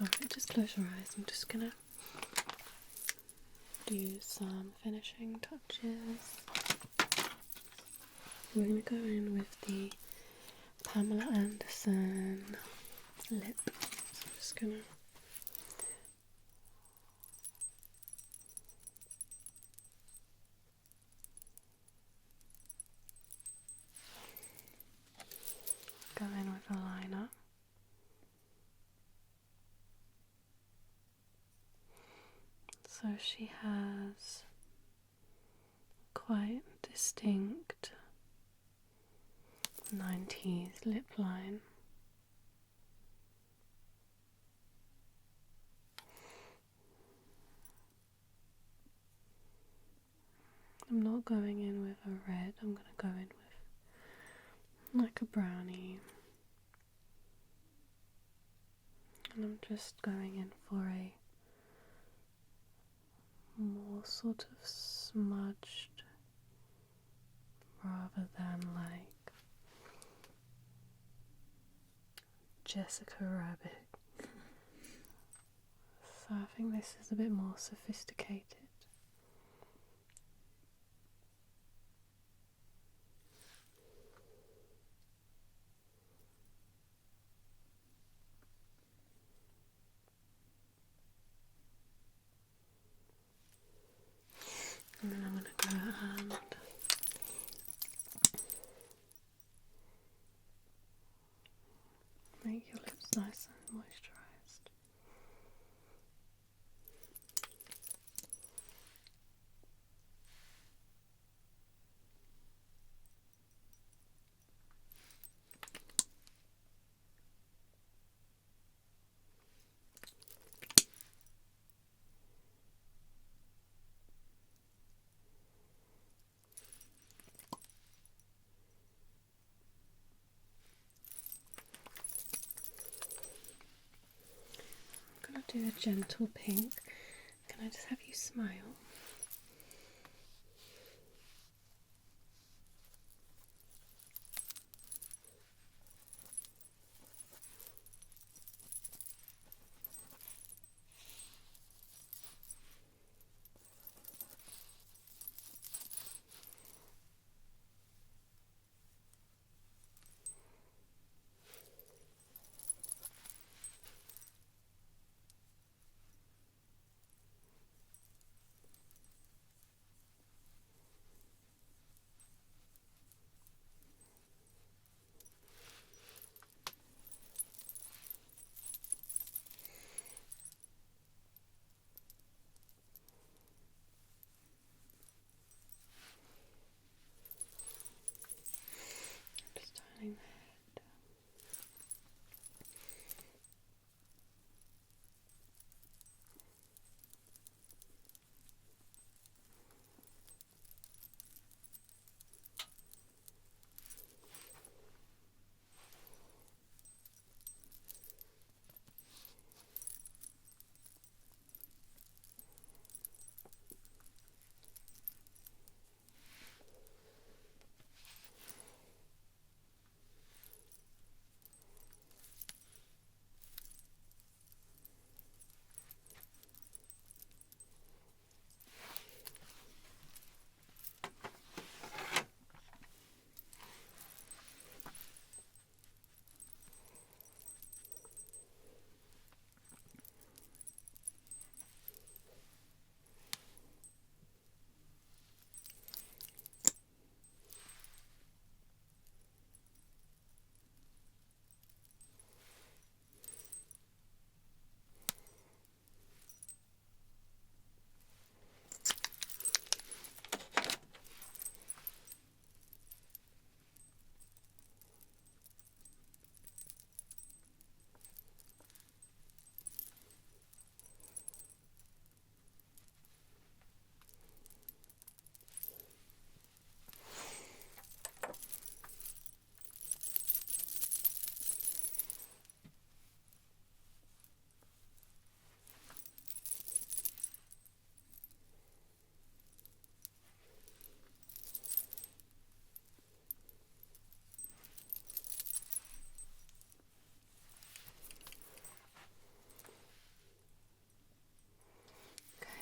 Alright, just close your eyes. I'm just gonna do some finishing touches. We're gonna go in with the Pamela Anderson lip. So I'm just gonna go in with a liner. So she has quite distinct 90s lip line. I'm not going in with a red, I'm going to go in with like a brownie. And I'm just going in for a more sort of smudged rather than like Jessica Rabbit. So I think this is a bit more sophisticated. And then I'm going to go and make your lips nice and moisturised. I'm going to do a gentle pink. Can I just have you smile?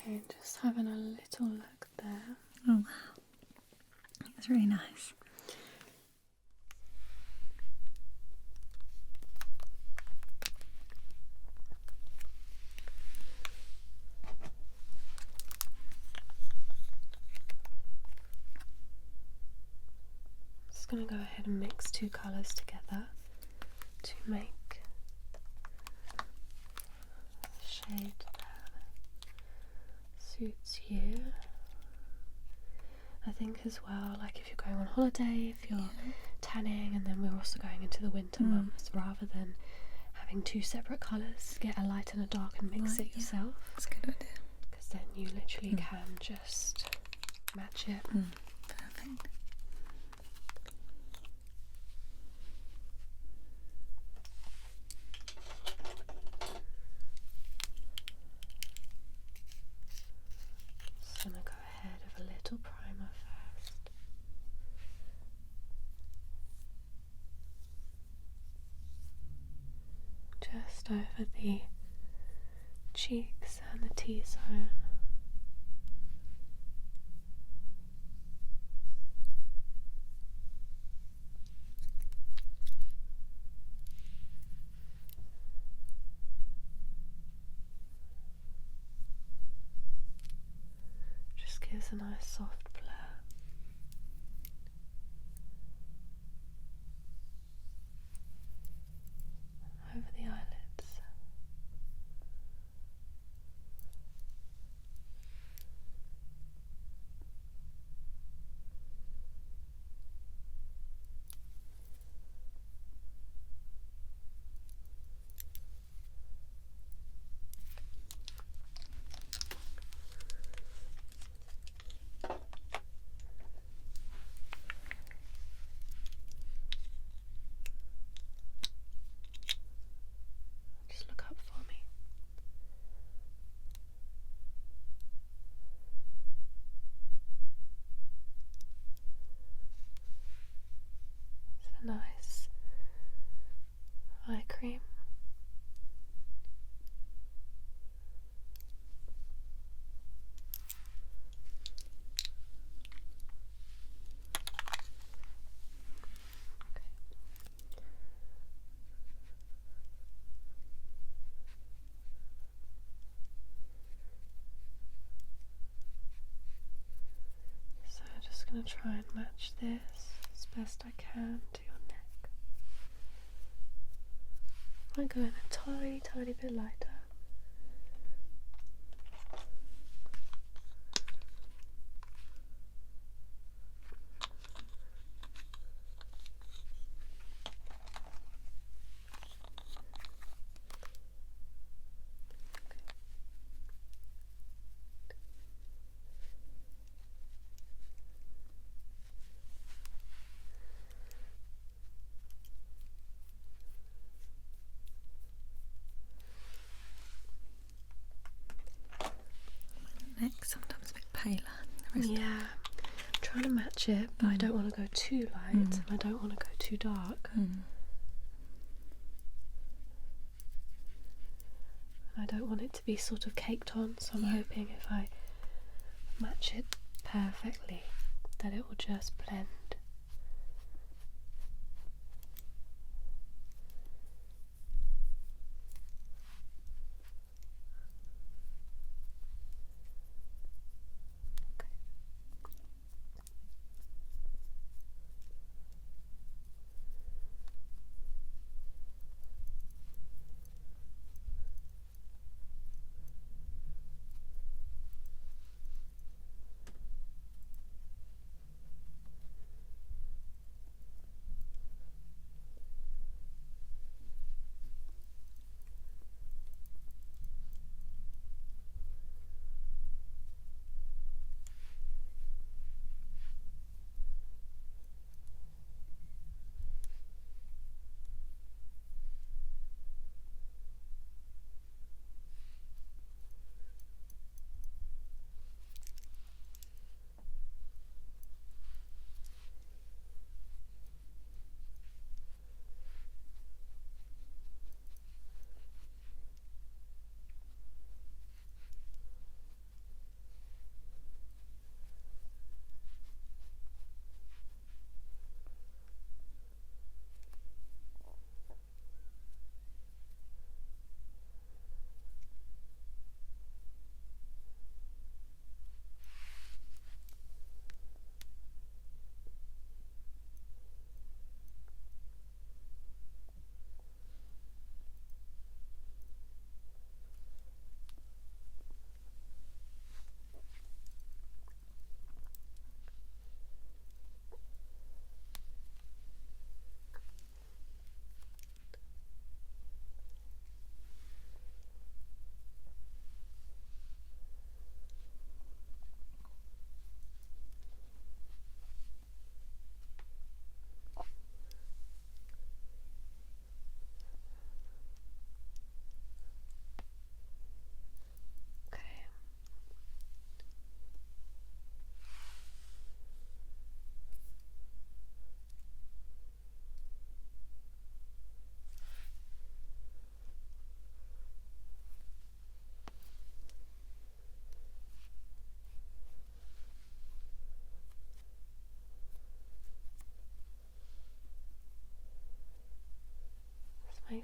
Okay, just having a little look there. Oh wow, that's really nice. Just going to go ahead and mix two colours together to make a shade that suits you. I think as well, like if you're going on holiday, if you're tanning, and then we're also going into the winter months, rather than having two separate colours, get a light and a dark and mix it yourself. That's a good idea. Because then you literally can just match it. Perfect. Just going to go ahead with a little primer first. Just over the cheeks and the T-zone. Just gives a nice soft blur. Over the eyelids. Just look up for me. It's a nice eye cream. So I'm just going to try and match this as best I can to your neck. I might go in a tiny bit lighter. Neck sometimes a bit paler than the rest. Yeah, I'm trying to match it, but I don't want to go too light and I don't want to go too dark. I don't want it to be sort of caked on, so I'm hoping if I match it perfectly that it will just blend.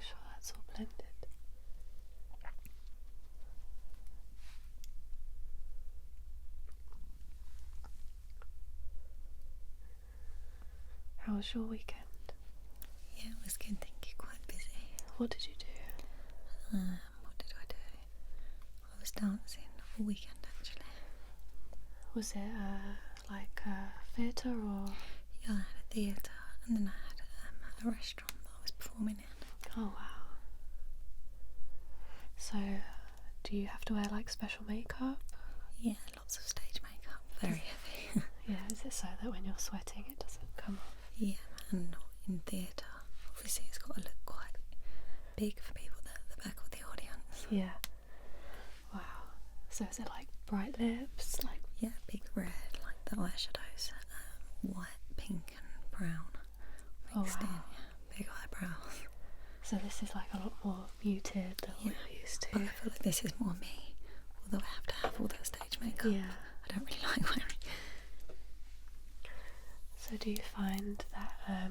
make sure that's all blended. How was your weekend? Yeah, it was good, thank you. Quite busy. What did you do? What did I do? I was dancing all weekend actually. Was it like a theatre or? Yeah, I had a theatre and then I had a restaurant that I was performing in. Oh wow. So, do you have to wear like special makeup? Yeah, lots of stage makeup, very heavy. Yeah, is it so that when you're sweating it doesn't come off? Yeah, and in theatre, obviously it's got to look quite big for people at the back of the audience. Yeah. Wow. So is it like bright lips? Like Yeah, big red, like the eyeshadows, white, pink and brown mixed in, yeah, big eyebrows. So this is like a lot more muted than what you're used to. But I feel like this is more me, although I have to have all that stage makeup. Yeah. I don't really like wearing. So do you find that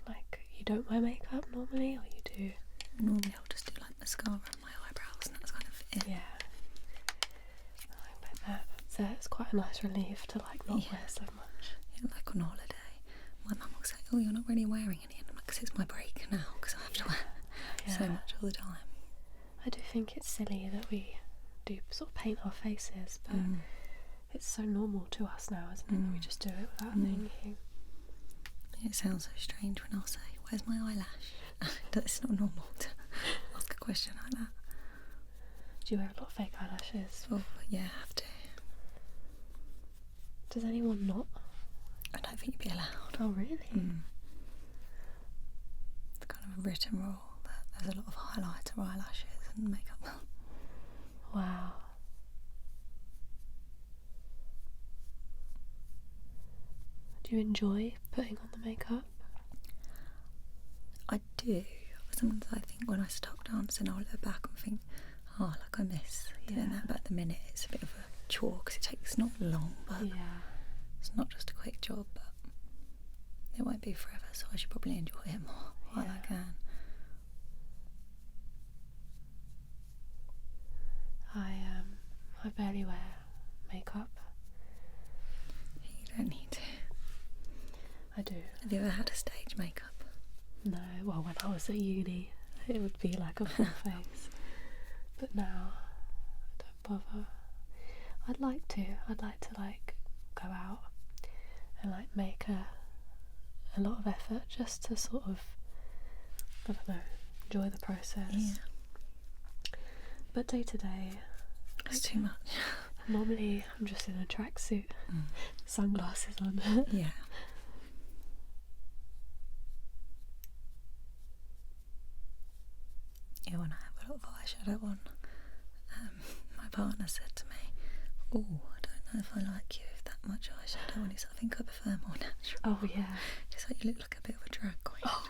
like you don't wear makeup normally, or you do? Normally I'll just do like mascara on my eyebrows and that's kind of it. Yeah. I bet that. So it's quite a nice relief to like not wear so much. Yeah, like on holiday, my mum will say, "Oh, you're not really wearing any," and I'm like, "'Cause it's my break now, because I have to wear so much all the time." I do think it's silly that we do sort of paint our faces, but it's so normal to us now, isn't it? That we just do it without thinking. It sounds so strange when I'll say, "Where's my eyelash?" It's not normal to ask a question like that. Do you wear a lot of fake eyelashes? Oh, yeah, I have to. Does anyone not? I don't think you'd be allowed. Oh, really? It's kind of a written rule that there's a lot of highlighter eyelashes and makeup. Wow. Do you enjoy putting on the makeup? I do. Sometimes I think when I stop dancing, I'll look back and think, oh, like I miss doing that. But at the minute, it's a bit of a chore because it takes not long, but it's not just a quick job. But it won't be forever, so I should probably enjoy it more while I can. I barely wear makeup. You don't need to. I do. Have you ever had a stage makeup? No, well, when I was at uni, it would be like a full face. But now, I don't bother. I'd like to like go out and like make a lot of effort just to sort of, I don't know, enjoy the process. Yeah. But day to day, it's too much. Normally, I'm just in a tracksuit, sunglasses on. Yeah. Yeah, when I have a lot of eyeshadow on, my partner said to me, "Oh, I don't know if I like you with that much eyeshadow on." He's like, "I think I prefer more natural." Oh yeah. He's like, "You look like a bit of a drag queen." Oh.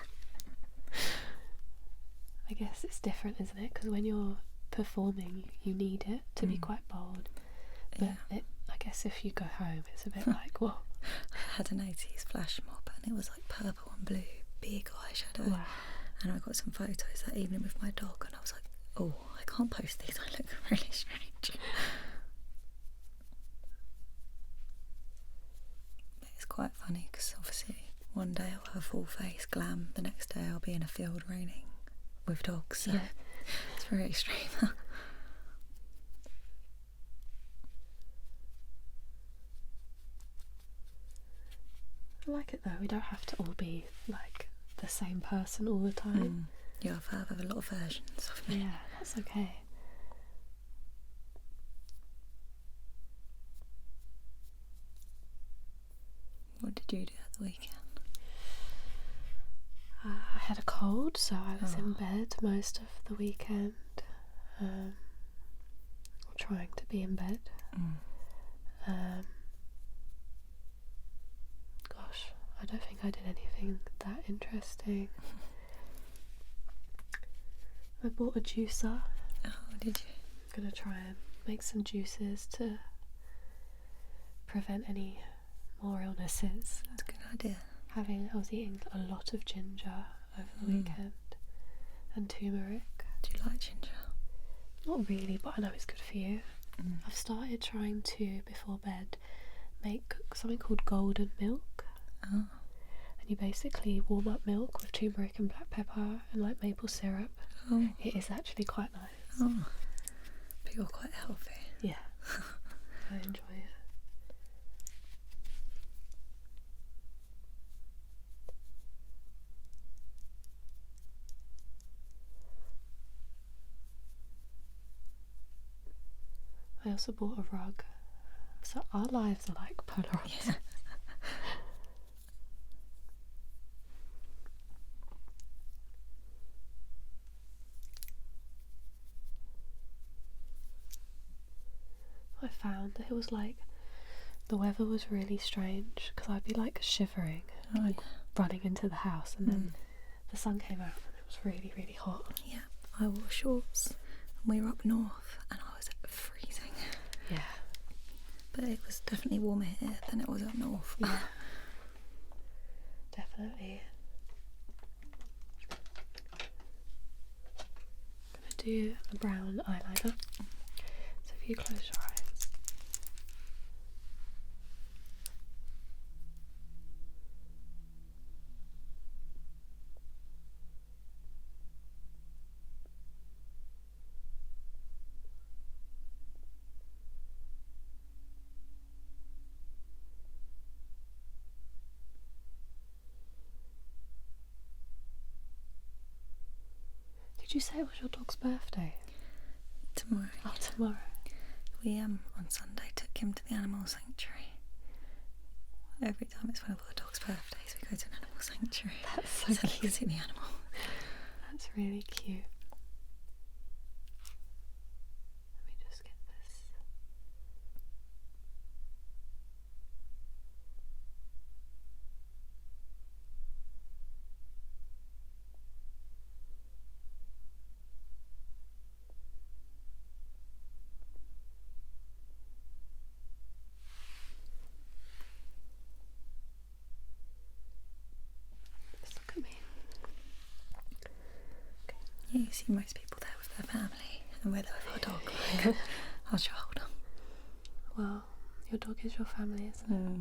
I guess it's different, isn't it? Because when you're performing, you need it to be quite bold. But I guess if you go home, it's a bit like, what? I had an 80s flash mob and it was like purple and blue, big eyeshadow. Wow. And I got some photos that evening with my dog and I was like, "Oh, I can't post these, I look really strange." But it's quite funny because obviously one day I'll have a full face glam, the next day I'll be in a field raining with dogs, so it's very extreme. I like it though, we don't have to all be like the same person all the time. Yeah, I have a lot of versions of me. Yeah, that's okay. What did you do at the weekend? I had a cold, so I was in bed most of the weekend, or trying to be in bed. Gosh, I don't think I did anything that interesting. I bought a juicer. Oh, did you? I'm gonna try and make some juices to prevent any more illnesses. That's a good idea. I was eating a lot of ginger over the weekend, and turmeric. Do you like ginger? Not really, but I know it's good for you. Mm. I've started trying to, before bed, make something called golden milk. Oh. And you basically warm up milk with turmeric and black pepper and like maple syrup. Oh. It is actually quite nice. Oh. But you're quite healthy. Yeah. I enjoy it. I also bought a rug. So our lives are like polar opposites. Yeah. I found that it was like the weather was really strange because I'd be like shivering, like running into the house, and then the sun came out and it was really, really hot. Yeah, I wore shorts and we were up north and I was freezing. Yeah. But it was definitely warmer here than it was up north. Yeah. Definitely. I'm gonna do a brown eyeliner. So if you close your eyes. Did you say it was your dog's birthday? Tomorrow. Oh, tomorrow. We on Sunday took him to the animal sanctuary. Every time it's one of our dog's birthdays, we go to an animal sanctuary. That's so so cute. we can see the animal. That's really cute. Let me just get this. Just look at me. Yeah, you see most people there with their family, and we're there with our dog, like our child. Well, your dog is your family, isn't it?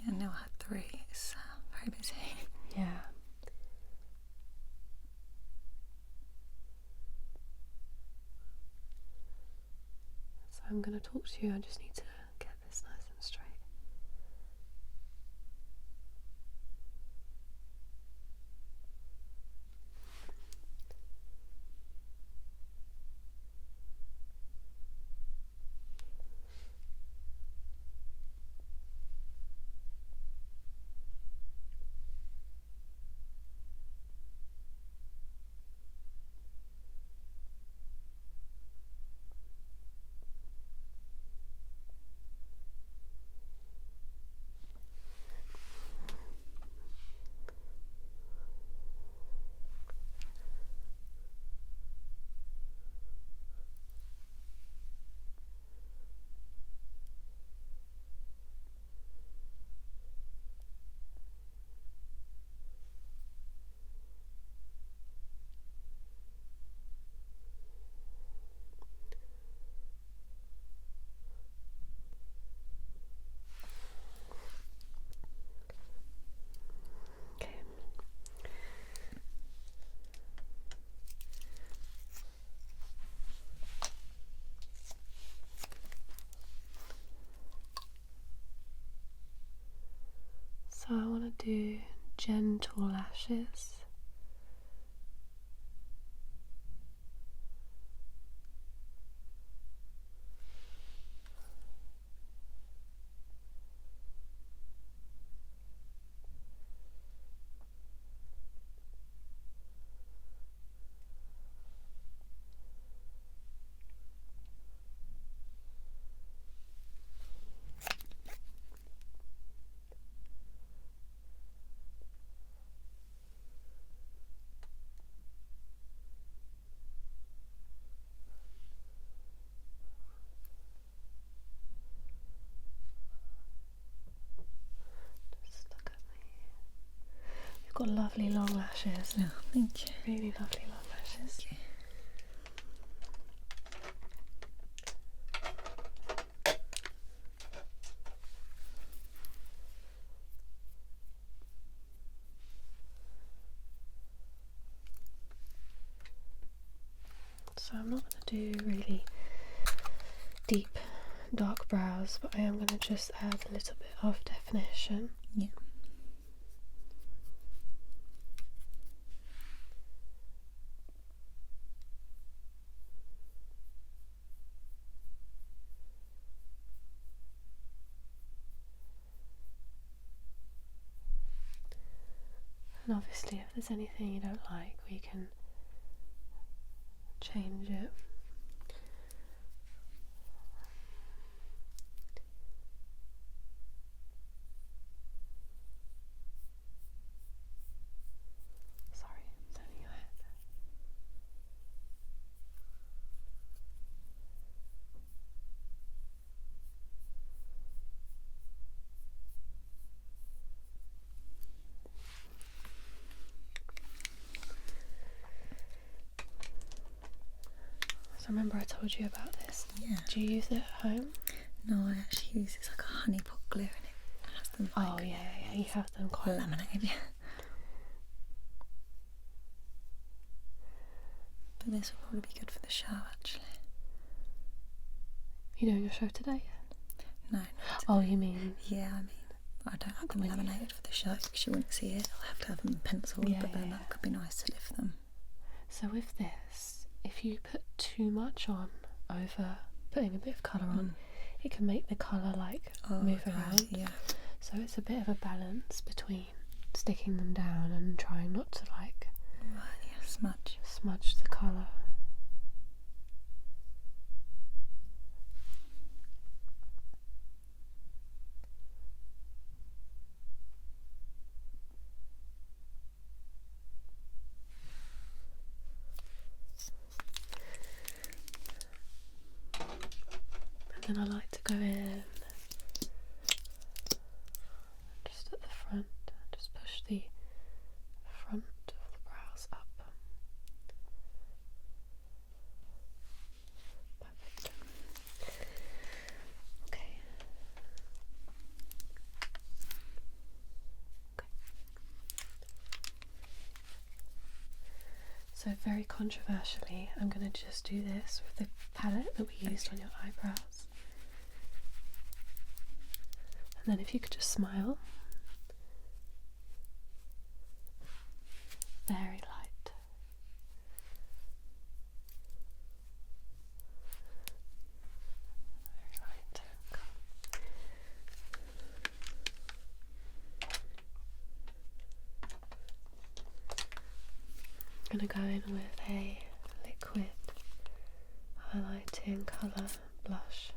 Yeah, now I had 3. It's very busy. Yeah. So I'm going to talk to you. I just need to get this nice and straight. Okay. So I want to do gentle lashes. got lovely long lashes. Oh, thank you. Really lovely long lashes. Thank you. So I'm not going to do really deep dark brows, but I am going to just add a little bit of definition. Yeah. And obviously if there's anything you don't like, we can change it. Sorry, I'm turning your head. So remember I told you about this? Yeah. Do you use it at home? No, I actually use it's like a honey pot glue and it has them like Oh yeah, you have them quite laminated. But this will probably be good for the show actually. You doing your show today? No. Oh, you mean? Yeah, I mean, I don't have them laminated for the show because you wouldn't see it. I'll have to have them penciled, Yeah, but then yeah. that could be nice to lift them. So with this, if you put too much on over putting a bit of colour on, it can make the colour like move around. Yeah. So it's a bit of a balance between sticking them down and trying not to like Right, yeah, smudge the colour. And then I like to go in just at the front and just push the front of the brows up. Perfect. Okay. So very controversially, I'm going to just do this with the palette that we used on your eyebrows. And then if you could just smile. Very light. Very light. I'm going to go in with a liquid highlighting colour blush.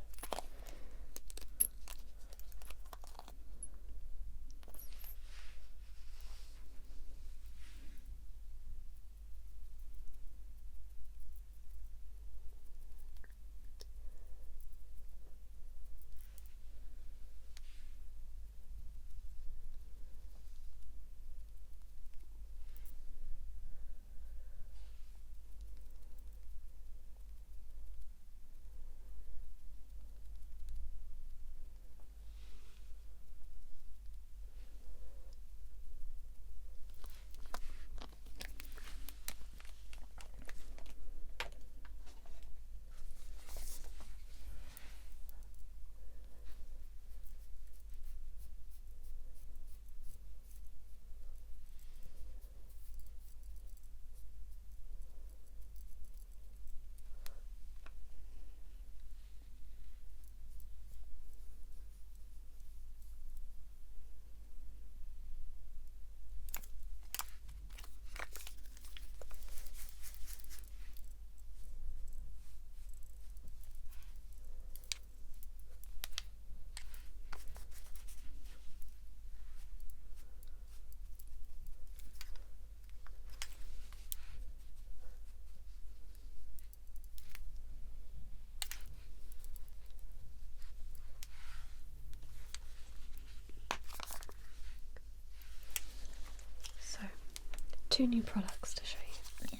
2 new products to show you. Yeah.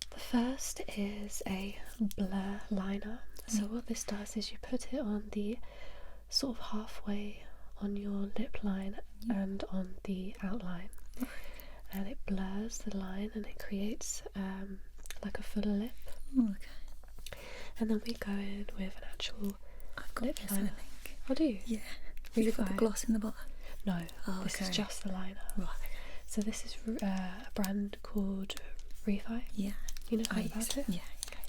The first is a blur liner. So what this does is you put it on the sort of halfway on your lip line and on the outline, and it blurs the line and it creates like a fuller lip. Oh, okay. And then we go in with an actual I've got lip this, liner. I think. Oh, do you? Yeah. Has it got the gloss in the bottom? No, Oh, this is okay. just the liner. Right. So this is a brand called Refi. Yeah. You know about it? Yeah. Okay.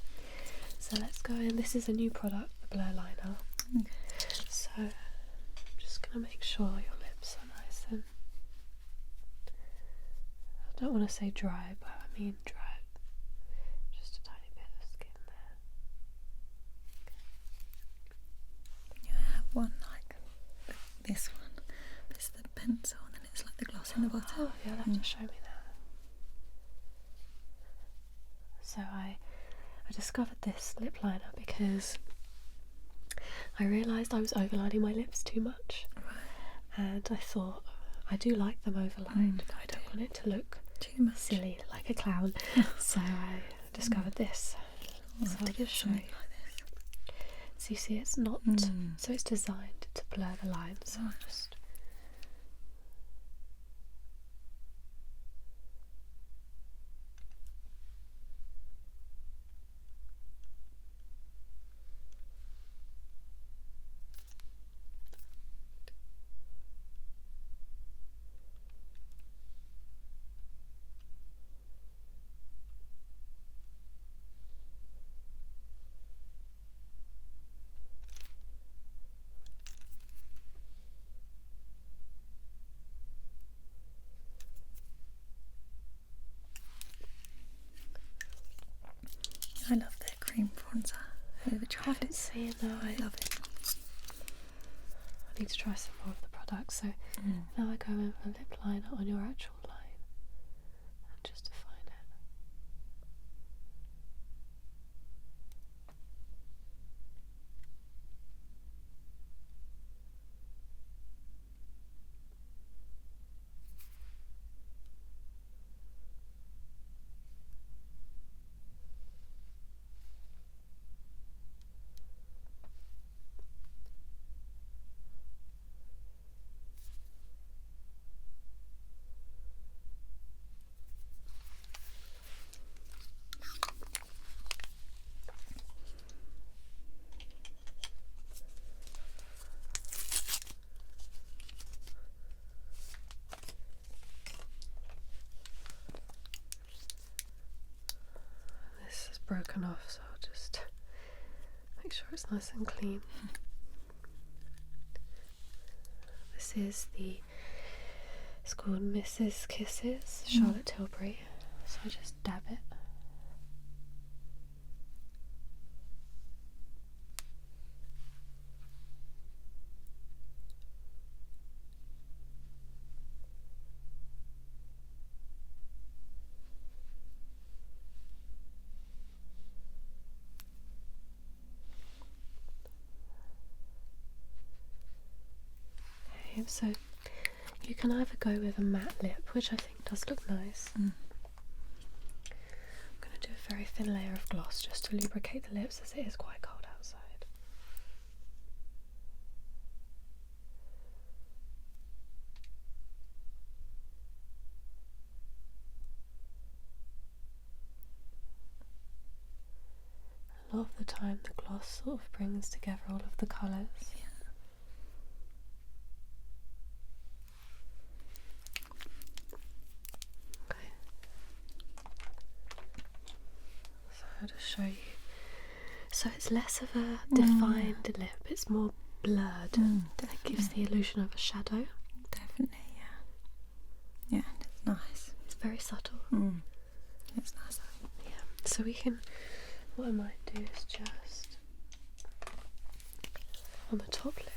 So let's go in. This is a new product, the blur liner. Okay. So I'm just gonna make sure your lips are nice and, I don't want to say dry, but I mean dry. Just a tiny bit of skin there. Yeah, I have one like this one. This is the pencil, and then it's like the gloss in the bottom. Oh, you'll have to show me that. So I discovered this lip liner because I realised I was overlining my lips too much, and I thought I do like them overlined, but I don't want it to look Too much. silly like a clown. So I discovered this. I'll So have I'll to get just show you. something like So you see, it's not. So it's designed to blur the lines. So I'll just. I love their cream bronzer. Have you ever I tried haven't it? seen that. I love it. I need to try some more of the products. So now I go in with a lip liner on your actual line and just define it. This is broken off, so I'll just make sure it's nice and clean. This is it's called Mrs. Kisses, Charlotte Tilbury. So I just dab it. Okay, so you can either go with a matte lip, which I think does look nice. I'm going to do a very thin layer of gloss just to lubricate the lips, as it is quite cold outside. A lot of the time the gloss sort of brings together all of the colours. Okay. So I'll just show you. So it's less of a defined lip, it's more blurred. That gives the illusion of a shadow. Definitely, yeah. Yeah, it's nice. It's very subtle. It's nice. Yeah. So we can, what I might do is just on the top lip.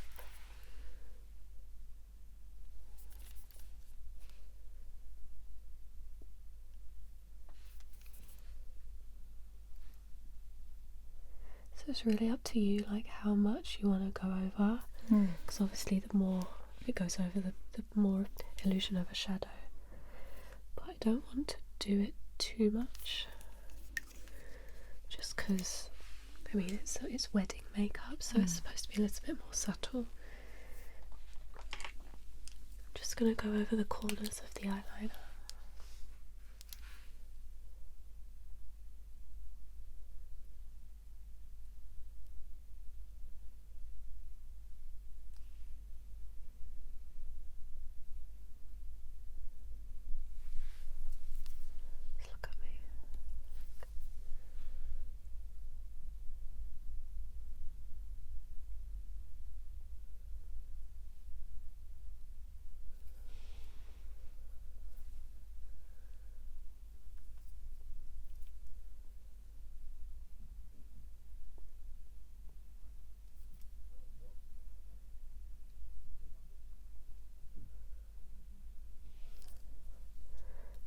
So it's really up to you, like how much you want to go over, because obviously the more it goes over, the more illusion of a shadow. But don't want to do it too much, just because, I mean, it's wedding makeup, so it's supposed to be a little bit more subtle. I'm just going to go over the corners of the eyeliner. Look at me.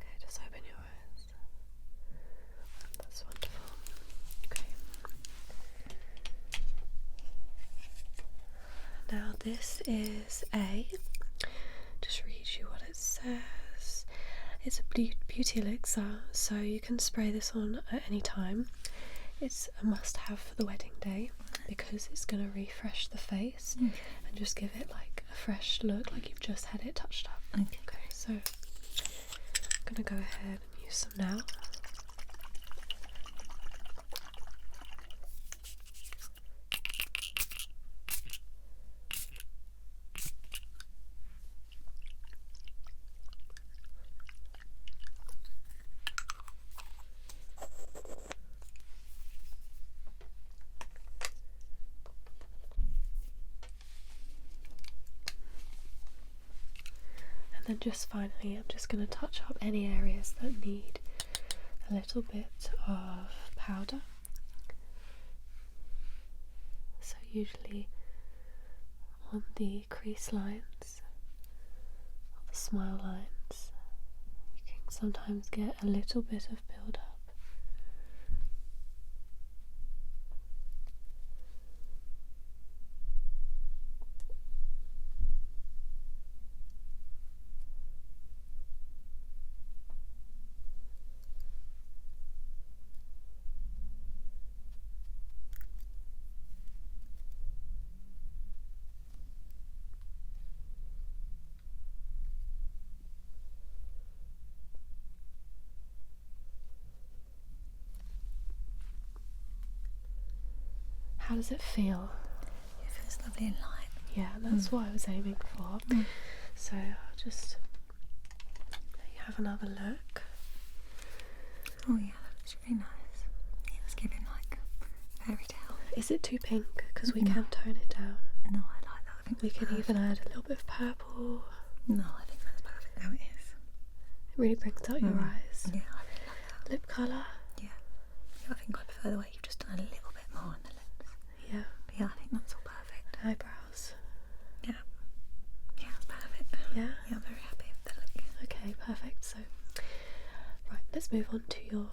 Okay, just open your eyes. That's wonderful. Okay. Now this is just read you what it says. It's a beauty elixir, so you can spray this on at any time. It's a must-have for the wedding day because it's going to refresh the face and just give it like a fresh look, like you've just had it touched up. Okay, so I'm going to go ahead and use some now. And then just finally, I'm just going to touch up any areas that need a little bit of powder. So usually on the crease lines, or the smile lines, you can sometimes get a little bit of build up. How does it feel? It feels lovely and light. Yeah, that's what I was aiming for. So I'll just let you have another look. Oh yeah, that looks really nice. Yeah, it's giving like fairy tale. Is it too pink? Because we can tone it down. No, I like that. I think We can even add a little bit of purple. No, I think that's perfect how it is. It really brings out your eyes. Yeah, I really like that. Lip colour. Yeah, I think I prefer the way you've just done a little bit more on the lips. Yeah. But yeah, I think that's all perfect. Eyebrows. Yeah. Yeah, it's perfect. Yeah? Yeah, I'm very happy with the look. Okay, perfect. So, right, let's move on to your